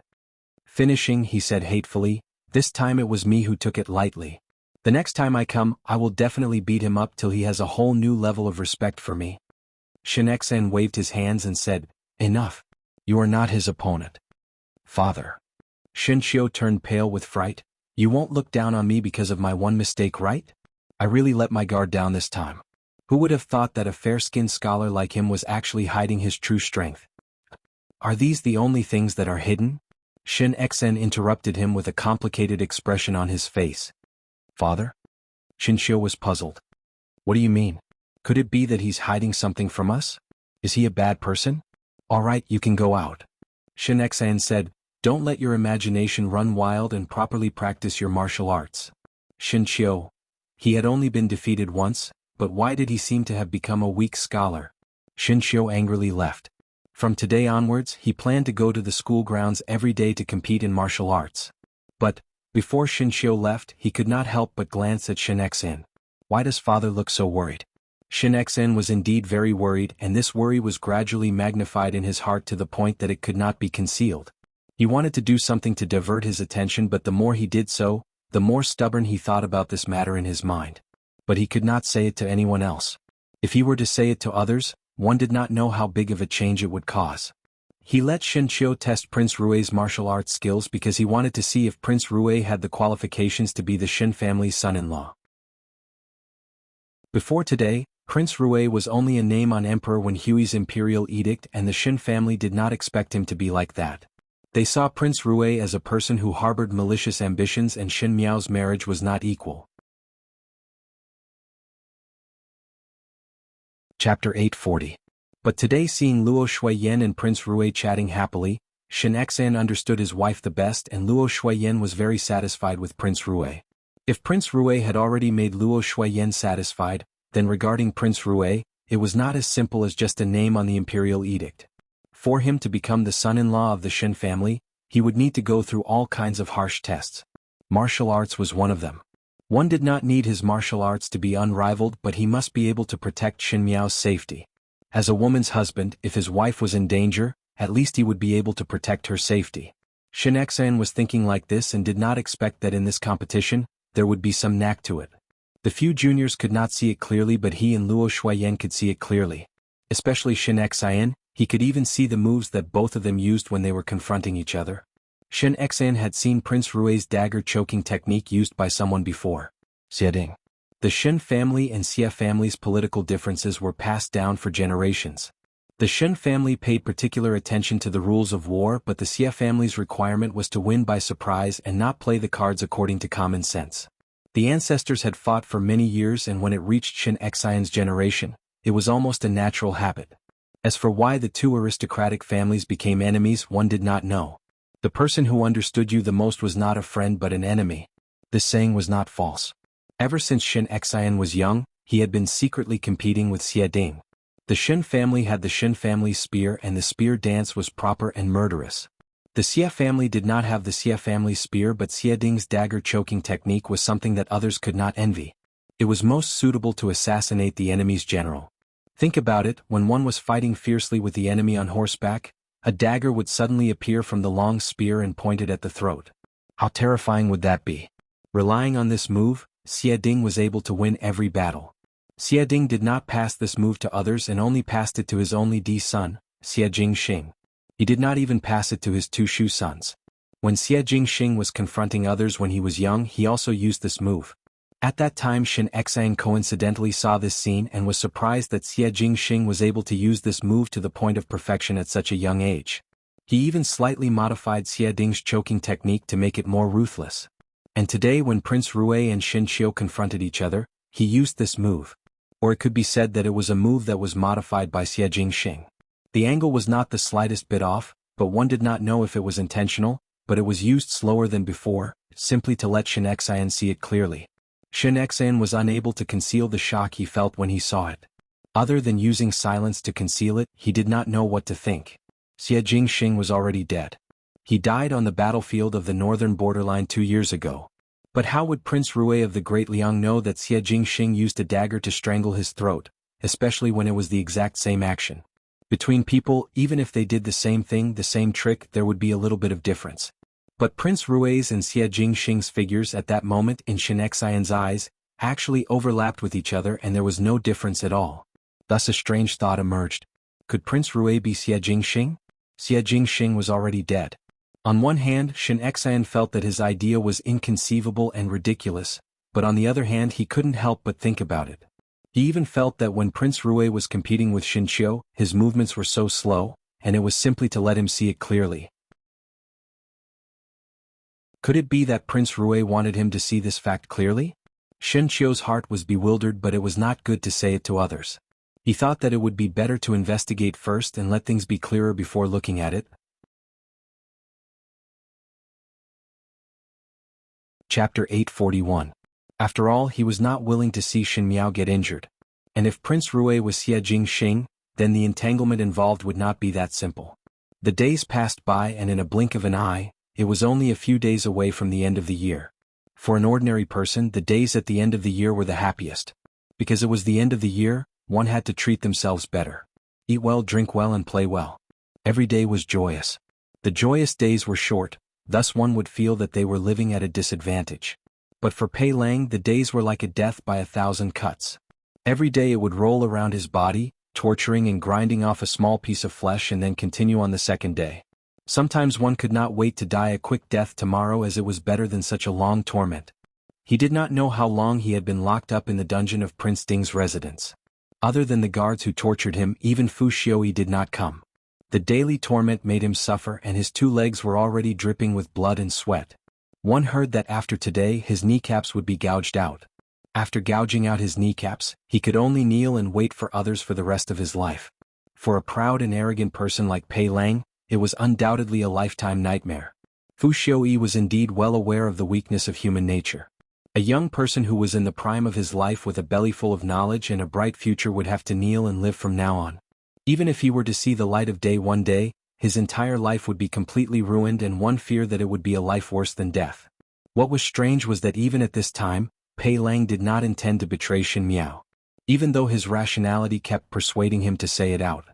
[SPEAKER 1] Finishing, he said hatefully, "This time it was me who took it lightly. The next time I come, I will definitely beat him up till he has a whole new level of respect for me." Shen Xan waved his hands and said, "Enough. You are not his opponent." "Father." Shen Qiu turned pale with fright. "You won't look down on me because of my one mistake, right? I really let my guard down this time. Who would have thought that a fair-skinned scholar like him was actually hiding his true strength? Are these the only things that are hidden?" Shen Xen interrupted him with a complicated expression on his face. "Father?" Shen Qiu was puzzled. "What do you mean? Could it be that he's hiding something from us? Is he a bad person? All right, you can go out." Shen Xen said, "Don't let your imagination run wild and properly practice your martial arts." Shen Qiu. He had only been defeated once, but why did he seem to have become a weak scholar? Shen Qiu angrily left. From today onwards, he planned to go to the school grounds every day to compete in martial arts. But, before Shen Qiu left, he could not help but glance at Shen Xen. Why does father look so worried? Shen Xen was indeed very worried, and this worry was gradually magnified in his heart to the point that it could not be concealed. He wanted to do something to divert his attention, but the more he did so, the more stubborn he thought about this matter in his mind. But he could not say it to anyone else. If he were to say it to others, one did not know how big of a change it would cause. He let Shen Qiu test Prince Rue's martial arts skills because he wanted to see if Prince Rue had the qualifications to be the Shen family's son-in-law. Before today, Prince Rue was only a name on Emperor Wen Hui's imperial edict, and the Shen family did not expect him to be like that. They saw Prince Rue as a person who harbored malicious ambitions, and Shen Miao's marriage was not equal. Chapter 840. But today, seeing Luo Shuiyan and Prince Rue chatting happily, Shen Xan understood his wife the best, and Luo Shuiyan was very satisfied with Prince Rue. If Prince Rue had already made Luo Shuiyan satisfied, then regarding Prince Rue, it was not as simple as just a name on the imperial edict. For him to become the son-in-law of the Shen family, he would need to go through all kinds of harsh tests. Martial arts was one of them. One did not need his martial arts to be unrivaled, but he must be able to protect Shen Miao's safety. As a woman's husband, if his wife was in danger, at least he would be able to protect her safety. Shen Xan was thinking like this and did not expect that in this competition, there would be some knack to it. The few juniors could not see it clearly, but he and Luo Shuiyan could see it clearly. Especially Shen Xan, he could even see the moves that both of them used when they were confronting each other. Shen Xan had seen Prince Rue's dagger choking technique used by someone before. Xiading. The Shen family and Xia family's political differences were passed down for generations. The Shen family paid particular attention to the rules of war, but the Xia family's requirement was to win by surprise and not play the cards according to common sense. The ancestors had fought for many years, and when it reached Shen Xian's generation, it was almost a natural habit. As for why the two aristocratic families became enemies, one did not know. The person who understood you the most was not a friend but an enemy. This saying was not false. Ever since Shen Xian was young, he had been secretly competing with Xia Ding. The Shen family had the Shen family spear, and the spear dance was proper and murderous. The Xia family did not have the Xia family spear, but Xia Ding's dagger choking technique was something that others could not envy. It was most suitable to assassinate the enemy's general. Think about it, when one was fighting fiercely with the enemy on horseback, a dagger would suddenly appear from the long spear and point it at the throat. How terrifying would that be? Relying on this move, Xia Ding was able to win every battle. Xia Ding did not pass this move to others and only passed it to his only son, Xia Jingxing. He did not even pass it to his two Shu sons. When Xia Jingxing was confronting others when he was young, he also used this move. At that time, Shen Xan coincidentally saw this scene and was surprised that Xia Jingxing was able to use this move to the point of perfection at such a young age. He even slightly modified Xia Ding's choking technique to make it more ruthless. And today, when Prince Rue and Shen Qiu confronted each other, he used this move. Or it could be said that it was a move that was modified by Xia Jingxing. The angle was not the slightest bit off, but one did not know if it was intentional, but it was used slower than before, simply to let Shen Xian see it clearly. Shen Xian was unable to conceal the shock he felt when he saw it. Other than using silence to conceal it, he did not know what to think. Xie Jingxing was already dead. He died on the battlefield of the northern borderline 2 years ago. But how would Prince Rui of the Great Liang know that Xie Jingxing used a dagger to strangle his throat, especially when it was the exact same action? Between people, even if they did the same thing, the same trick, there would be a little bit of difference. But Prince Rui's and Xie Jingxing's figures at that moment in Shen Xian's eyes actually overlapped with each other, and there was no difference at all. Thus a strange thought emerged. Could Prince Rui be Xie Jingxing? Xie Jingxing was already dead. On one hand, Shen Xian felt that his idea was inconceivable and ridiculous, but on the other hand he couldn't help but think about it. He even felt that when Prince Rui was competing with Shen Qiu, his movements were so slow, and it was simply to let him see it clearly. Could it be that Prince Rui wanted him to see this fact clearly? Shen Qiu's heart was bewildered, but it was not good to say it to others. He thought that it would be better to investigate first and let things be clearer before looking at it. Chapter 841. After all, he was not willing to see Shen Miao get injured. And if Prince Rui was Xie Jingxing, then the entanglement involved would not be that simple. The days passed by, and in a blink of an eye, it was only a few days away from the end of the year. For an ordinary person, the days at the end of the year were the happiest. Because it was the end of the year, one had to treat themselves better. Eat well, drink well, and play well. Every day was joyous. The joyous days were short, thus one would feel that they were living at a disadvantage. But for Pei Lang, the days were like a death by 1,000 cuts. Every day it would roll around his body, torturing and grinding off a small piece of flesh, and then continue on the second day. Sometimes one could not wait to die a quick death tomorrow, as it was better than such a long torment. He did not know how long he had been locked up in the dungeon of Prince Ding's residence. Other than the guards who tortured him, even Fu Xiui did not come. The daily torment made him suffer, and his 2 legs were already dripping with blood and sweat. One heard that after today his kneecaps would be gouged out. After gouging out his kneecaps, he could only kneel and wait for others for the rest of his life. For a proud and arrogant person like Pei Lang, it was undoubtedly a lifetime nightmare. Fu Xiui was indeed well aware of the weakness of human nature. A young person who was in the prime of his life with a belly full of knowledge and a bright future would have to kneel and live from now on. Even if he were to see the light of day one day, his entire life would be completely ruined, and one feared that it would be a life worse than death. What was strange was that even at this time, Pei Lang did not intend to betray Shen Miao. Even though his rationality kept persuading him to say it out.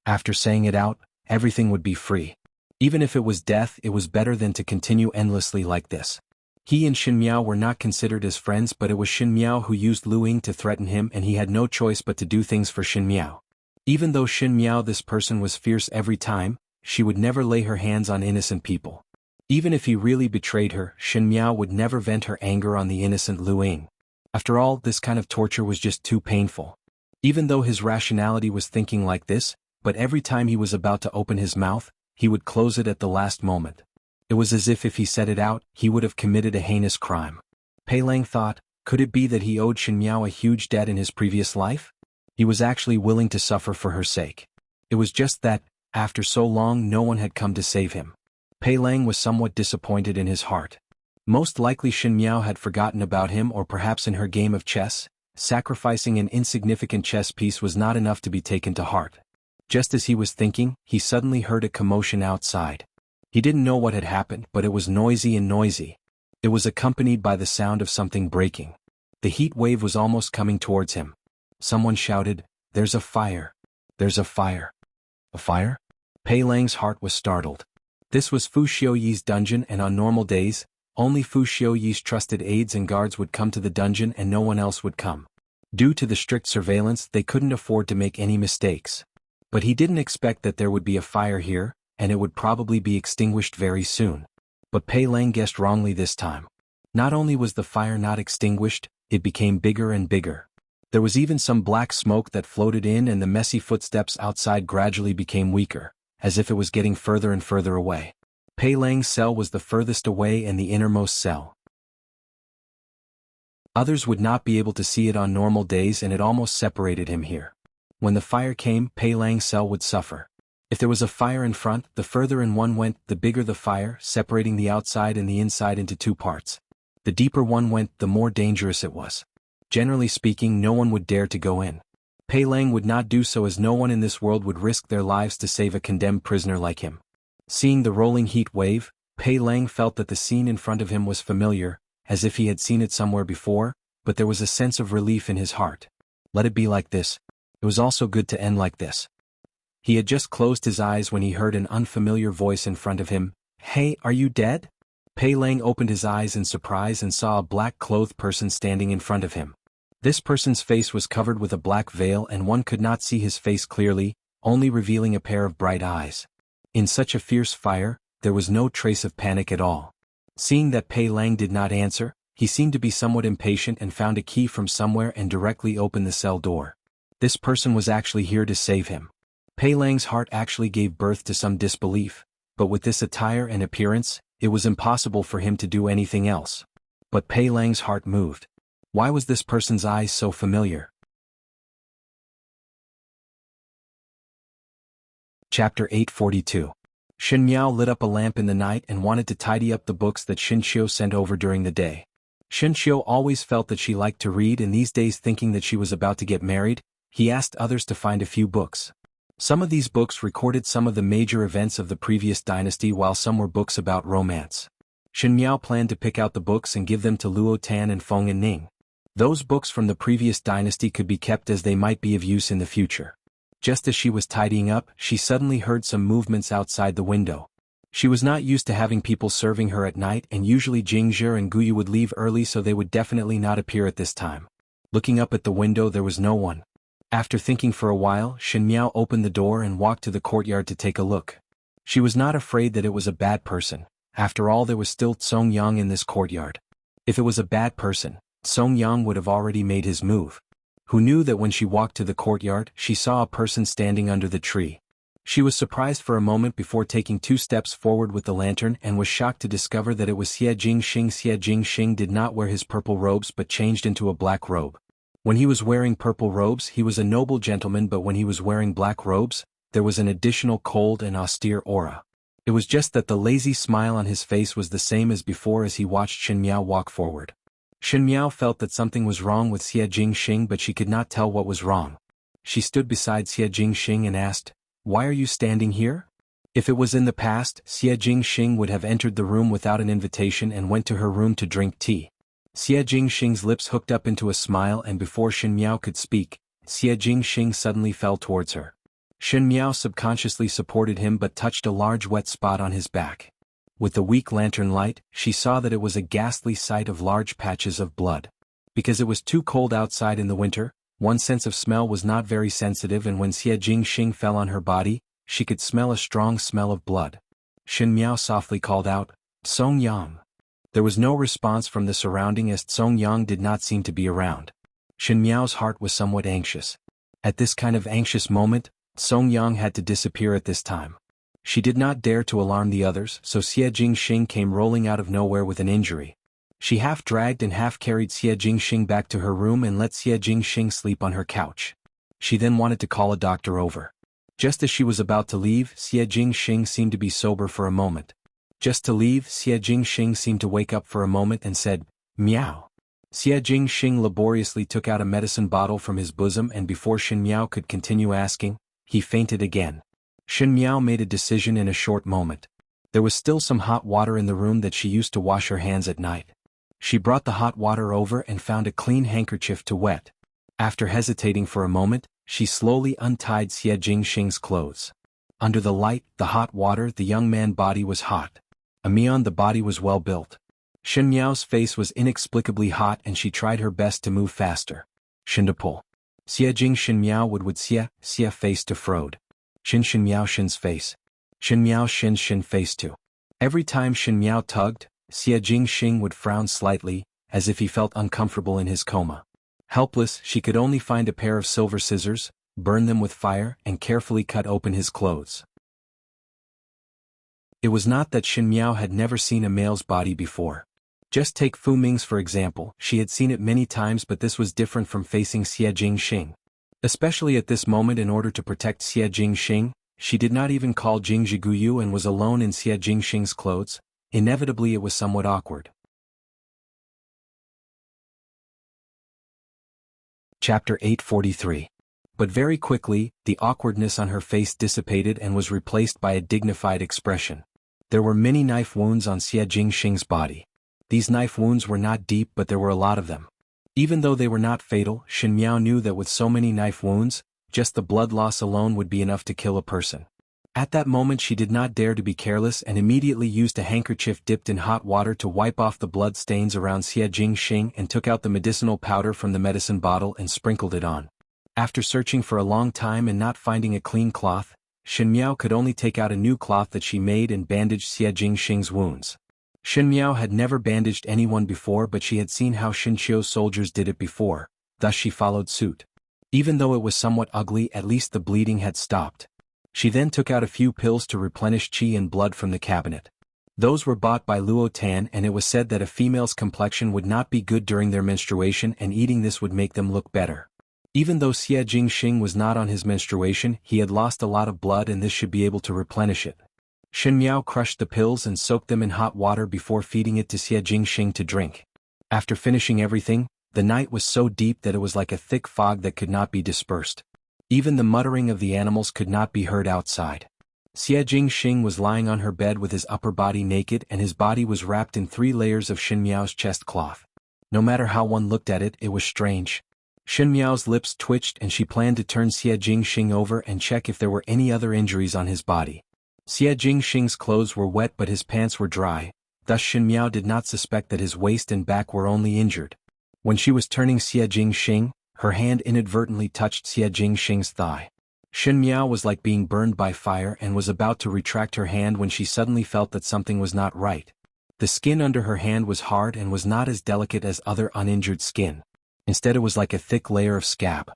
[SPEAKER 1] After saying it out, everything would be free. Even if it was death, it was better than to continue endlessly like this. He and Shen Miao were not considered as friends, but it was Shen Miao who used Lu Ying to threaten him, and he had no choice but to do things for Shen Miao. Even though Shen Miao, this person, was fierce every time, she would never lay her hands on innocent people. Even if he really betrayed her, Shen Miao would never vent her anger on the innocent Lu Ying. After all, this kind of torture was just too painful. Even though his rationality was thinking like this, but every time he was about to open his mouth, he would close it at the last moment. It was as if he said it out, he would have committed a heinous crime. Pei Lang thought, could it be that he owed Shen Miao a huge debt in his previous life? He was actually willing to suffer for her sake. It was just that, after so long, no one had come to save him. Pei Lang was somewhat disappointed in his heart. Most likely Shen Miao had forgotten about him, or perhaps in her game of chess, sacrificing an insignificant chess piece was not enough to be taken to heart. Just as he was thinking, he suddenly heard a commotion outside. He didn't know what had happened, but it was noisy and noisy. It was accompanied by the sound of something breaking. The heat wave was almost coming towards him. Someone shouted, "There's a fire! There's a fire!" A fire? Pei Lang's heart was startled. This was Fu Xiuyi's dungeon, and on normal days, only Fu Xiuyi's trusted aides and guards would come to the dungeon and no one else would come. Due to the strict surveillance, they couldn't afford to make any mistakes. But he didn't expect that there would be a fire here, and it would probably be extinguished very soon. But Pei Lang guessed wrongly this time. Not only was the fire not extinguished, it became bigger and bigger. There was even some black smoke that floated in, and the messy footsteps outside gradually became weaker, as if it was getting further and further away. Pei Lang's cell was the furthest away and the innermost cell. Others would not be able to see it on normal days, and it almost separated him here. When the fire came, Pei Lang's cell would suffer. If there was a fire in front, the further in one went, the bigger the fire, separating the outside and the inside into 2 parts. The deeper one went, the more dangerous it was. Generally speaking, no one would dare to go in. Pei Lang would not do so, as no one in this world would risk their lives to save a condemned prisoner like him. Seeing the rolling heat wave, Pei Lang felt that the scene in front of him was familiar, as if he had seen it somewhere before, but there was a sense of relief in his heart. Let it be like this. It was also good to end like this. He had just closed his eyes when he heard an unfamiliar voice in front of him. "Hey, are you dead?" Pei Lang opened his eyes in surprise and saw a black-clothed person standing in front of him. This person's face was covered with a black veil and one could not see his face clearly, only revealing a pair of bright eyes. In such a fierce fire, there was no trace of panic at all. Seeing that Pei Lang did not answer, he seemed to be somewhat impatient and found a key from somewhere and directly opened the cell door. This person was actually here to save him. Pei Lang's heart actually gave birth to some disbelief, but with this attire and appearance, it was impossible for him to do anything else. But Pei Lang's heart moved. Why was this person's eyes so familiar? Chapter 842. Shen Miao lit up a lamp in the night and wanted to tidy up the books that Shen Xiu sent over during the day. Shen Xiu always felt that she liked to read, and these days, thinking that she was about to get married, he asked others to find a few books. Some of these books recorded some of the major events of the previous dynasty, while some were books about romance. Shen Miao planned to pick out the books and give them to Luo Tan and Feng and Ning. Those books from the previous dynasty could be kept, as they might be of use in the future. Just as she was tidying up, she suddenly heard some movements outside the window. She was not used to having people serving her at night, and usually Jingzhi and Guyu would leave early, so they would definitely not appear at this time. Looking up at the window, there was no one. After thinking for a while, Shen Miao opened the door and walked to the courtyard to take a look. She was not afraid that it was a bad person. After all, there was still Song Yang in this courtyard. If it was a bad person, Song Yang would have already made his move. Who knew that when she walked to the courtyard, she saw a person standing under the tree. She was surprised for a moment before taking 2 steps forward with the lantern, and was shocked to discover that it was Xie Jingxing. Xie Jingxing did not wear his purple robes but changed into a black robe. When he was wearing purple robes, he was a noble gentleman, but when he was wearing black robes, there was an additional cold and austere aura. It was just that the lazy smile on his face was the same as before as he watched Shen Miao walk forward. Shen Miao felt that something was wrong with Xie Jingxing, but she could not tell what was wrong. She stood beside Xie Jingxing and asked, "Why are you standing here?" If it was in the past, Xie Jingxing would have entered the room without an invitation and went to her room to drink tea. Xie Jingxing's lips hooked up into a smile, and before Shen Miao could speak, Xie Jingxing suddenly fell towards her. Shen Miao subconsciously supported him but touched a large wet spot on his back. With the weak lantern light, she saw that it was a ghastly sight of large patches of blood. Because it was too cold outside in the winter, one's sense of smell was not very sensitive, and when Xie Jingxing fell on her body, she could smell a strong smell of blood. Shen Miao softly called out, "Song Yang." There was no response from the surrounding, as Song Yang did not seem to be around. Shen Miao's heart was somewhat anxious. At this kind of anxious moment, Song Yang had to disappear at this time. She did not dare to alarm the others, so Xie Jingxing came rolling out of nowhere with an injury. She half dragged and half carried Xie Jingxing back to her room and let Xie Jingxing sleep on her couch. She then wanted to call a doctor over. Just as she was about to leave, Xie Jingxing seemed to be sober for a moment. Just to leave, Xie Jingxing seemed to wake up for a moment and said, "Meow." Xie Jingxing laboriously took out a medicine bottle from his bosom, and before Shen Miao could continue asking, he fainted again. Shen Miao made a decision in a short moment. There was still some hot water in the room that she used to wash her hands at night. She brought the hot water over and found a clean handkerchief to wet. After hesitating for a moment, she slowly untied Xie Jingxing's clothes. Under the light, the hot water, the young man's body was hot. The body was well built. Shen Miao's face was inexplicably hot, and she tried her best to move faster. Shindapul. Xie Jing Shen Miao would Xie face to Frode. Shen Miao Shen's face. Shen Miao Shen face to. Every time Shen Miao tugged, Xie Jingxing would frown slightly, as if he felt uncomfortable in his coma. Helpless, she could only find a pair of silver scissors, burn them with fire, and carefully cut open his clothes. It was not that Shen Miao had never seen a male's body before. Just take Fu Ming's for example, she had seen it many times, but this was different from facing Xie Jingxing. Especially at this moment, in order to protect Xie Jingxing, she did not even call Jingzhi Guyu and was alone in Xie Jingxing's clothes. Inevitably it was somewhat awkward. Chapter 843. But very quickly, the awkwardness on her face dissipated and was replaced by a dignified expression. There were many knife wounds on Xie Jingxing's body. These knife wounds were not deep, but there were a lot of them. Even though they were not fatal, Shen Miao knew that with so many knife wounds, just the blood loss alone would be enough to kill a person. At that moment she did not dare to be careless and immediately used a handkerchief dipped in hot water to wipe off the blood stains around Xie Jingxing and took out the medicinal powder from the medicine bottle and sprinkled it on. After searching for a long time and not finding a clean cloth, Shen Miao could only take out a new cloth that she made and bandage Xie Jingxing's wounds. Shen Miao had never bandaged anyone before, but she had seen how Shen Qiu's soldiers did it before, thus she followed suit. Even though it was somewhat ugly, at least the bleeding had stopped. She then took out a few pills to replenish qi and blood from the cabinet. Those were bought by Luo Tan, and it was said that a female's complexion would not be good during their menstruation, and eating this would make them look better. Even though Xie Jingxing was not on his menstruation, he had lost a lot of blood and this should be able to replenish it. Shen Miao crushed the pills and soaked them in hot water before feeding it to Xie Jingxing to drink. After finishing everything, the night was so deep that it was like a thick fog that could not be dispersed. Even the muttering of the animals could not be heard outside. Xie Jingxing was lying on her bed with his upper body naked, and his body was wrapped in 3 layers of Shen Miao's chest cloth. No matter how one looked at it, it was strange. Shen Miao's lips twitched and she planned to turn Xie Jingxing over and check if there were any other injuries on his body. Xie Jingxing's clothes were wet but his pants were dry, thus Shen Miao did not suspect that his waist and back were only injured. When she was turning Xie Jingxing, her hand inadvertently touched Xie Jingxing's thigh. Shen Miao was like being burned by fire and was about to retract her hand when she suddenly felt that something was not right. The skin under her hand was hard and was not as delicate as other uninjured skin. Instead it was like a thick layer of scab.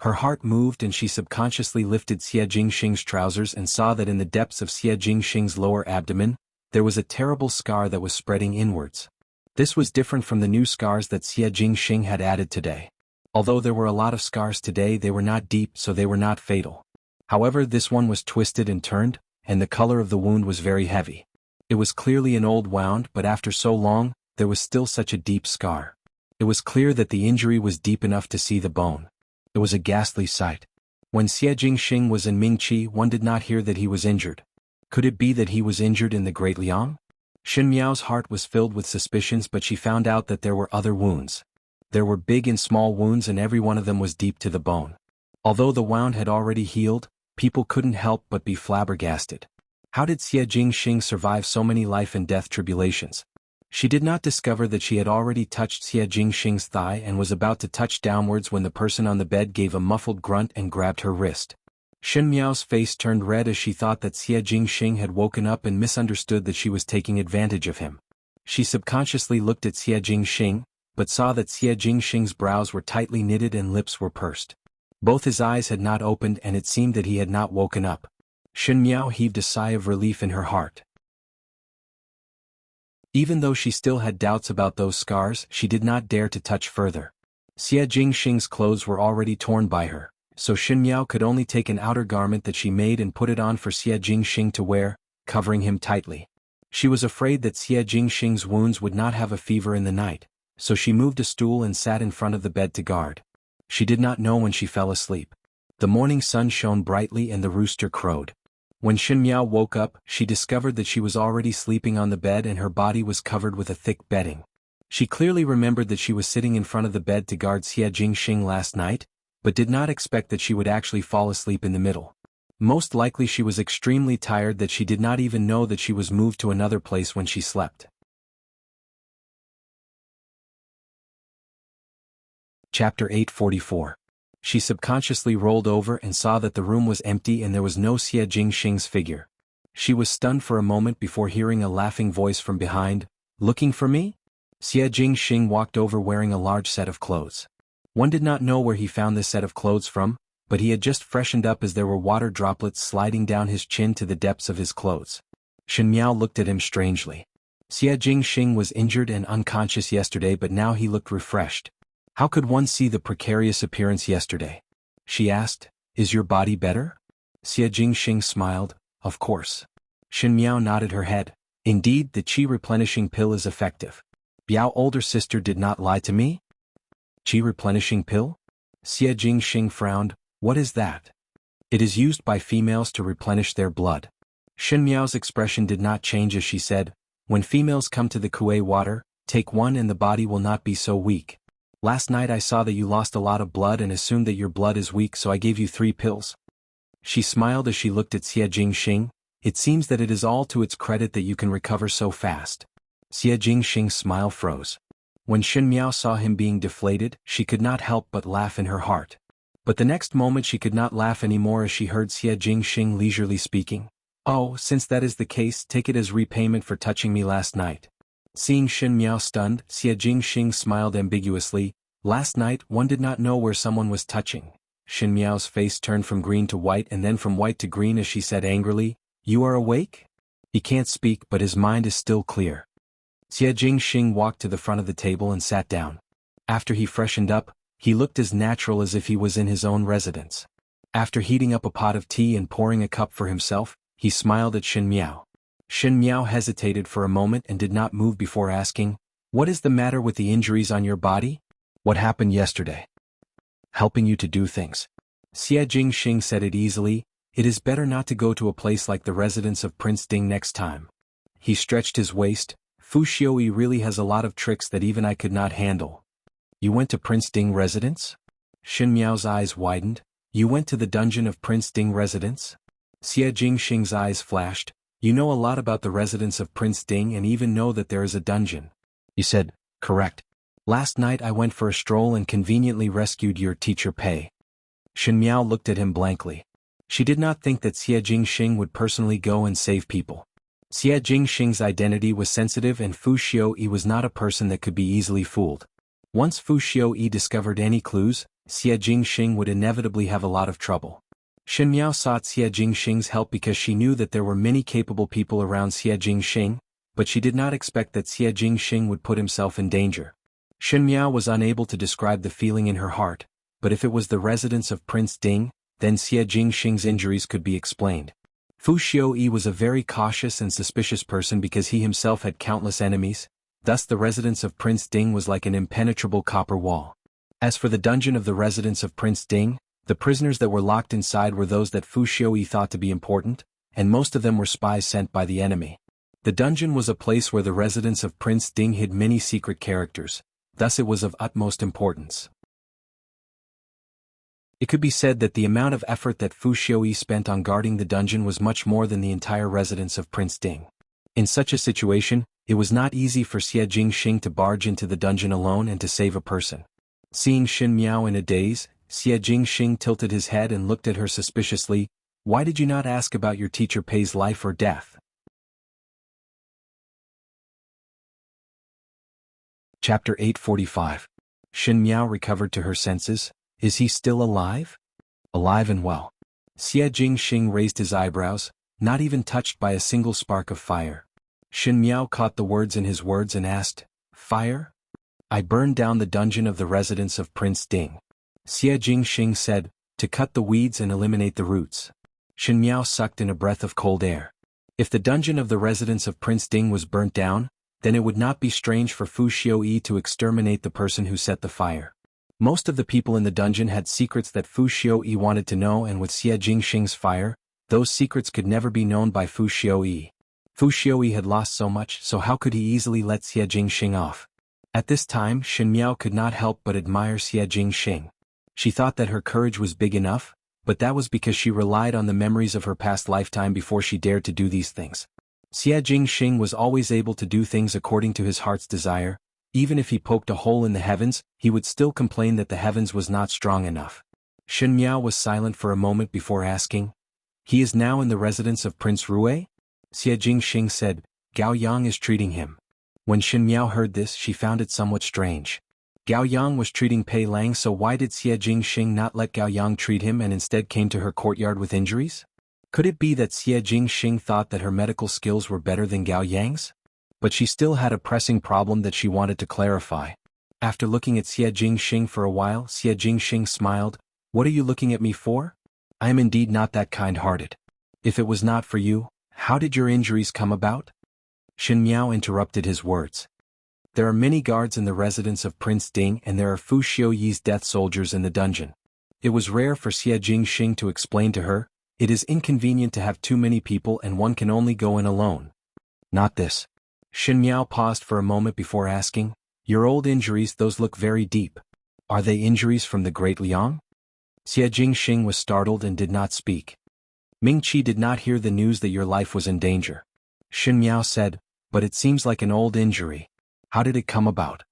[SPEAKER 1] Her heart moved and she subconsciously lifted Xie Jingxing's trousers and saw that in the depths of Xie Jingxing's lower abdomen, there was a terrible scar that was spreading inwards. This was different from the new scars that Xie Jingxing had added today. Although there were a lot of scars today, they were not deep, so they were not fatal. However, this one was twisted and turned, and the color of the wound was very heavy. It was clearly an old wound, but after so long, there was still such a deep scar. It was clear that the injury was deep enough to see the bone. It was a ghastly sight. When Xie Jingxing was in Mingqi, one did not hear that he was injured. Could it be that he was injured in the Great Liang? Shen Miao's heart was filled with suspicions, but she found out that there were other wounds. There were big and small wounds and every one of them was deep to the bone. Although the wound had already healed, people couldn't help but be flabbergasted. How did Xie Jingxing survive so many life and death tribulations? She did not discover that she had already touched Xie Jingxing's thigh and was about to touch downwards when the person on the bed gave a muffled grunt and grabbed her wrist. Shen Miao's face turned red as she thought that Xie Jingxing had woken up and misunderstood that she was taking advantage of him. She subconsciously looked at Xie Jingxing, but saw that Xie Jingxing's brows were tightly knitted and lips were pursed. Both his eyes had not opened and it seemed that he had not woken up. Shen Miao heaved a sigh of relief in her heart. Even though she still had doubts about those scars, she did not dare to touch further. Xie Jingxing's clothes were already torn by her, so Shen Miao could only take an outer garment that she made and put it on for Xie Jingxing to wear, covering him tightly. She was afraid that Xie Jingxing's wounds would not have a fever in the night, so she moved a stool and sat in front of the bed to guard. She did not know when she fell asleep. The morning sun shone brightly and the rooster crowed. When Shen Miao woke up, she discovered that she was already sleeping on the bed and her body was covered with a thick bedding. She clearly remembered that she was sitting in front of the bed to guard Xie Jingxing last night, but did not expect that she would actually fall asleep in the middle. Most likely she was extremely tired that she did not even know that she was moved to another place when she slept. Chapter 844. She subconsciously rolled over and saw that the room was empty and there was no Xie Jingxing's figure. She was stunned for a moment before hearing a laughing voice from behind, "Looking for me?" Xie Jingxing walked over wearing a large set of clothes. One did not know where he found this set of clothes from, but he had just freshened up as there were water droplets sliding down his chin to the depths of his clothes. Shen Miao looked at him strangely. Xie Jingxing was injured and unconscious yesterday, but now he looked refreshed. How could one see the precarious appearance yesterday? She asked, "Is your body better?" Xie Jingxing smiled, "Of course." Shen Miao nodded her head. "Indeed, the qi replenishing pill is effective. Biao older sister did not lie to me?" "Qi replenishing pill?" Xie Jingxing frowned. What is that? It is used by females to replenish their blood. Shen Miao's expression did not change as she said, when females come to the Kuei water, take one and the body will not be so weak. Last night I saw that you lost a lot of blood and assumed that your blood is weak, so I gave you 3 pills. She smiled as she looked at Xie Jingxing. It seems that it is all to its credit that you can recover so fast. Xie Jingxing's smile froze. When Shen Miao saw him being deflated, she could not help but laugh in her heart. But the next moment she could not laugh anymore as she heard Xie Jingxing leisurely speaking. Oh, since that is the case, take it as repayment for touching me last night. Seeing Shen Miao stunned, Xie Jingxing smiled ambiguously. Last night, one did not know where someone was touching. Shen Miao's face turned from green to white and then from white to green as she said angrily, You are awake? He can't speak, but his mind is still clear. Xie Jingxing walked to the front of the table and sat down. After he freshened up, he looked as natural as if he was in his own residence. After heating up a pot of tea and pouring a cup for himself, he smiled at Shen Miao. Shen Miao hesitated for a moment and did not move before asking, What is the matter with the injuries on your body? What happened yesterday? Helping you to do things. Xie Jingxing said it easily. It is better not to go to a place like the residence of Prince Ding next time. He stretched his waist. Fu Xiaoyi really has a lot of tricks that even I could not handle. You went to Prince Ding residence? Shen Miao's eyes widened. You went to the dungeon of Prince Ding residence? Xie Jingxing's eyes flashed. You know a lot about the residence of Prince Ding and even know that there is a dungeon. He said, Correct. Last night I went for a stroll and conveniently rescued your teacher Pei. Shen Miao looked at him blankly. She did not think that Xie Jingxing would personally go and save people. Xie Jingxing's identity was sensitive and Fu Xiaoyi was not a person that could be easily fooled. Once Fu Xiaoyi discovered any clues, Xie Jingxing would inevitably have a lot of trouble. Shen Miao sought Xie Jingxing's help because she knew that there were many capable people around Xie Jingxing, but she did not expect that Xie Jingxing would put himself in danger. Shen Miao was unable to describe the feeling in her heart, but if it was the residence of Prince Ding, then Xie Jingxing's injuries could be explained. Fu Xiaoyi was a very cautious and suspicious person because he himself had countless enemies, thus the residence of Prince Ding was like an impenetrable copper wall. As for the dungeon of the residence of Prince Ding, the prisoners that were locked inside were those that Fu Xiaoyi thought to be important, and most of them were spies sent by the enemy. The dungeon was a place where the residence of Prince Ding hid many secret characters, thus it was of utmost importance. It could be said that the amount of effort that Fu Xiaoyi spent on guarding the dungeon was much more than the entire residence of Prince Ding. In such a situation, it was not easy for Xie Jingxing to barge into the dungeon alone and to save a person. Seeing Shen Miao in a daze, Xie Jingxing tilted his head and looked at her suspiciously. Why did you not ask about your teacher Pei's life or death? Chapter 845. Shen Miao recovered to her senses. Is he still alive? Alive and well. Xie Jingxing raised his eyebrows, not even touched by a single spark of fire. Shen Miao caught the words in his words and asked, Fire? I burned down the dungeon of the residence of Prince Ding. Xie Jingxing said, to cut the weeds and eliminate the roots. Shen Miao sucked in a breath of cold air. If the dungeon of the residence of Prince Ding was burnt down, then it would not be strange for Fu Xiaoyi to exterminate the person who set the fire. Most of the people in the dungeon had secrets that Fu Xiaoyi wanted to know, and with Xie Jingxing's fire, those secrets could never be known by Fu Xiaoyi. Fu Xiaoyi had lost so much, so how could he easily let Xie Jingxing off? At this time, Shen Miao could not help but admire Xie Jingxing. She thought that her courage was big enough, but that was because she relied on the memories of her past lifetime before she dared to do these things. Xie Jingxing was always able to do things according to his heart's desire. Even if he poked a hole in the heavens, he would still complain that the heavens was not strong enough. Shen Miao was silent for a moment before asking, He is now in the residence of Prince Rui? Xie Jingxing said, Gao Yang is treating him. When Shen Miao heard this, she found it somewhat strange. Gao Yang was treating Pei Lang, so why did Xie Jingxing not let Gao Yang treat him and instead came to her courtyard with injuries? Could it be that Xie Jingxing thought that her medical skills were better than Gao Yang's? But she still had a pressing problem that she wanted to clarify. After looking at Xie Jingxing for a while, Xie Jingxing smiled. What are you looking at me for? I am indeed not that kind-hearted. If it was not for you, how did your injuries come about? Shen Miao interrupted his words. There are many guards in the residence of Prince Ding and there are Fu Xiuyi's death soldiers in the dungeon. It was rare for Xie Jingxing to explain to her, it is inconvenient to have too many people and one can only go in alone. Not this. Shen Miao paused for a moment before asking, your old injuries, those look very deep. Are they injuries from the Great Liang? Xie Jingxing was startled and did not speak. Ming Qi did not hear the news that your life was in danger. Shen Miao said, but it seems like an old injury. How did it come about?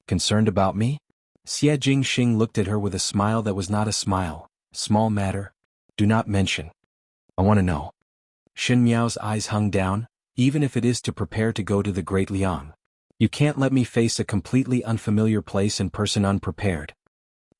[SPEAKER 1] Concerned about me? Xie Jingxing looked at her with a smile that was not a smile. Small matter. Do not mention. I want to know. Shen Miao's eyes hung down, even if it is to prepare to go to the Great Liang. You can't let me face a completely unfamiliar place and person unprepared.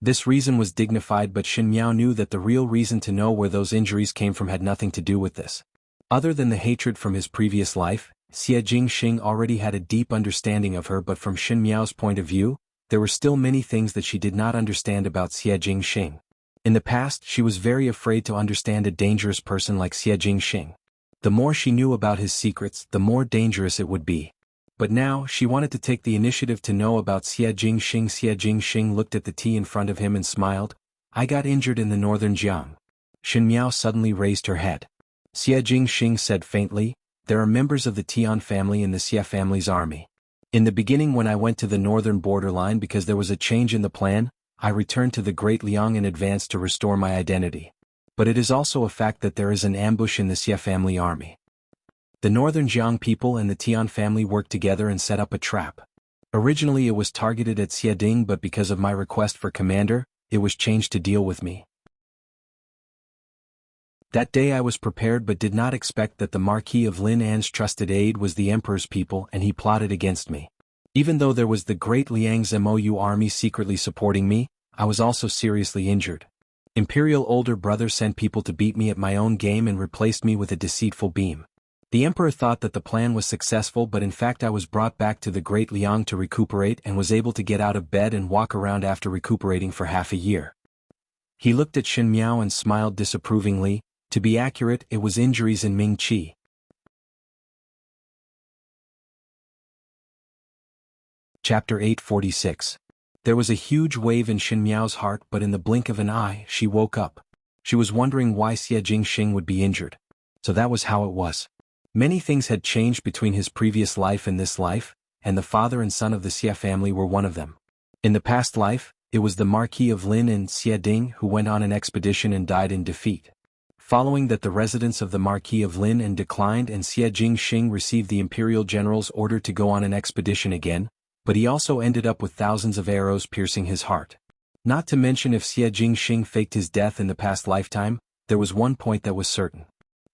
[SPEAKER 1] This reason was dignified, but Shen Miao knew that the real reason to know where those injuries came from had nothing to do with this. Other than the hatred from his previous life, Xie Jingxing already had a deep understanding of her, but from Shen Miao's point of view, there were still many things that she did not understand about Xie Jingxing. In the past, she was very afraid to understand a dangerous person like Xie Jingxing. The more she knew about his secrets, the more dangerous it would be. But now, she wanted to take the initiative to know about Xie Jingxing. Xie Jingxing looked at the tea in front of him and smiled. I got injured in the northern Jiang. Shen Miao suddenly raised her head. Xie Jingxing said faintly, there are members of the Tian family in the Xie family's army. In the beginning, when I went to the northern borderline because there was a change in the plan, I returned to the Great Liang in advance to restore my identity. But it is also a fact that there is an ambush in the Xie family army. The northern Jiang people and the Tian family worked together and set up a trap. Originally it was targeted at Xie Ding, but because of my request for commander, it was changed to deal with me. That day I was prepared but did not expect that the Marquis of Linan's trusted aide was the Emperor's people and he plotted against me. Even though there was the Great Liang's Mou army secretly supporting me, I was also seriously injured. Imperial older brother sent people to beat me at my own game and replaced me with a deceitful beam. The Emperor thought that the plan was successful, but in fact I was brought back to the Great Liang to recuperate and was able to get out of bed and walk around after recuperating for half a year. He looked at Shen Miao and smiled disapprovingly. To be accurate, it was injuries in Ming Qi. Chapter 846. There was a huge wave in Shen Miao's heart, but in the blink of an eye, she woke up. She was wondering why Xie Jingxing would be injured. So that was how it was. Many things had changed between his previous life and this life, and the father and son of the Xie family were one of them. In the past life, it was the Marquis of Lin and Xie Ding who went on an expedition and died in defeat. Following that, the residence of the Marquis of Lin and declined and Xie Jingxing received the imperial general's order to go on an expedition again, but he also ended up with thousands of arrows piercing his heart. Not to mention, if Xie Jingxing faked his death in the past lifetime, there was one point that was certain.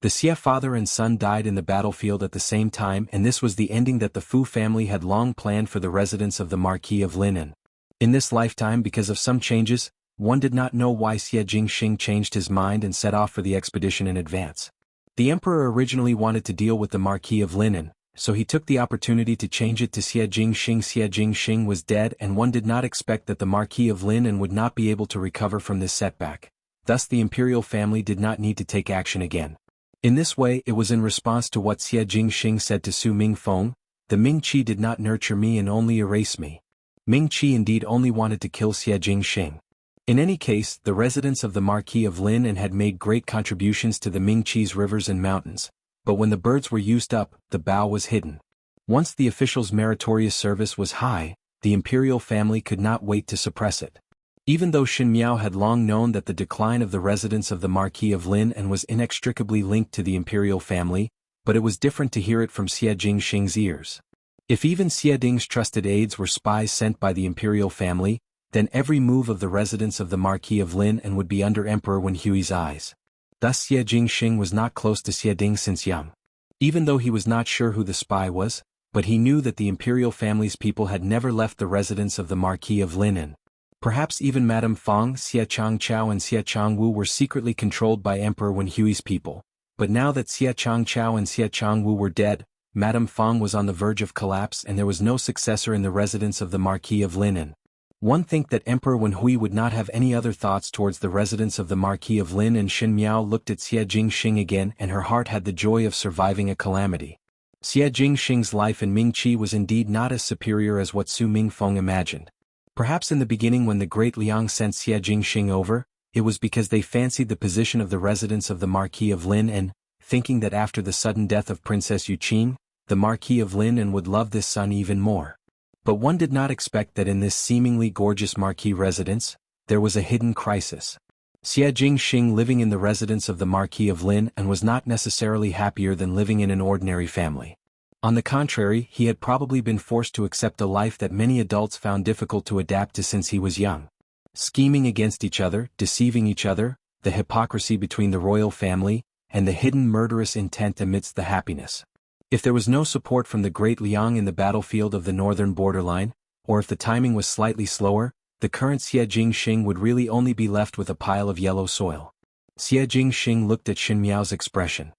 [SPEAKER 1] The Xie father and son died in the battlefield at the same time, and this was the ending that the Fu family had long planned for the residence of the Marquis of Lin. In this lifetime, because of some changes, one did not know why Xie Jingxing changed his mind and set off for the expedition in advance. The Emperor originally wanted to deal with the Marquis of Lin, so he took the opportunity to change it to Xie Jingxing. Xie Jingxing was dead, and one did not expect that the Marquis of Lin would not be able to recover from this setback. Thus the imperial family did not need to take action again. In this way, it was in response to what Xie Jingxing said to Su Mingfeng, the Ming Qi did not nurture me and only erase me. Ming Qi indeed only wanted to kill Xie Jingxing. In any case, the residents of the Marquis of Lin had made great contributions to the Ming Qi's rivers and mountains, but when the birds were used up, the bow was hidden. Once the official's meritorious service was high, the imperial family could not wait to suppress it. Even though Shen Miao had long known that the decline of the residence of the Marquis of Lin was inextricably linked to the imperial family, but it was different to hear it from Xie Jingxing's ears. If even Xie Ding's trusted aides were spies sent by the imperial family, then every move of the residence of the Marquis of Lin would be under Emperor Wen Hui's eyes. Thus Xie Jingxing was not close to Xie Ding since young. Even though he was not sure who the spy was, but he knew that the imperial family's people had never left the residence of the Marquis of Lin. Perhaps even Madame Fang, Xie Changchao and Xie Changwu were secretly controlled by Emperor Wen Hui's people, but now that Xie Changchao and Xie Changwu were dead, Madame Fang was on the verge of collapse and there was no successor in the residence of the Marquis of Lin. One think that Emperor Wen Hui would not have any other thoughts towards the residence of the Marquis of Lin. Shen Miao looked at Xie Jingxing again, and her heart had the joy of surviving a calamity. Xie Jingxing's life in Mingqi was indeed not as superior as what Su Mingfeng imagined. Perhaps in the beginning when the great Liang sent Xie Jingxing over, it was because they fancied the position of the residence of the Marquis of Lin and, thinking that after the sudden death of Princess Yuqing, the Marquis of Lin and would love this son even more. But one did not expect that in this seemingly gorgeous Marquis residence, there was a hidden crisis. Xie Jingxing living in the residence of the Marquis of Lin and was not necessarily happier than living in an ordinary family. On the contrary, he had probably been forced to accept a life that many adults found difficult to adapt to since he was young. Scheming against each other, deceiving each other, the hypocrisy between the royal family, and the hidden murderous intent amidst the happiness. If there was no support from the great Liang in the battlefield of the northern borderline, or if the timing was slightly slower, the current Xie Jingxing would really only be left with a pile of yellow soil. Xie Jingxing looked at Shen Miao's expression.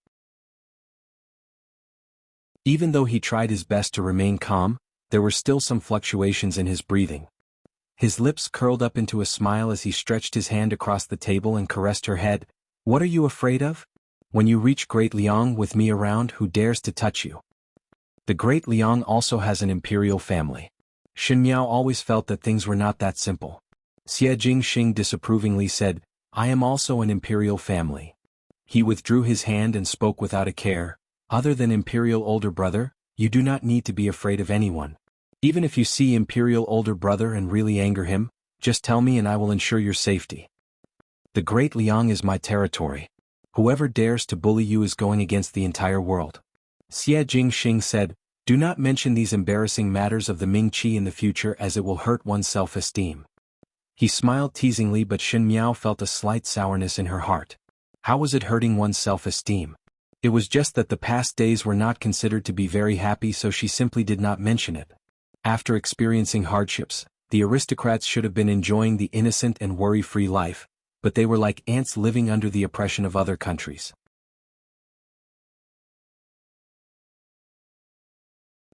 [SPEAKER 1] Even though he tried his best to remain calm, there were still some fluctuations in his breathing. His lips curled up into a smile as he stretched his hand across the table and caressed her head. "What are you afraid of? When you reach Great Liang with me around, who dares to touch you?" The Great Liang also has an imperial family. Shen Miao always felt that things were not that simple. Xie Jingxing disapprovingly said, "I am also an imperial family." He withdrew his hand and spoke without a care. "Other than imperial older brother, you do not need to be afraid of anyone. Even if you see imperial older brother and really anger him, just tell me and I will ensure your safety. The Great Liang is my territory. Whoever dares to bully you is going against the entire world." Xie Jingxing said, "Do not mention these embarrassing matters of the Mingqi in the future as it will hurt one's self-esteem." He smiled teasingly, but Shen Miao felt a slight sourness in her heart. How was it hurting one's self-esteem? It was just that the past days were not considered to be very happy, so she simply did not mention it. After experiencing hardships, the aristocrats should have been enjoying the innocent and worry-free life, but they were like ants living under the oppression of other countries.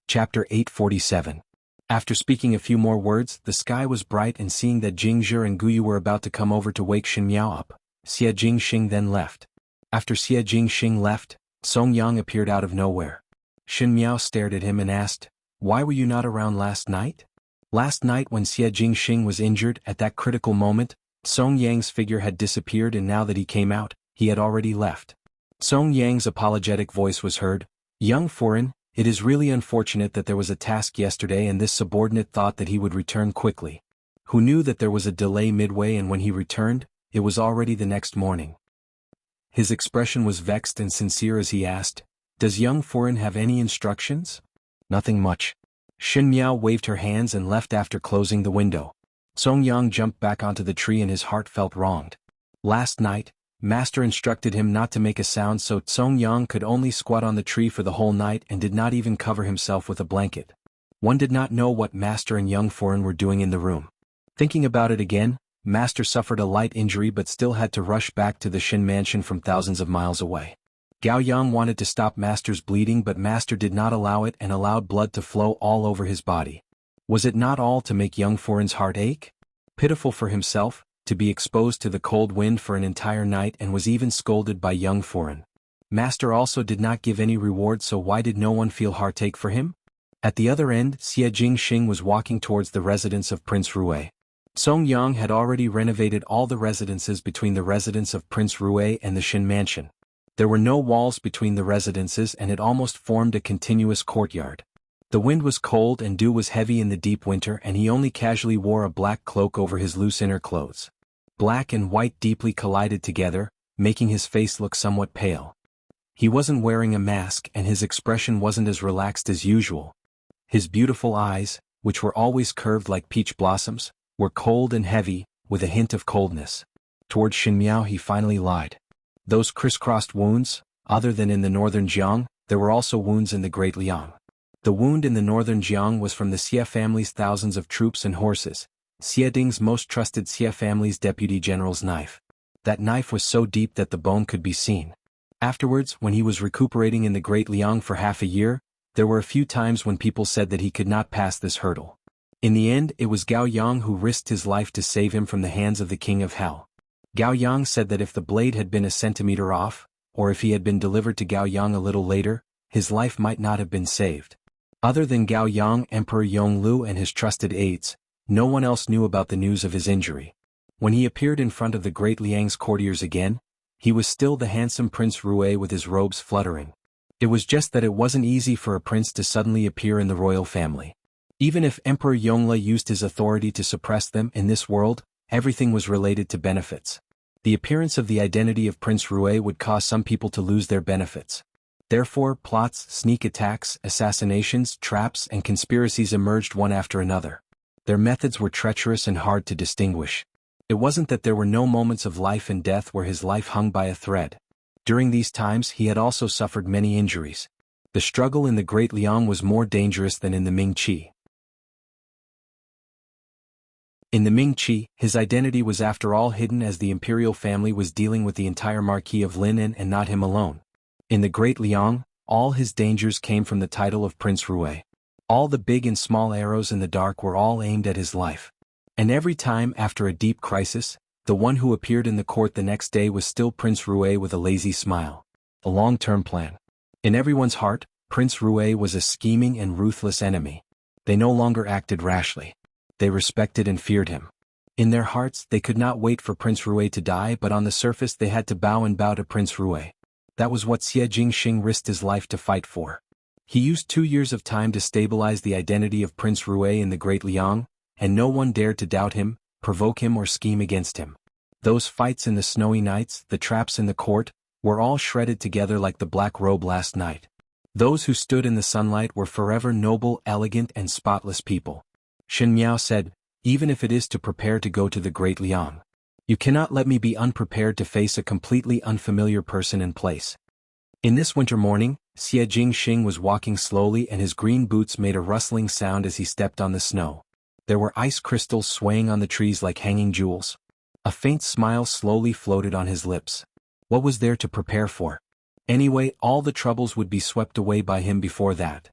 [SPEAKER 1] Chapter 847. After speaking a few more words, the sky was bright, and seeing that Jingzhi and Guyu were about to come over to wake Shen Miao up, Xie Jingxing then left. After Xie Jingxing left, Song Yang appeared out of nowhere. Shen Miao stared at him and asked, "Why were you not around last night?" Last night when Xie Jingxing was injured, at that critical moment, Song Yang's figure had disappeared, and now that he came out, he had already left. Song Yang's apologetic voice was heard. "Young foreign, it is really unfortunate that there was a task yesterday and this subordinate thought that he would return quickly. Who knew that there was a delay midway, and when he returned, it was already the next morning." His expression was vexed and sincere as he asked, "Does young foreign have any instructions?" "Nothing much." Shen Miao waved her hands and left after closing the window. Song Yang jumped back onto the tree and his heart felt wronged. Last night, Master instructed him not to make a sound, so Song Yang could only squat on the tree for the whole night and did not even cover himself with a blanket. One did not know what Master and young foreign were doing in the room. Thinking about it again, Master suffered a light injury but still had to rush back to the Shin mansion from thousands of miles away. Gao Yang wanted to stop Master's bleeding, but Master did not allow it and allowed blood to flow all over his body. Was it not all to make young foreign's heart ache? Pitiful for himself, to be exposed to the cold wind for an entire night, and was even scolded by young foreign. Master also did not give any reward, so why did no one feel heartache for him? At the other end, Xie Jingxing was walking towards the residence of Prince Rui. Song Yang had already renovated all the residences between the residence of Prince Rui and the Shin mansion. There were no walls between the residences, and it almost formed a continuous courtyard. The wind was cold and dew was heavy in the deep winter, and he only casually wore a black cloak over his loose inner clothes. Black and white deeply collided together, making his face look somewhat pale. He wasn't wearing a mask, and his expression wasn't as relaxed as usual. His beautiful eyes, which were always curved like peach blossoms, were cold and heavy, with a hint of coldness. Toward Shen Miao he finally lied. Those crisscrossed wounds, other than in the northern Jiang, there were also wounds in the Great Liang. The wound in the northern Jiang was from the Xie family's thousands of troops and horses, Xie Ding's most trusted Xie family's deputy general's knife. That knife was so deep that the bone could be seen. Afterwards, when he was recuperating in the Great Liang for half a year, there were a few times when people said that he could not pass this hurdle. In the end, it was Gao Yang who risked his life to save him from the hands of the King of Hell. Gao Yang said that if the blade had been a centimeter off, or if he had been delivered to Gao Yang a little later, his life might not have been saved. Other than Gao Yang, Emperor Yonglu and his trusted aides, no one else knew about the news of his injury. When he appeared in front of the great Liang's courtiers again, he was still the handsome Prince Rue with his robes fluttering. It was just that it wasn't easy for a prince to suddenly appear in the royal family. Even if Emperor Yongle used his authority to suppress them in this world, everything was related to benefits. The appearance of the identity of Prince Rue would cause some people to lose their benefits. Therefore, plots, sneak attacks, assassinations, traps, and conspiracies emerged one after another. Their methods were treacherous and hard to distinguish. It wasn't that there were no moments of life and death where his life hung by a thread. During these times he had also suffered many injuries. The struggle in the Great Liang was more dangerous than in the Ming-Chi. In the Ming-Chi, his identity was after all hidden as the imperial family was dealing with the entire Marquis of Linan and not him alone. In the Great Liang, all his dangers came from the title of Prince Rue. All the big and small arrows in the dark were all aimed at his life. And every time after a deep crisis, the one who appeared in the court the next day was still Prince Rue with a lazy smile. A long-term plan. In everyone's heart, Prince Rue was a scheming and ruthless enemy. They no longer acted rashly. They respected and feared him. In their hearts they could not wait for Prince Rue to die, but on the surface they had to bow to Prince Rue. That was what Xie Jingxing risked his life to fight for. He used 2 years of time to stabilize the identity of Prince Rue in the Great Liang, and no one dared to doubt him, provoke him or scheme against him. Those fights in the snowy nights, the traps in the court, were all shredded together like the black robe last night. Those who stood in the sunlight were forever noble, elegant and spotless people. Shen Miao said, even if it is to prepare to go to the Great Liang. You cannot let me be unprepared to face a completely unfamiliar person and place. In this winter morning, Xie Jingxing was walking slowly and his green boots made a rustling sound as he stepped on the snow. There were ice crystals swaying on the trees like hanging jewels. A faint smile slowly floated on his lips. What was there to prepare for? Anyway, all the troubles would be swept away by him before that.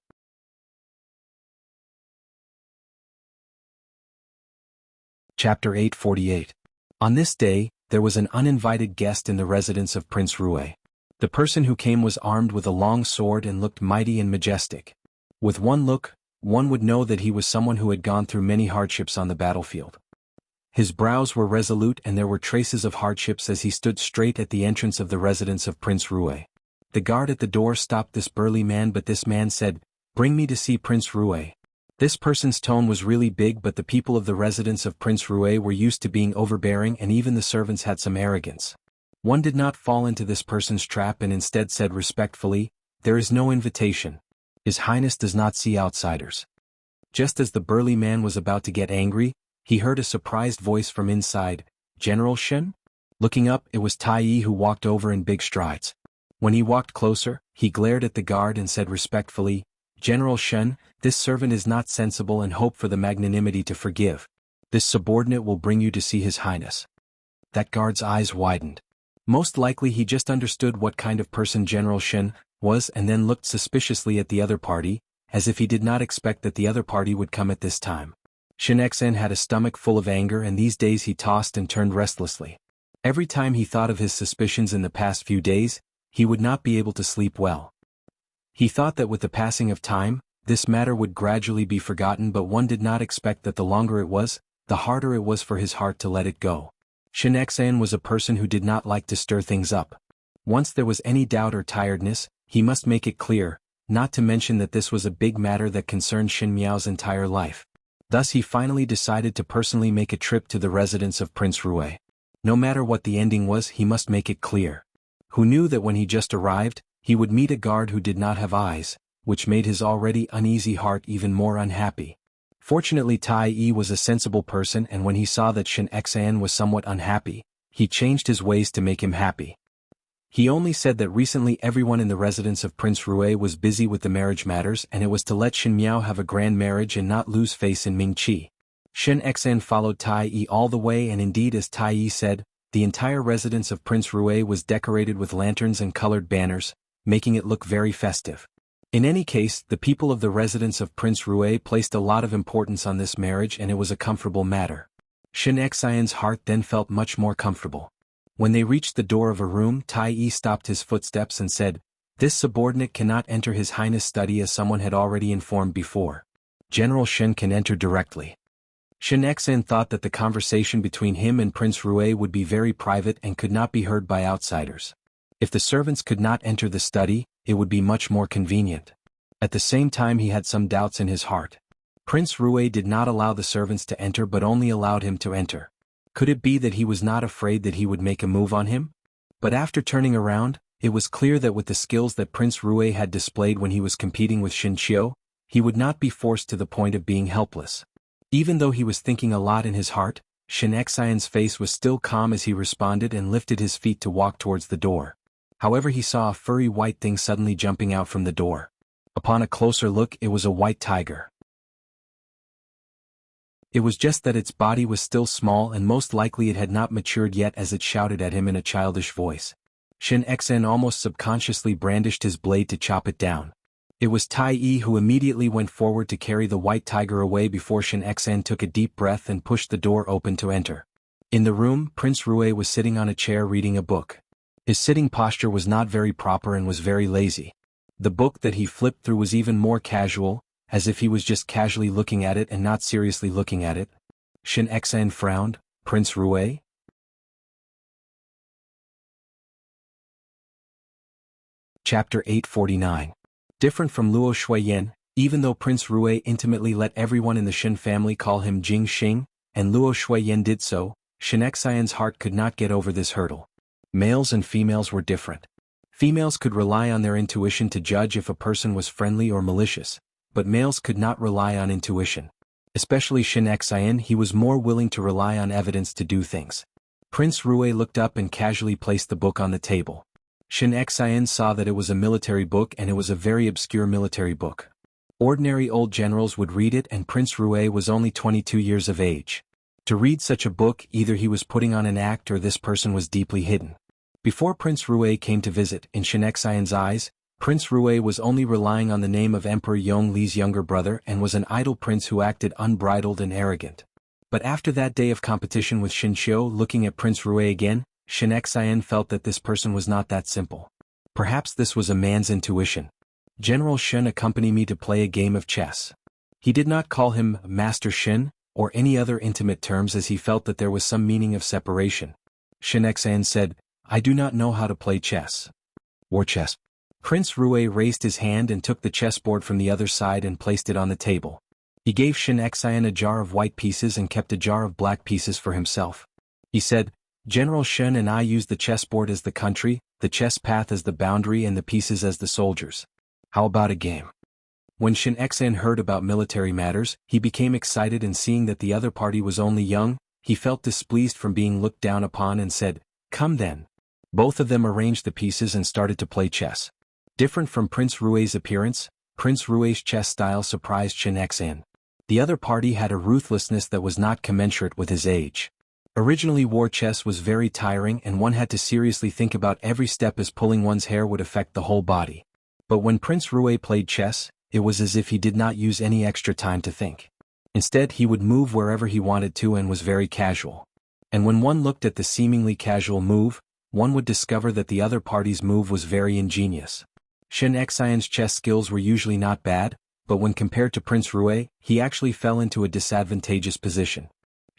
[SPEAKER 1] Chapter 848. On this day, there was an uninvited guest in the residence of Prince Rue. The person who came was armed with a long sword and looked mighty and majestic. With one look, one would know that he was someone who had gone through many hardships on the battlefield. His brows were resolute and there were traces of hardships as he stood straight at the entrance of the residence of Prince Rue. The guard at the door stopped this burly man, but this man said, "Bring me to see Prince Rue." This person's tone was really big, but the people of the residence of Prince Rue were used to being overbearing and even the servants had some arrogance. One did not fall into this person's trap and instead said respectfully, "There is no invitation. His Highness does not see outsiders." Just as the burly man was about to get angry, he heard a surprised voice from inside, "General Shen?" Looking up, it was Tai Yi who walked over in big strides. When he walked closer, he glared at the guard and said respectfully, "General Shen, this servant is not sensible and hope for the magnanimity to forgive. This subordinate will bring you to see His Highness." That guard's eyes widened. Most likely he just understood what kind of person General Shen was and then looked suspiciously at the other party, as if he did not expect that the other party would come at this time. Shen Xen had a stomach full of anger and these days he tossed and turned restlessly. Every time he thought of his suspicions in the past few days, he would not be able to sleep well. He thought that with the passing of time, this matter would gradually be forgotten, but one did not expect that the longer it was, the harder it was for his heart to let it go. Shen Xen was a person who did not like to stir things up. Once there was any doubt or tiredness, he must make it clear, not to mention that this was a big matter that concerned Shen Miao's entire life. Thus he finally decided to personally make a trip to the residence of Prince Rue. No matter what the ending was, he must make it clear. Who knew that when he just arrived, he would meet a guard who did not have eyes, which made his already uneasy heart even more unhappy. Fortunately Tai Yi was a sensible person and when he saw that Shen Xan was somewhat unhappy, he changed his ways to make him happy. He only said that recently everyone in the residence of Prince Rue was busy with the marriage matters and it was to let Shen Miao have a grand marriage and not lose face in Ming-Chi. Shen Xan followed Tai Yi all the way and indeed as Tai Yi said, the entire residence of Prince Rue was decorated with lanterns and colored banners, making it look very festive. In any case, the people of the residence of Prince Rue placed a lot of importance on this marriage and it was a comfortable matter. Shen Xian's heart then felt much more comfortable. When they reached the door of a room, Tai Yi stopped his footsteps and said, This subordinate cannot enter His Highness' study as someone had already informed before. General Shen can enter directly. Shen Xen thought that the conversation between him and Prince Rue would be very private and could not be heard by outsiders. If the servants could not enter the study, it would be much more convenient. At the same time he had some doubts in his heart. Prince Rue did not allow the servants to enter but only allowed him to enter. Could it be that he was not afraid that he would make a move on him? But after turning around, it was clear that with the skills that Prince Rue had displayed when he was competing with Shin Qiu, he would not be forced to the point of being helpless. Even though he was thinking a lot in his heart, Shin Xian's face was still calm as he responded and lifted his feet to walk towards the door. However, he saw a furry white thing suddenly jumping out from the door. Upon a closer look, it was a white tiger. It was just that its body was still small and most likely it had not matured yet as it shouted at him in a childish voice. Shin Xen almost subconsciously brandished his blade to chop it down. It was Tai Yi who immediately went forward to carry the white tiger away before Shin Xen took a deep breath and pushed the door open to enter. In the room, Prince Rue was sitting on a chair reading a book. His sitting posture was not very proper and was very lazy. The book that he flipped through was even more casual, as if he was just casually looking at it and not seriously looking at it. Shin Xen frowned. Prince Rue? Chapter 849. Different from Luo Shuiyan, even though Prince Rue intimately let everyone in the Shin family call him Jing Xing, and Luo Shuiyan did so, Shin Xian's heart could not get over this hurdle. Males and females were different. Females could rely on their intuition to judge if a person was friendly or malicious, but males could not rely on intuition. Especially Shin Xian, he was more willing to rely on evidence to do things. Prince Rue looked up and casually placed the book on the table. Shin Xian saw that it was a military book and it was a very obscure military book. Ordinary old generals would read it and Prince Rue was only 22 years of age. To read such a book, either he was putting on an act or this person was deeply hidden. Before Prince Rue came to visit, in Shin Xian's eyes, Prince Rue was only relying on the name of Emperor Yongli's younger brother and was an idle prince who acted unbridled and arrogant. But after that day of competition with Shin Qiu, looking at Prince Rue again, Shin Xian felt that this person was not that simple. Perhaps this was a man's intuition. General Shin, accompany me to play a game of chess. He did not call him Master Shin, or any other intimate terms as he felt that there was some meaning of separation. Shin Xian said, I do not know how to play chess. War chess. Prince Rue raised his hand and took the chessboard from the other side and placed it on the table. He gave Shin Xian a jar of white pieces and kept a jar of black pieces for himself. He said, General Shen and I use the chessboard as the country, the chess path as the boundary and the pieces as the soldiers. How about a game? When Shin Xen heard about military matters, he became excited, and seeing that the other party was only young, he felt displeased from being looked down upon and said, Come then. Both of them arranged the pieces and started to play chess. Different from Prince Rue's appearance, Prince Rue's chess style surprised Shin Xen. The other party had a ruthlessness that was not commensurate with his age. Originally, war chess was very tiring and one had to seriously think about every step as pulling one's hair would affect the whole body. But when Prince Rue played chess, it was as if he did not use any extra time to think. Instead, he would move wherever he wanted to and was very casual. And when one looked at the seemingly casual move, one would discover that the other party's move was very ingenious. Shin Xian's chess skills were usually not bad, but when compared to Prince Rue, he actually fell into a disadvantageous position.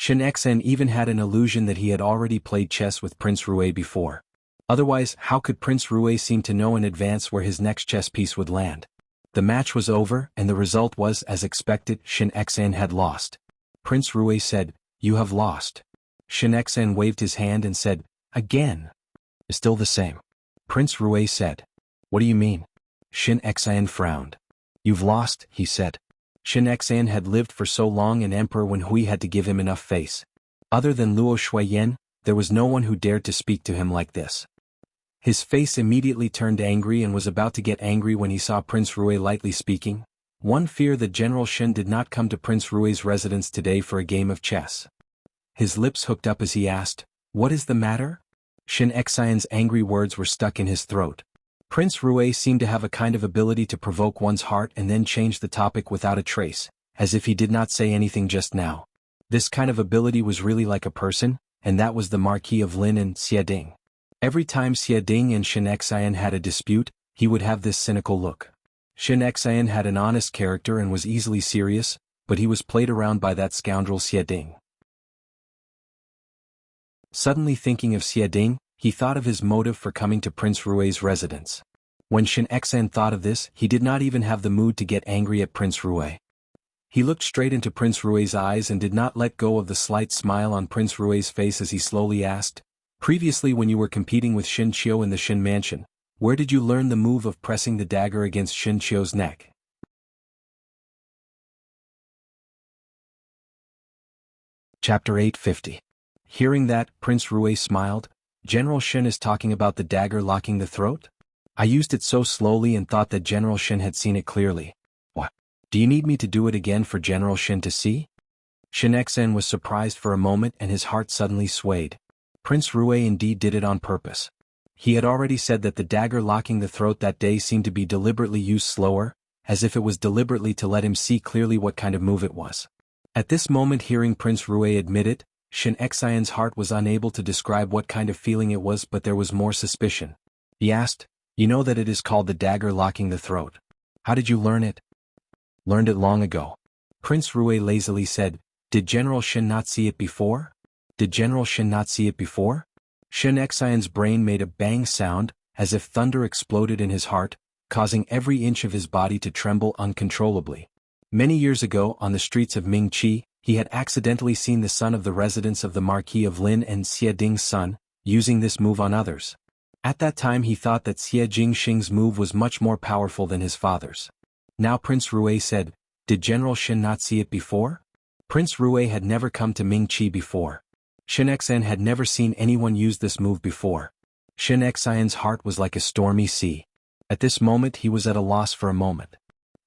[SPEAKER 1] Shin Xen even had an illusion that he had already played chess with Prince Rue before. Otherwise, how could Prince Rue seem to know in advance where his next chess piece would land? The match was over, and the result was, as expected, Shin Xen had lost. Prince Rue said, You have lost. Shin Xen waved his hand and said, Again. Still the same. Prince Rue said, What do you mean? Shin Xen frowned. You've lost, he said. Shin Xen had lived for so long an emperor when Hui had to give him enough face. Other than Luo Shuiyan, there was no one who dared to speak to him like this. His face immediately turned angry and was about to get angry when he saw Prince Rue lightly speaking. One fear that General Shin did not come to Prince Rue's residence today for a game of chess. His lips hooked up as he asked, What is the matter? Shin Xian's angry words were stuck in his throat. Prince Rue seemed to have a kind of ability to provoke one's heart and then change the topic without a trace, as if he did not say anything just now. This kind of ability was really like a person, and that was the Marquis of Lin and Xie Ding. Every time Xie Ding and Shin Xian had a dispute, he would have this cynical look. Shin Xian had an honest character and was easily serious, but he was played around by that scoundrel Xie Ding. Suddenly thinking of Xie Ding, he thought of his motive for coming to Prince Rui's residence. When Shin Xian thought of this, he did not even have the mood to get angry at Prince Rui. He looked straight into Prince Rui's eyes and did not let go of the slight smile on Prince Rui's face as he slowly asked, "Previously when you were competing with Shin Qiu in the Shin mansion, where did you learn the move of pressing the dagger against Shin Qiu's neck?" Chapter 850. Hearing that, Prince Rui smiled. "General Shin is talking about the dagger locking the throat? I used it so slowly and thought that General Shin had seen it clearly. What? Do you need me to do it again for General Shin to see?" Shin Xian was surprised for a moment and his heart suddenly swayed. Prince Rui indeed did it on purpose. He had already said that the dagger locking the throat that day seemed to be deliberately used slower, as if it was deliberately to let him see clearly what kind of move it was. At this moment, hearing Prince Rui admit it, Shin Xian's heart was unable to describe what kind of feeling it was, but there was more suspicion. He asked, "You know that it is called the dagger locking the throat. How did you learn it?" "Learned it long ago." Prince Rui lazily said, "Did General Shin not see it before? Did General Shin not see it before?" Shin Xian's brain made a bang sound, as if thunder exploded in his heart, causing every inch of his body to tremble uncontrollably. Many years ago, on the streets of Mingqi, he had accidentally seen the son of the residents of the Marquis of Lin and Xie Ding's son, using this move on others. At that time he thought that Xie Jingxing's move was much more powerful than his father's. Now Prince Rui said, "Did General Shin not see it before?" Prince Rui had never come to Mingqi before. Shin Xian had never seen anyone use this move before. Shin Xian's heart was like a stormy sea. At this moment he was at a loss for a moment.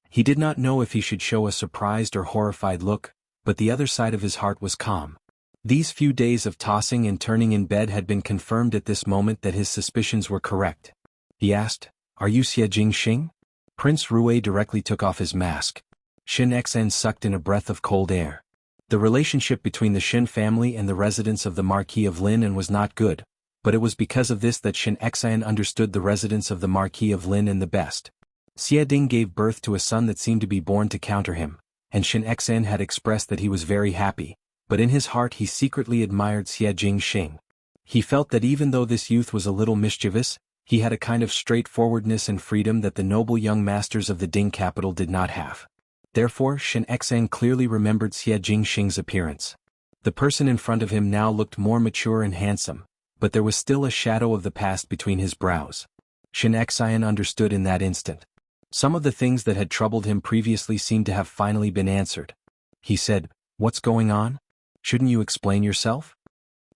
[SPEAKER 1] He did not know if he should show a surprised or horrified look, but the other side of his heart was calm. These few days of tossing and turning in bed had been confirmed at this moment that his suspicions were correct. He asked, "Are you Xie Jingxing?" Prince Rui directly took off his mask. Shin Xian sucked in a breath of cold air. The relationship between the Shin family and the residents of the Marquis of Lin was not good, but it was because of this that Shin Xian understood the residents of the Marquis of Lin the best. Xie Ding gave birth to a son that seemed to be born to counter him, and Shin Xian had expressed that he was very happy, but in his heart he secretly admired Xie Jingxing. He felt that even though this youth was a little mischievous, he had a kind of straightforwardness and freedom that the noble young masters of the Ding capital did not have. Therefore Shin Xian clearly remembered Xie Jingxing's appearance. The person in front of him now looked more mature and handsome, but there was still a shadow of the past between his brows. Shin Xian understood in that instant. Some of the things that had troubled him previously seemed to have finally been answered. He said, "What's going on? Shouldn't you explain yourself?"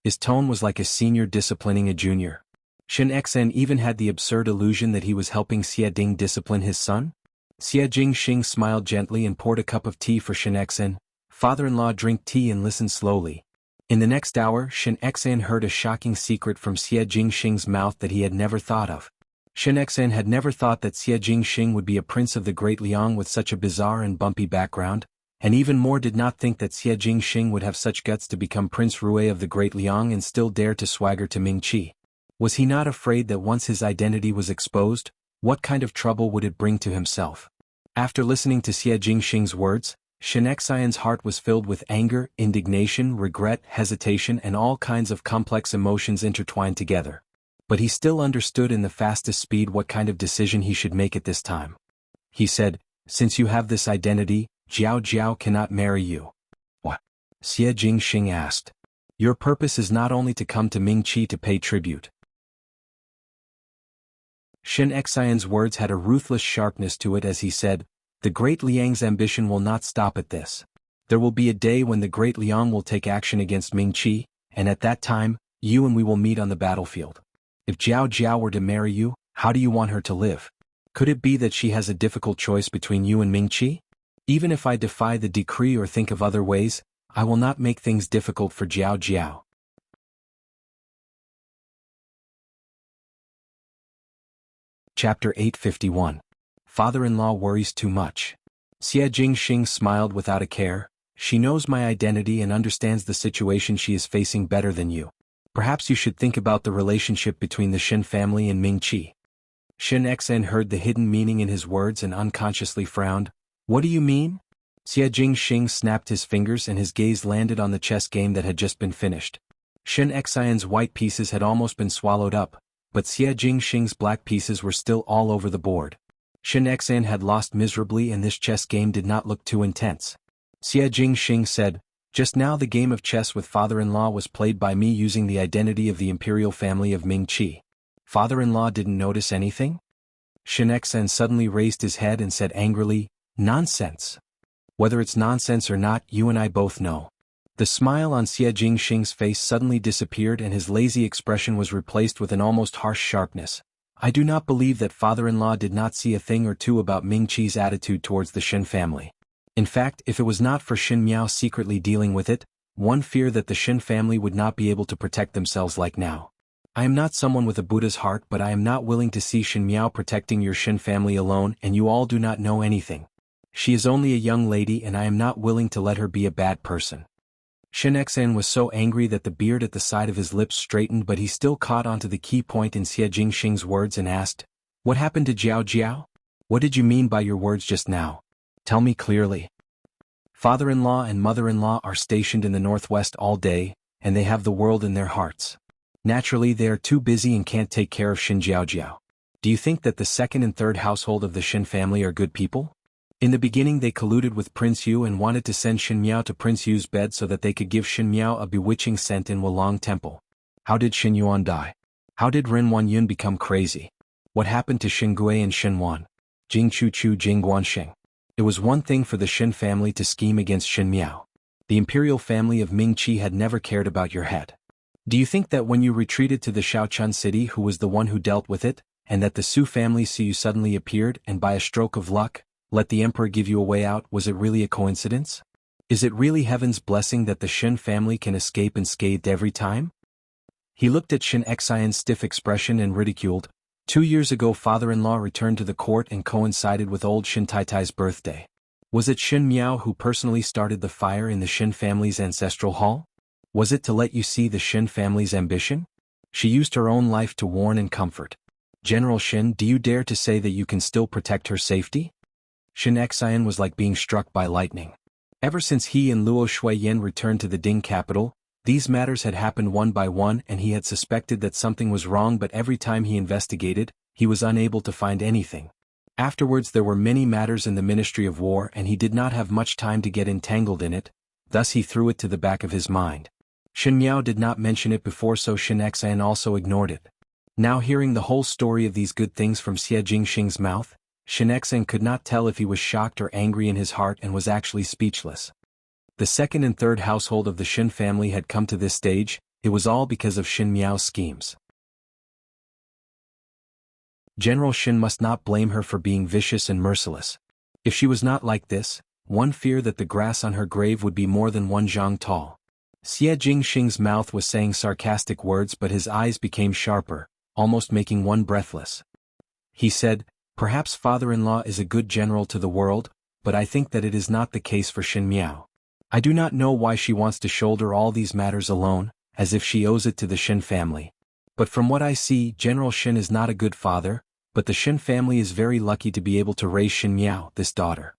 [SPEAKER 1] His tone was like a senior disciplining a junior. Shin Xian even had the absurd illusion that he was helping Xie Ding discipline his son. Xie Jingxing smiled gently and poured a cup of tea for Shin Xian. "Father-in-law, drink tea and listen slowly." In the next hour, Shin Xian heard a shocking secret from Xie Jingxing's mouth that he had never thought of. Shin Xian had never thought that Xie Jingxing would be a prince of the Great Liang with such a bizarre and bumpy background, and even more did not think that Xie Jingxing would have such guts to become Prince Rui of the Great Liang and still dare to swagger to Mingqi. Was he not afraid that once his identity was exposed, what kind of trouble would it bring to himself? After listening to Xie Jingxing's words, Shin Xian's heart was filled with anger, indignation, regret, hesitation and all kinds of complex emotions intertwined together. But he still understood in the fastest speed what kind of decision he should make at this time. He said, "Since you have this identity, Jiao Jiao cannot marry you." "What?" Xie Jingxing asked. "Your purpose is not only to come to Mingqi to pay tribute." Shin Xian's words had a ruthless sharpness to it as he said, "The Great Liang's ambition will not stop at this. There will be a day when the Great Liang will take action against Mingqi, and at that time, you and we will meet on the battlefield. If Jiao Jiao were to marry you, how do you want her to live? Could it be that she has a difficult choice between you and Mingqi? Even if I defy the decree or think of other ways, I will not make things difficult for Jiao Jiao." Chapter 851. Father-in-law worries too much. Xie Jingxing smiled without a care. "She knows my identity and understands the situation she is facing better than you. Perhaps you should think about the relationship between the Shin family and Mingqi." Shin Xen heard the hidden meaning in his words and unconsciously frowned. What do you mean? Xie Jingxing snapped his fingers and his gaze landed on the chess game that had just been finished. Shin Xian's white pieces had almost been swallowed up, but Xie Jingxing's black pieces were still all over the board. Shin Xian had lost miserably and this chess game did not look too intense. Xie Jingxing said, just now the game of chess with father-in-law was played by me using the identity of the imperial family of Ming Qi. Father-in-law didn't notice anything? Shin Xian suddenly raised his head and said angrily, nonsense. Whether it's nonsense or not, you and I both know. The smile on Xie Jingxing's face suddenly disappeared and his lazy expression was replaced with an almost harsh sharpness. I do not believe that father-in-law did not see a thing or two about Ming Qi's attitude towards the Shin family. In fact, if it was not for Shin Miao secretly dealing with it, one fear that the Shin family would not be able to protect themselves like now. I am not someone with a Buddha's heart, but I am not willing to see Shin Miao protecting your Shin family alone, and you all do not know anything. She is only a young lady and I am not willing to let her be a bad person. Shin Xian was so angry that the beard at the side of his lips straightened, but he still caught onto the key point in Xie Jingxing's words and asked, what happened to Jiao Jiao? What did you mean by your words just now? Tell me clearly. Father-in-law and mother-in-law are stationed in the northwest all day, and they have the world in their hearts. Naturally they are too busy and can't take care of Shin Jiao Jiao. Do you think that the second and third household of the Shin family are good people? In the beginning they colluded with Prince Yu and wanted to send Shin Miao to Prince Yu's bed so that they could give Shin Miao a bewitching scent in Wulong Temple. How did Shin Yuan die? How did Ren Wanyun become crazy? What happened to Shin Gui and Shin Wan? Jing Chu Chu Jing Guanxing. It was one thing for the Shin family to scheme against Shin Miao. The imperial family of Ming Qi had never cared about your head. Do you think that when you retreated to the Shaochun city who was the one who dealt with it, and that the Su family see you suddenly appeared and by a stroke of luck, let the emperor give you a way out, was it really a coincidence? Is it really heaven's blessing that the Shin family can escape unscathed every time? He looked at Shin Xian's stiff expression and ridiculed, 2 years ago father-in-law returned to the court and coincided with old Shin Taitai's birthday. Was it Shin Miao who personally started the fire in the Shin family's ancestral hall? Was it to let you see the Shin family's ambition? She used her own life to warn and comfort. General Shin, do you dare to say that you can still protect her safety? Shin Xian was like being struck by lightning. Ever since he and Luo Shuiyan returned to the Ding capital, these matters had happened one by one and he had suspected that something was wrong, but every time he investigated, he was unable to find anything. Afterwards there were many matters in the Ministry of War and he did not have much time to get entangled in it, thus he threw it to the back of his mind. Shin Miao did not mention it before, so Shin Xian also ignored it. Now hearing the whole story of these good things from Xie Jingxing's mouth, Shin Xian could not tell if he was shocked or angry in his heart and was actually speechless. The second and third household of the Shin family had come to this stage, it was all because of Shin Miao's schemes. General Shin must not blame her for being vicious and merciless. If she was not like this, one feared that the grass on her grave would be more than 1 zhang tall. Xie Jingxing's mouth was saying sarcastic words, but his eyes became sharper, almost making one breathless. He said, perhaps father-in-law is a good general to the world, but I think that it is not the case for Shin Miao. I do not know why she wants to shoulder all these matters alone, as if she owes it to the Shin family. But from what I see, General Shin is not a good father, but the Shin family is very lucky to be able to raise Shin Miao, this daughter.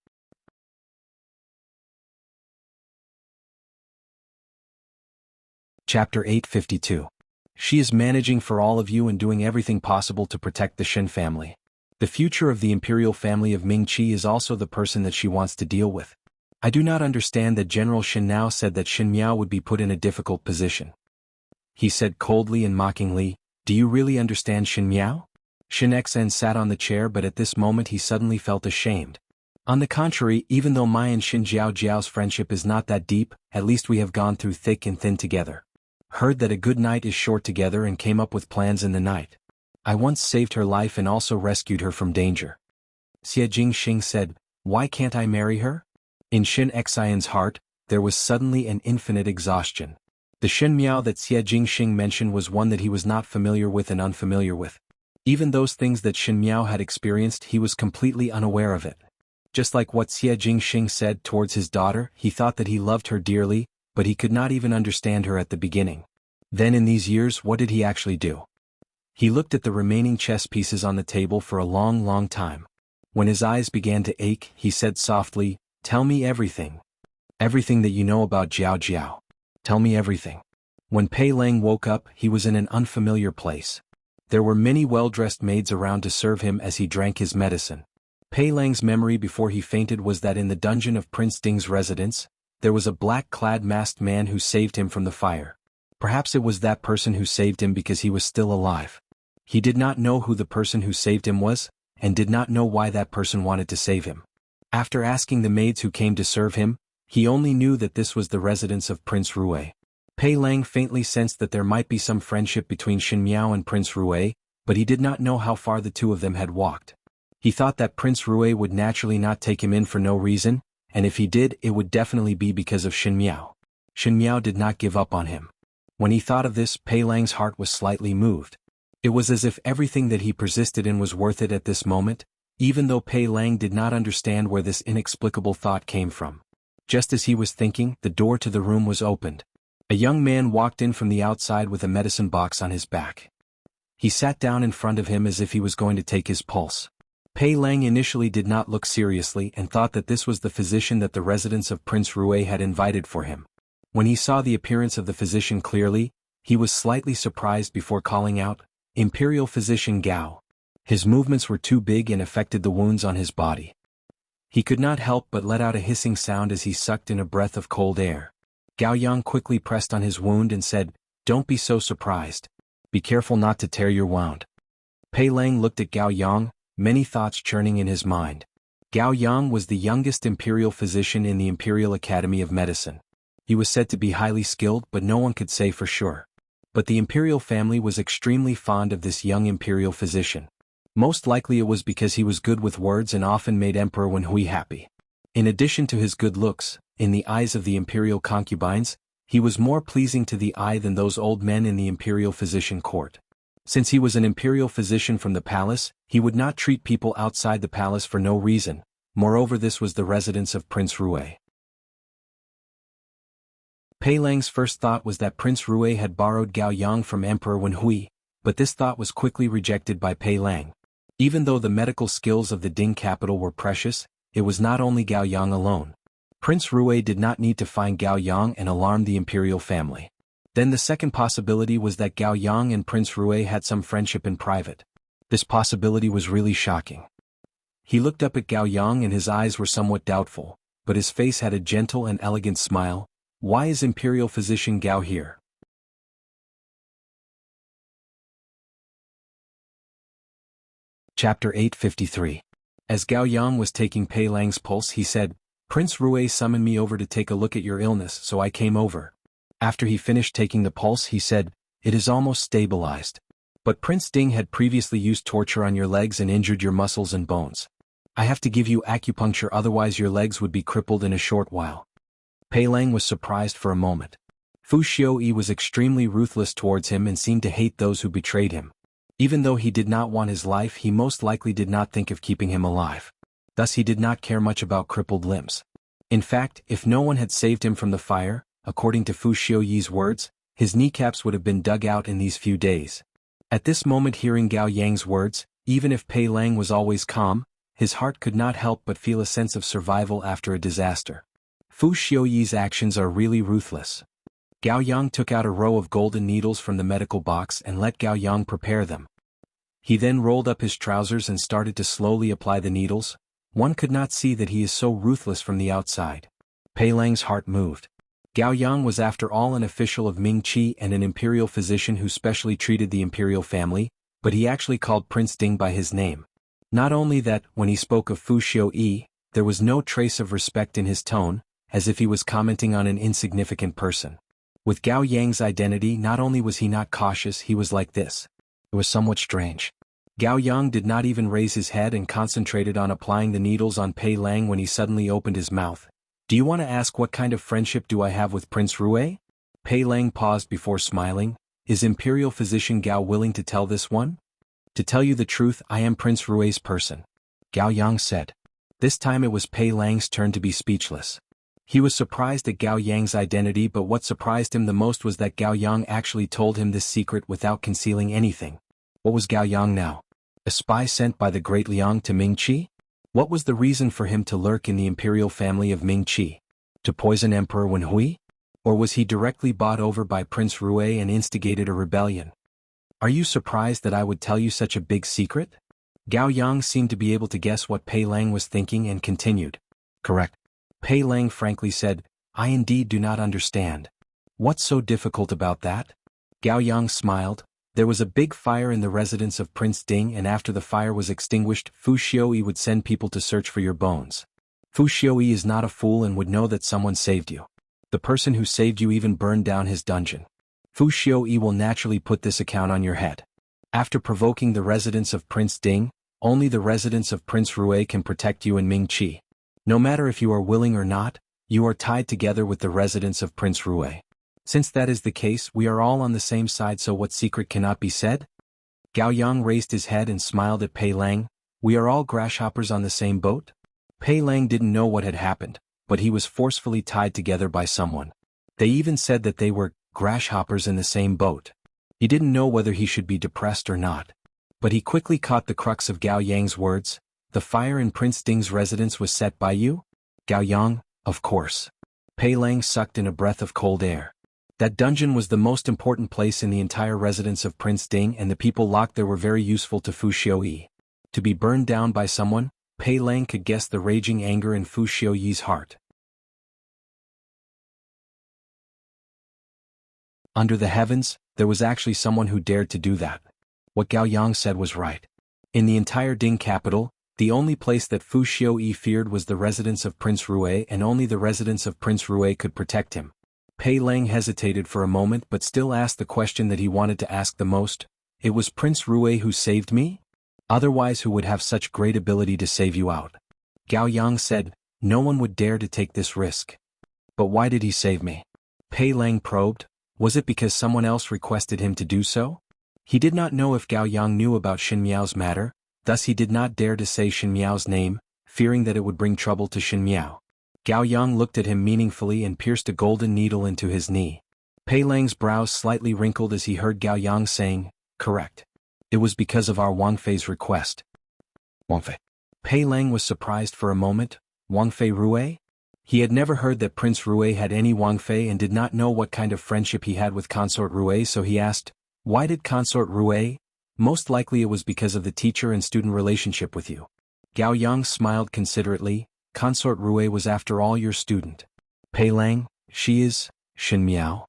[SPEAKER 1] Chapter 852. She is managing for all of you and doing everything possible to protect the Shin family. The future of the imperial family of Ming Qi is also the person that she wants to deal with. I do not understand that General Shin now said that Shin Miao would be put in a difficult position. He said coldly and mockingly, do you really understand Shin Miao? Shin Xian sat on the chair, but at this moment he suddenly felt ashamed. On the contrary, even though my and Shin Jiao Jiao's friendship is not that deep, at least we have gone through thick and thin together. Heard that a good night is short together and came up with plans in the night. I once saved her life and also rescued her from danger. Xie Jingxing said, why can't I marry her? In Shin Xian's heart, there was suddenly an infinite exhaustion. The Shin Miao that Xie Jingxing mentioned was one that he was not familiar with and unfamiliar with. Even those things that Shin Miao had experienced, he was completely unaware of it. Just like what Xie Jingxing said towards his daughter, he thought that he loved her dearly, but he could not even understand her at the beginning. Then in these years, what did he actually do? He looked at the remaining chess pieces on the table for a long time. When his eyes began to ache, he said softly, "Tell me everything. Everything that you know about Jiao Jiao. Tell me everything." When Pei Lang woke up, he was in an unfamiliar place. There were many well-dressed maids around to serve him as he drank his medicine. Pei Lang's memory before he fainted was that in the dungeon of Prince Ding's residence, there was a black-clad masked man who saved him from the fire. Perhaps it was that person who saved him because he was still alive. He did not know who the person who saved him was, and did not know why that person wanted to save him. After asking the maids who came to serve him, he only knew that this was the residence of Prince Rue. Pei Lang faintly sensed that there might be some friendship between Shen Miao and Prince Rue, but he did not know how far the two of them had walked. He thought that Prince Rue would naturally not take him in for no reason, and if he did, it would definitely be because of Shen Miao. Shen Miao did not give up on him. When he thought of this, Pei Lang's heart was slightly moved. It was as if everything that he persisted in was worth it at this moment, even though Pei Lang did not understand where this inexplicable thought came from. Just as he was thinking, the door to the room was opened. A young man walked in from the outside with a medicine box on his back. He sat down in front of him as if he was going to take his pulse. Pei Lang initially did not look seriously and thought that this was the physician that the residence of Prince Rue had invited for him. When he saw the appearance of the physician clearly, he was slightly surprised before calling out, "Imperial Physician Gao." His movements were too big and affected the wounds on his body. He could not help but let out a hissing sound as he sucked in a breath of cold air. Gao Yang quickly pressed on his wound and said, "Don't be so surprised. Be careful not to tear your wound." Pei Lang looked at Gao Yang, many thoughts churning in his mind. Gao Yang was the youngest imperial physician in the Imperial Academy of Medicine. He was said to be highly skilled, but no one could say for sure. But the imperial family was extremely fond of this young imperial physician. Most likely it was because he was good with words and often made Emperor Wenhui happy. In addition to his good looks, in the eyes of the imperial concubines, he was more pleasing to the eye than those old men in the imperial physician court. Since he was an imperial physician from the palace, he would not treat people outside the palace for no reason. Moreover, this was the residence of Prince Rue. Pei Lang's first thought was that Prince Rue had borrowed Gao Yang from Emperor Wenhui, but this thought was quickly rejected by Pei Lang. Even though the medical skills of the Ding capital were precious, it was not only Gao Yang alone. Prince Rue did not need to find Gao Yang and alarm the imperial family. Then the second possibility was that Gao Yang and Prince Rue had some friendship in private. This possibility was really shocking. He looked up at Gao Yang and his eyes were somewhat doubtful, but his face had a gentle and elegant smile. "Why is Imperial Physician Gao here?" Chapter 853. As Gao Yang was taking Pei Lang's pulse, he said, "Prince Rue summoned me over to take a look at your illness, so I came over." After he finished taking the pulse, he said, "It is almost stabilized. But Prince Ding had previously used torture on your legs and injured your muscles and bones. I have to give you acupuncture, otherwise your legs would be crippled in a short while." Pei Lang was surprised for a moment. Fu Xiuyi was extremely ruthless towards him and seemed to hate those who betrayed him. Even though he did not want his life, he most likely did not think of keeping him alive. Thus he did not care much about crippled limbs. In fact, if no one had saved him from the fire, according to Fu Xiuyi's words, his kneecaps would have been dug out in these few days. At this moment, hearing Gao Yang's words, even if Pei Lang was always calm, his heart could not help but feel a sense of survival after a disaster. Fu Xiuyi's actions are really ruthless. Gao Yang took out a row of golden needles from the medical box and let Gao Yang prepare them. He then rolled up his trousers and started to slowly apply the needles. One could not see that he is so ruthless from the outside. Pei Lang's heart moved. Gao Yang was after all an official of Ming Qi and an imperial physician who specially treated the imperial family, but he actually called Prince Ding by his name. Not only that, when he spoke of Fu Xiuyi, there was no trace of respect in his tone, as if he was commenting on an insignificant person. With Gao Yang's identity, not only was he not cautious, he was like this. It was somewhat strange. Gao Yang did not even raise his head and concentrated on applying the needles on Pei Lang when he suddenly opened his mouth. "Do you want to ask what kind of friendship do I have with Prince Rue?" Pei Lang paused before smiling. "Is Imperial Physician Gao willing to tell this one?" "To tell you the truth, I am Prince Rue's person," Gao Yang said. This time it was Pei Lang's turn to be speechless. He was surprised at Gao Yang's identity, but what surprised him the most was that Gao Yang actually told him this secret without concealing anything. What was Gao Yang now? A spy sent by the great Liang to Ming-Chi? What was the reason for him to lurk in the imperial family of Ming-Chi? To poison Emperor Wenhui? Or was he directly bought over by Prince Rue and instigated a rebellion? Are you surprised that I would tell you such a big secret? Gao Yang seemed to be able to guess what Pei Lang was thinking and continued. Correct. Pei Lang frankly said, I indeed do not understand. What's so difficult about that? Gao Yang smiled. There was a big fire in the residence of Prince Ding, and after the fire was extinguished, Fu Xiuyi would send people to search for your bones. Fu Xiuyi is not a fool and would know that someone saved you. The person who saved you even burned down his dungeon. Fu Xiuyi will naturally put this account on your head. After provoking the residence of Prince Ding, only the residence of Prince Rue can protect you in Ming-Chi. No matter if you are willing or not, you are tied together with the residence of Prince Rue. Since that is the case, we are all on the same side, so what secret cannot be said? Gao Yang raised his head and smiled at Pei Lang. We are all grasshoppers on the same boat? Pei Lang didn't know what had happened, but he was forcefully tied together by someone. They even said that they were grasshoppers in the same boat. He didn't know whether he should be depressed or not. But he quickly caught the crux of Gao Yang's words. The fire in Prince Ding's residence was set by you? Gao Yang, of course. Pei Lang sucked in a breath of cold air. That dungeon was the most important place in the entire residence of Prince Ding, and the people locked there were very useful to Fu Xiuyi. To be burned down by someone, Pei Lang could guess the raging anger in Fu Xiuyi's heart. Under the heavens, there was actually someone who dared to do that. What Gao Yang said was right. In the entire Ding capital, the only place that Fu Xiuyi feared was the residence of Prince Rue, and only the residence of Prince Rue could protect him. Pei Lang hesitated for a moment but still asked the question that he wanted to ask the most. It was Prince Rue who saved me? Otherwise who would have such great ability to save you out? Gao Yang said, no one would dare to take this risk. But why did he save me? Pei Lang probed. Was it because someone else requested him to do so? He did not know if Gao Yang knew about Xin Miao's matter, thus he did not dare to say Xin Miao's name, fearing that it would bring trouble to Xin Miao. Gao Yang looked at him meaningfully and pierced a golden needle into his knee. Pei Lang's brows slightly wrinkled as he heard Gao Yang saying, correct. It was because of our Wang Fei's request. Wang Fei. Pei Lang was surprised for a moment. Wang Fei Rue? He had never heard that Prince Rue had any Wang Fei and did not know what kind of friendship he had with Consort Rue, so he asked, why did Consort Rue? Most likely it was because of the teacher and student relationship with you. Gao Yang smiled considerately. Consort Rue was after all your student. Pei Lang, she is, Xin Miao.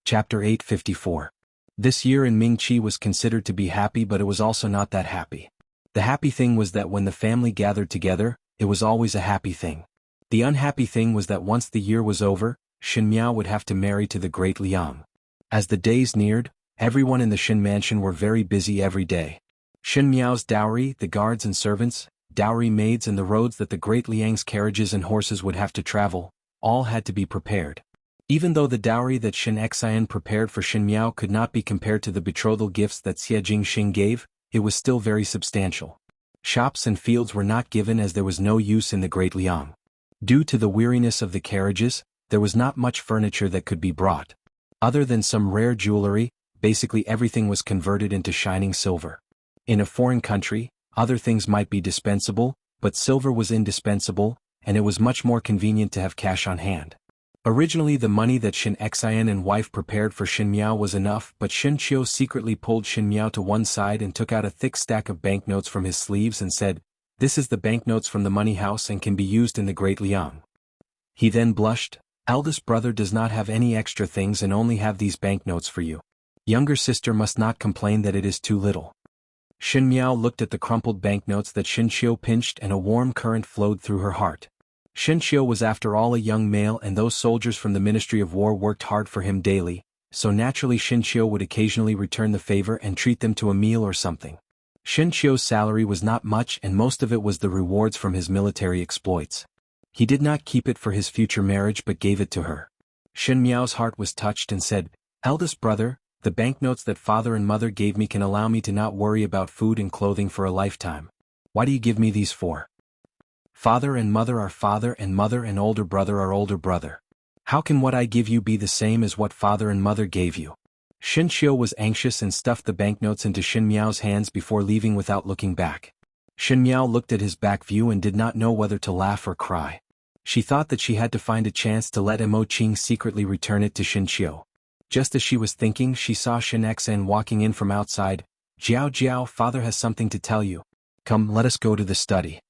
[SPEAKER 1] Chapter 854. This year in Ming-Chi was considered to be happy, but it was also not that happy. The happy thing was that when the family gathered together, it was always a happy thing. The unhappy thing was that once the year was over, Xin Miao would have to marry to the great Liang. As the days neared, everyone in the Xin mansion were very busy every day. Xin Miao's dowry, the guards and servants, dowry maids and the roads that the great Liang's carriages and horses would have to travel, all had to be prepared. Even though the dowry that Xin Xian prepared for Xin Miao could not be compared to the betrothal gifts that Xie Jingxing gave, it was still very substantial. Shops and fields were not given as there was no use in the great Liang. Due to the weariness of the carriages, there was not much furniture that could be brought. Other than some rare jewelry, basically everything was converted into shining silver. In a foreign country, other things might be dispensable, but silver was indispensable, and it was much more convenient to have cash on hand. Originally the money that Xin Xian and wife prepared for Xin Miao was enough, but Xin Qiu secretly pulled Xin Miao to one side and took out a thick stack of banknotes from his sleeves and said, this is the banknotes from the money house and can be used in the great Liang. He then blushed. Eldest brother does not have any extra things and only have these banknotes for you. Younger sister must not complain that it is too little. Xin Miao looked at the crumpled banknotes that Xin Qiu pinched and a warm current flowed through her heart. Xin Qiu was after all a young male, and those soldiers from the Ministry of War worked hard for him daily, so naturally Xin Qiu would occasionally return the favor and treat them to a meal or something. Xin Qiu's salary was not much and most of it was the rewards from his military exploits. He did not keep it for his future marriage but gave it to her. Xin Miao's heart was touched and said, eldest brother, the banknotes that father and mother gave me can allow me to not worry about food and clothing for a lifetime. Why do you give me these for? Father and mother are father and mother and older brother are older brother. How can what I give you be the same as what father and mother gave you? Shin Xiu was anxious and stuffed the banknotes into Shin Miao's hands before leaving without looking back. Shin Miao looked at his back view and did not know whether to laugh or cry. She thought that she had to find a chance to let Mo Qing secretly return it to Shin Xiu. Just as she was thinking, she saw Shin Xen walking in from outside. "Jiao Jiao, father has something to tell you. Come, let us go to the study."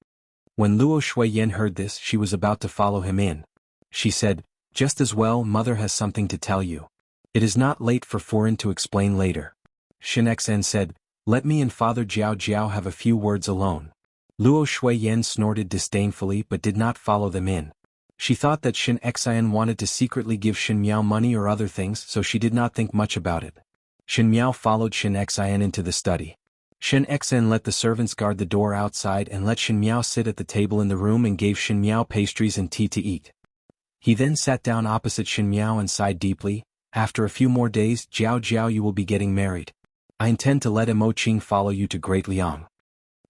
[SPEAKER 1] When Luo Shuiyan heard this, she was about to follow him in. She said, "Just as well, mother has something to tell you. It is not late for Furin to explain later." Shin Xen said, "Let me and Father Jiao Jiao have a few words alone." Luo Shuiyan snorted disdainfully but did not follow them in. She thought that Shin Xen wanted to secretly give Shin Miao money or other things, so she did not think much about it. Shin Miao followed Shin Xen into the study. Shin Xen let the servants guard the door outside and let Shin Miao sit at the table in the room and gave Shin Miao pastries and tea to eat. He then sat down opposite Shin Miao and sighed deeply. "After a few more days, Jiao Jiao, you will be getting married. I intend to let Mo Qing follow you to Great Liang."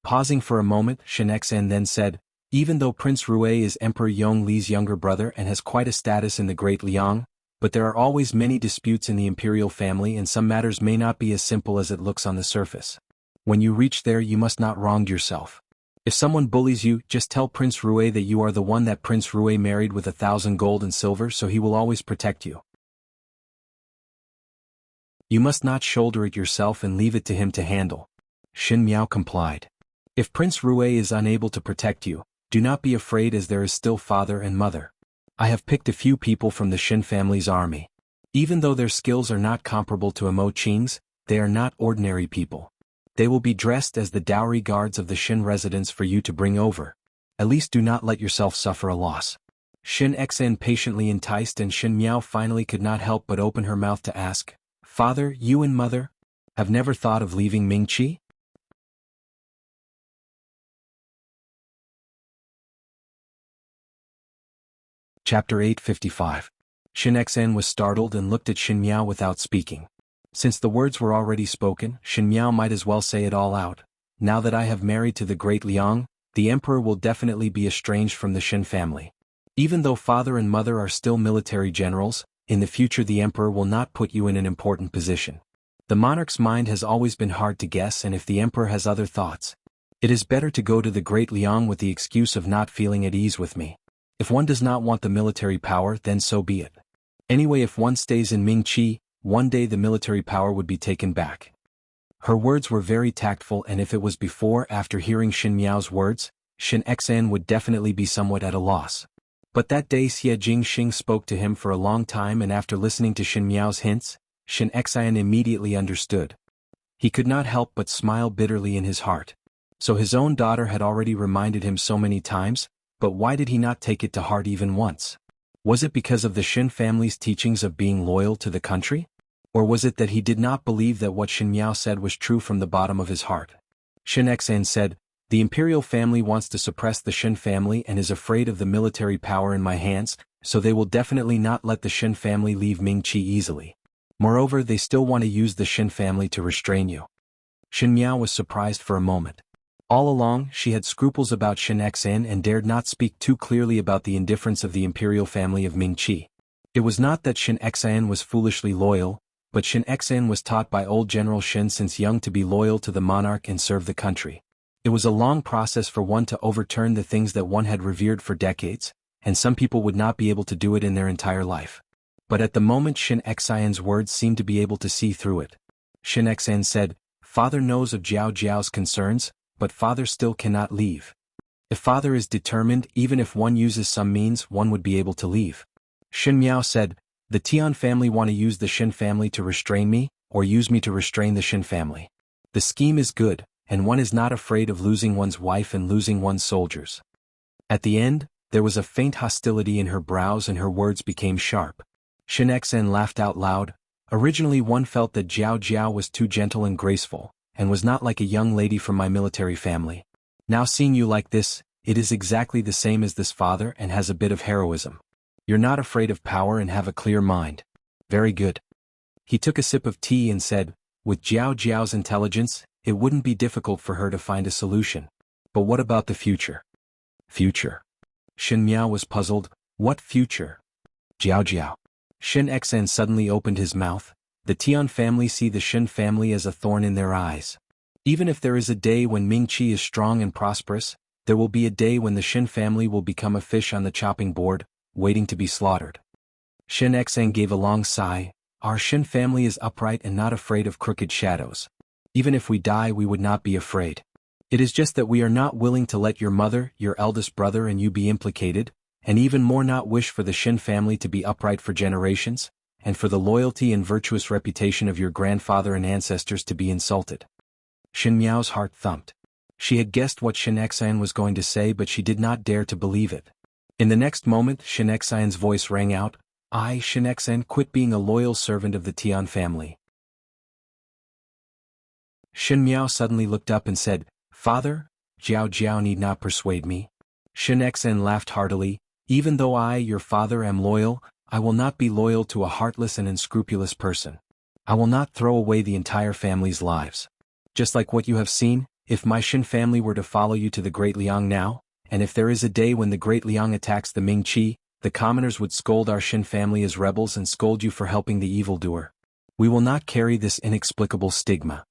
[SPEAKER 1] Pausing for a moment, Shin Xen then said, "Even though Prince Rue is Emperor Yong Li's younger brother and has quite a status in the Great Liang, but there are always many disputes in the imperial family and some matters may not be as simple as it looks on the surface. When you reach there, you must not wrong yourself. If someone bullies you, just tell Prince Rue that you are the one that Prince Rue married with 1,000 gold and silver, so he will always protect you. You must not shoulder it yourself and leave it to him to handle." Shin Miao complied. "If Prince Rue is unable to protect you, do not be afraid, as there is still father and mother. I have picked a few people from the Shin family's army. Even though their skills are not comparable to Mo Qing's, they are not ordinary people. They will be dressed as the dowry guards of the Shin residence for you to bring over. At least do not let yourself suffer a loss." Shin Xen patiently enticed, and Shin Miao finally could not help but open her mouth to ask, "Father, you and mother have never thought of leaving Mingqi?" Chapter 855. Shin Xen was startled and looked at Shin Miao without speaking. Since the words were already spoken, Shin Miao might as well say it all out. "Now that I have married to the Great Liang, the emperor will definitely be estranged from the Shin family. Even though father and mother are still military generals, in the future the emperor will not put you in an important position. The monarch's mind has always been hard to guess, and if the emperor has other thoughts, it is better to go to the Great Liang with the excuse of not feeling at ease with me. If one does not want the military power, then so be it. Anyway, if one stays in Mingqi, one day the military power would be taken back." Her words were very tactful, and if it was before, after hearing Shin Miao's words, Shin Xen would definitely be somewhat at a loss. But that day Xie Jingxing spoke to him for a long time, and after listening to Shin Miao's hints, Shin Xen immediately understood. He could not help but smile bitterly in his heart. So his own daughter had already reminded him so many times, but why did he not take it to heart even once? Was it because of the Shin family's teachings of being loyal to the country? Or was it that he did not believe that what Shin Miao said was true from the bottom of his heart? Shin Xen said, "The imperial family wants to suppress the Shin family and is afraid of the military power in my hands, so they will definitely not let the Shin family leave Mingqi easily. Moreover, they still want to use the Shin family to restrain you." Shin Miao was surprised for a moment. All along, she had scruples about Shin Xen and dared not speak too clearly about the indifference of the imperial family of Mingqi. It was not that Shin Xen was foolishly loyal, but Shin Xen was taught by old General Shin since young to be loyal to the monarch and serve the country. It was a long process for one to overturn the things that one had revered for decades, and some people would not be able to do it in their entire life. But at the moment Shin Xen's words seemed to be able to see through it. Shin Xen said, "Father knows of Jiao Jiao's concerns, but father still cannot leave. If father is determined, even if one uses some means, one would be able to leave." Shin Miao said, "The Tian family want to use the Shin family to restrain me, or use me to restrain the Shin family. The scheme is good, and one is not afraid of losing one's wife and losing one's soldiers." At the end, there was a faint hostility in her brows and her words became sharp. Shin Xen laughed out loud. Originally one felt that Jiao Jiao was too gentle and graceful, and was not like a young lady from my military family. Now seeing you like this, it is exactly the same as this father and has a bit of heroism. You're not afraid of power and have a clear mind. Very good. He took a sip of tea and said, "With Jiao Jiao's intelligence, it wouldn't be difficult for her to find a solution. But what about the future?" "Future?" Shin Miao was puzzled. "What future?" Jiao Jiao. Shin Xan suddenly opened his mouth. The Tian family see the Shin family as a thorn in their eyes. Even if there is a day when Ming Qi is strong and prosperous, there will be a day when the Shin family will become a fish on the chopping board, waiting to be slaughtered. Shin Xan gave a long sigh. Our Shin family is upright and not afraid of crooked shadows. Even if we die, we would not be afraid. It is just that we are not willing to let your mother, your eldest brother and you be implicated, and even more not wish for the Shin family to be upright for generations, and for the loyalty and virtuous reputation of your grandfather and ancestors to be insulted. Shin Miao's heart thumped. She had guessed what Shin Xan was going to say, but she did not dare to believe it. In the next moment, Shin Xan's voice rang out, I, Shin Xan, quit being a loyal servant of the Tian family. Shin Miao suddenly looked up and said, Father, Jiao Jiao need not persuade me. Shin Xan laughed heartily, even though I, your father, am loyal, I will not be loyal to a heartless and unscrupulous person. I will not throw away the entire family's lives. Just like what you have seen, if my Shin family were to follow you to the Great Liang now, and if there is a day when the Great Liang attacks the Ming Qi, the commoners would scold our Shin family as rebels and scold you for helping the evildoer. We will not carry this inexplicable stigma.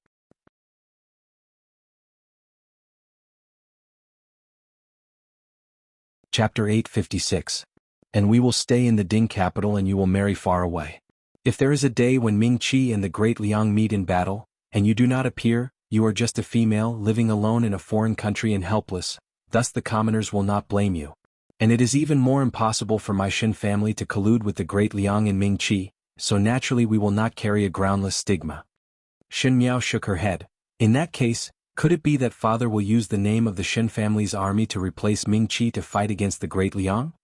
[SPEAKER 1] Chapter 856. And we will stay in the Ding capital and you will marry far away. If there is a day when Ming Qi and the Great Liang meet in battle, and you do not appear, you are just a female living alone in a foreign country and helpless, thus the commoners will not blame you. And it is even more impossible for my Shin family to collude with the Great Liang and Ming Qi, so naturally we will not carry a groundless stigma. Shin Miao shook her head. In that case, could it be that father will use the name of the Shin family's army to replace Ming Qi to fight against the Great Liang?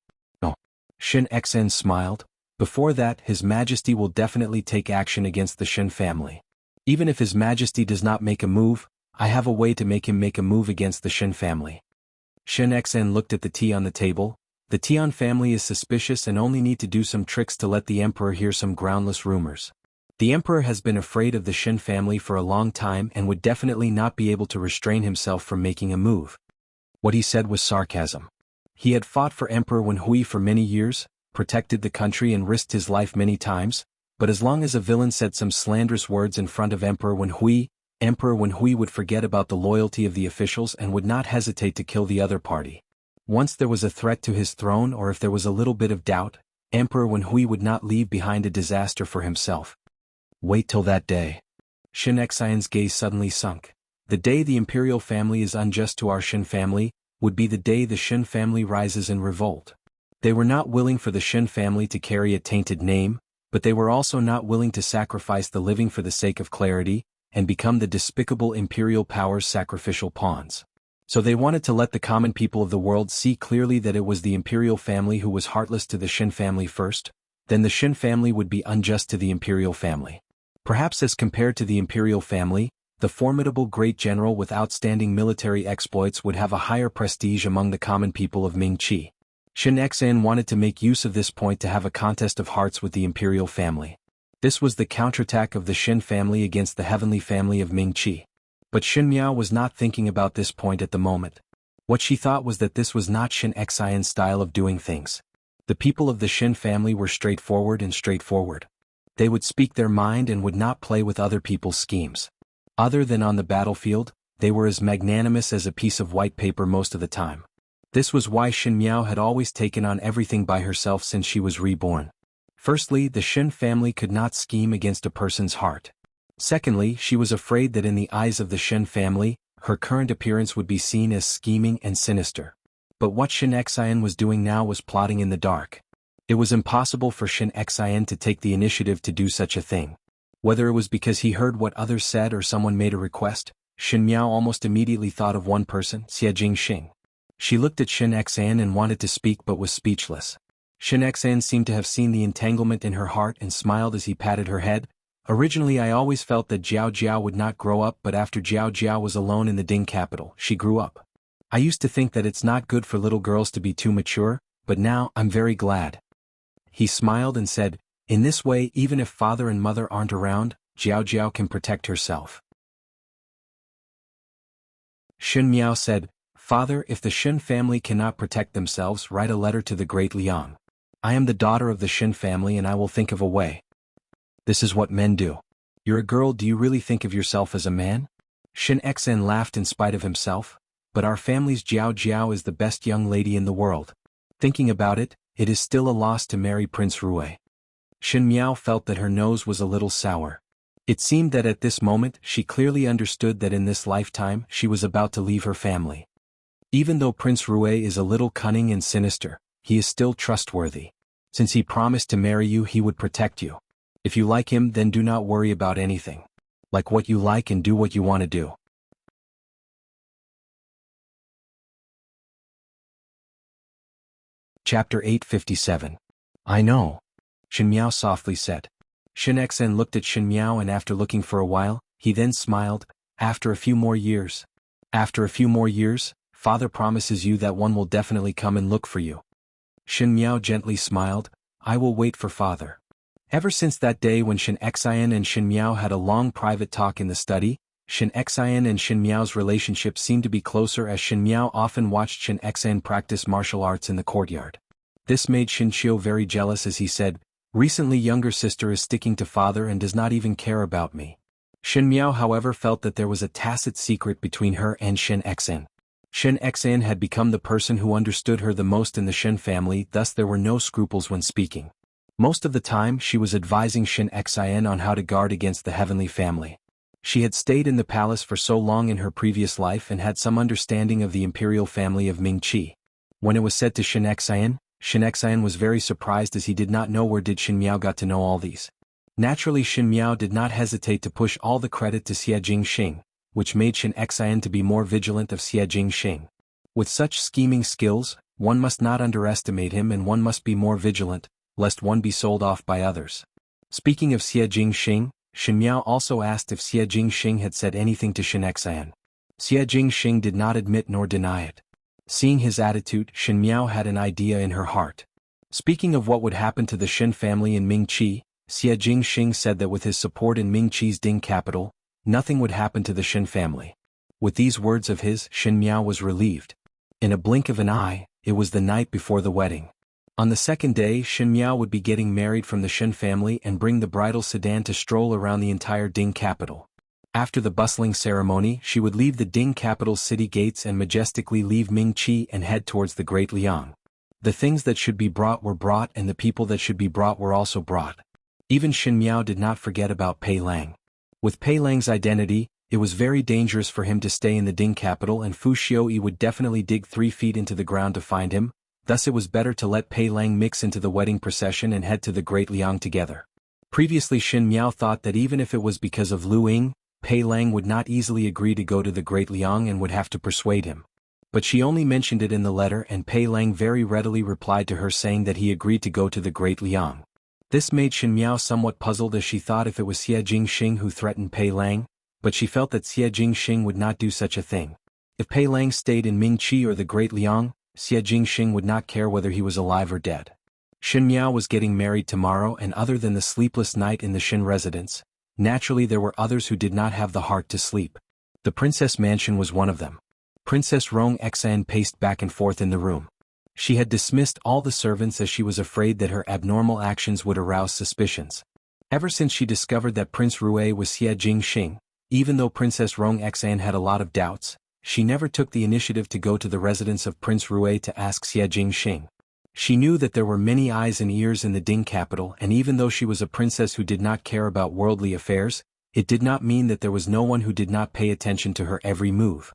[SPEAKER 1] No. Shin Xan smiled. Before that, His Majesty will definitely take action against the Shin family. Even if His Majesty does not make a move, I have a way to make him make a move against the Shin family. Shin Xan looked at the tea on the table. The Tian family is suspicious and only need to do some tricks to let the Emperor hear some groundless rumors. The Emperor has been afraid of the Shin family for a long time and would definitely not be able to restrain himself from making a move. What he said was sarcasm. He had fought for Emperor Wenhui for many years, protected the country and risked his life many times, but as long as a villain said some slanderous words in front of Emperor Wenhui would forget about the loyalty of the officials and would not hesitate to kill the other party. Once there was a threat to his throne or if there was a little bit of doubt, Emperor Wenhui would not leave behind a disaster for himself. Wait till that day. Shin Xian's gaze suddenly sunk. The day the imperial family is unjust to our Shin family, would be the day the Shin family rises in revolt. They were not willing for the Shin family to carry a tainted name, but they were also not willing to sacrifice the living for the sake of clarity, and become the despicable imperial power's sacrificial pawns. So they wanted to let the common people of the world see clearly that it was the imperial family who was heartless to the Shin family first, then the Shin family would be unjust to the imperial family. Perhaps as compared to the imperial family, the formidable great general with outstanding military exploits would have a higher prestige among the common people of Ming Qi. Shin Xan wanted to make use of this point to have a contest of hearts with the imperial family. This was the counterattack of the Shin family against the heavenly family of Ming Qi. But Shin Miao was not thinking about this point at the moment. What she thought was that this was not Shin Xian's style of doing things. The people of the Shin family were straightforward. They would speak their mind and would not play with other people's schemes. Other than on the battlefield, they were as magnanimous as a piece of white paper most of the time. This was why Shin Miao had always taken on everything by herself since she was reborn. Firstly, the Shin family could not scheme against a person's heart. Secondly, she was afraid that in the eyes of the Shin family, her current appearance would be seen as scheming and sinister. But what Shin Xian was doing now was plotting in the dark. It was impossible for Shin Xian to take the initiative to do such a thing. Whether it was because he heard what others said or someone made a request, Shin Miao almost immediately thought of one person, Xie Jingxing. She looked at Shin Xian and wanted to speak but was speechless. Shin Xian seemed to have seen the entanglement in her heart and smiled as he patted her head. Originally I always felt that Jiao Jiao would not grow up, but after Jiao Jiao was alone in the Ding capital, she grew up. I used to think that it's not good for little girls to be too mature, but now I'm very glad. He smiled and said, in this way even if father and mother aren't around, Jiao Jiao can protect herself. Shin Miao said, Father, if the Shin family cannot protect themselves, write a letter to the Great Liang. I am the daughter of the Shin family and I will think of a way. This is what men do. You're a girl, do you really think of yourself as a man? Shin Xen laughed in spite of himself, but our family's Jiao Jiao is the best young lady in the world. Thinking about it, it is still a loss to marry Prince Rui. Shin Miao felt that her nose was a little sour. It seemed that at this moment she clearly understood that in this lifetime she was about to leave her family. Even though Prince Rui is a little cunning and sinister, he is still trustworthy. Since he promised to marry you, he would protect you. If you like him, then do not worry about anything. Like what you like and do what you want to do. Chapter 857. I know. Shin Miao softly said. Shin Xen looked at Shin Miao and after looking for a while, he then smiled. After a few more years. After a few more years, father promises you that one will definitely come and look for you. Shin Miao gently smiled. I will wait for father. Ever since that day when Shin Xian and Shin Miao had a long private talk in the study, Shin Xian and Shin Miao's relationship seemed to be closer as Shin Miao often watched Shin Xian practice martial arts in the courtyard. This made Shin Xiu very jealous as he said, recently younger sister is sticking to father and does not even care about me. Shin Miao however felt that there was a tacit secret between her and Shin Xian. Shin Xian had become the person who understood her the most in the Shin family, thus there were no scruples when speaking. Most of the time she was advising Shin Xian on how to guard against the heavenly family. She had stayed in the palace for so long in her previous life and had some understanding of the imperial family of Mingqi. When it was said to Shin Xian was very surprised as he did not know where did Shin Miao got to know all these. Naturally Shin Miao did not hesitate to push all the credit to Xie Jingxing, which made Shin Xian to be more vigilant of Xie Jingxing. With such scheming skills, one must not underestimate him and one must be more vigilant, lest one be sold off by others. Speaking of Xie Jingxing, Shin Miao also asked if Xie Jingxing had said anything to Shin Xian. Xie Jingxing did not admit nor deny it. Seeing his attitude, Shin Miao had an idea in her heart. Speaking of what would happen to the Shin family in Mingqi, Xie Jingxing said that with his support in Mingqi's Ding capital, nothing would happen to the Shin family. With these words of his, Shin Miao was relieved. In a blink of an eye, it was the night before the wedding. On the second day, Shin Miao would be getting married from the Shin family and bring the bridal sedan to stroll around the entire Ding capital. After the bustling ceremony, she would leave the Ding capital's city gates and majestically leave Mingqi and head towards the Great Liang. The things that should be brought were brought and the people that should be brought were also brought. Even Shin Miao did not forget about Pei Lang. With Pei Lang's identity, it was very dangerous for him to stay in the Ding capital and Fu Xiuyi would definitely dig 3 feet into the ground to find him. Thus it was better to let Pei Lang mix into the wedding procession and head to the Great Liang together. Previously Shin Miao thought that even if it was because of Lu Ying, Pei Lang would not easily agree to go to the Great Liang and would have to persuade him. But she only mentioned it in the letter and Pei Lang very readily replied to her saying that he agreed to go to the Great Liang. This made Shin Miao somewhat puzzled as she thought if it was Xie Jingxing who threatened Pei Lang, but she felt that Xie Jingxing would not do such a thing. If Pei Lang stayed in Mingqi or the Great Liang, Xie Jingxing would not care whether he was alive or dead. Shin Miao was getting married tomorrow and other than the sleepless night in the Shin residence, naturally there were others who did not have the heart to sleep. The princess mansion was one of them. Princess Rong Xan paced back and forth in the room. She had dismissed all the servants as she was afraid that her abnormal actions would arouse suspicions. Ever since she discovered that Prince Rui was Xie Jingxing, even though Princess Rong Xan had a lot of doubts, she never took the initiative to go to the residence of Prince Rui to ask Xie Jingxing. She knew that there were many eyes and ears in the Ding capital and even though she was a princess who did not care about worldly affairs, it did not mean that there was no one who did not pay attention to her every move.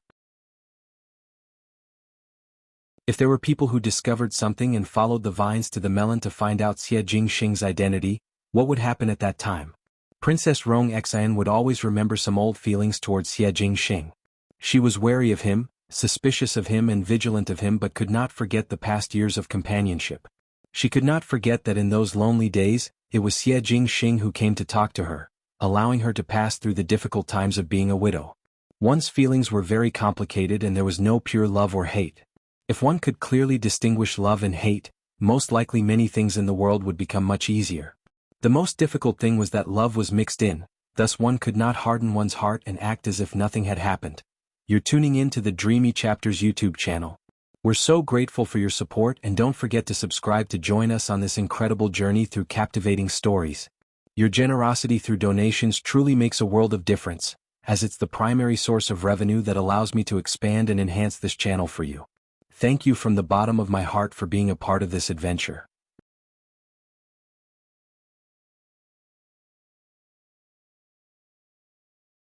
[SPEAKER 1] If there were people who discovered something and followed the vines to the melon to find out Xie Jingxing's identity, what would happen at that time? Princess Rong Xan would always remember some old feelings towards Xie Jingxing. She was wary of him, suspicious of him and vigilant of him but could not forget the past years of companionship. She could not forget that in those lonely days, it was Xie Jingxing who came to talk to her, allowing her to pass through the difficult times of being a widow. One's feelings were very complicated and there was no pure love or hate. If one could clearly distinguish love and hate, most likely many things in the world would become much easier. The most difficult thing was that love was mixed in, thus one could not harden one's heart and act as if nothing had happened. You're tuning in to the Dreamy Chapters YouTube channel. We're so grateful for your support, and don't forget to subscribe to join us on this incredible journey through captivating stories. Your generosity through donations truly makes a world of difference, as it's the primary source of revenue that allows me to expand and enhance this channel for you. Thank you from the bottom of my heart for being a part of this adventure.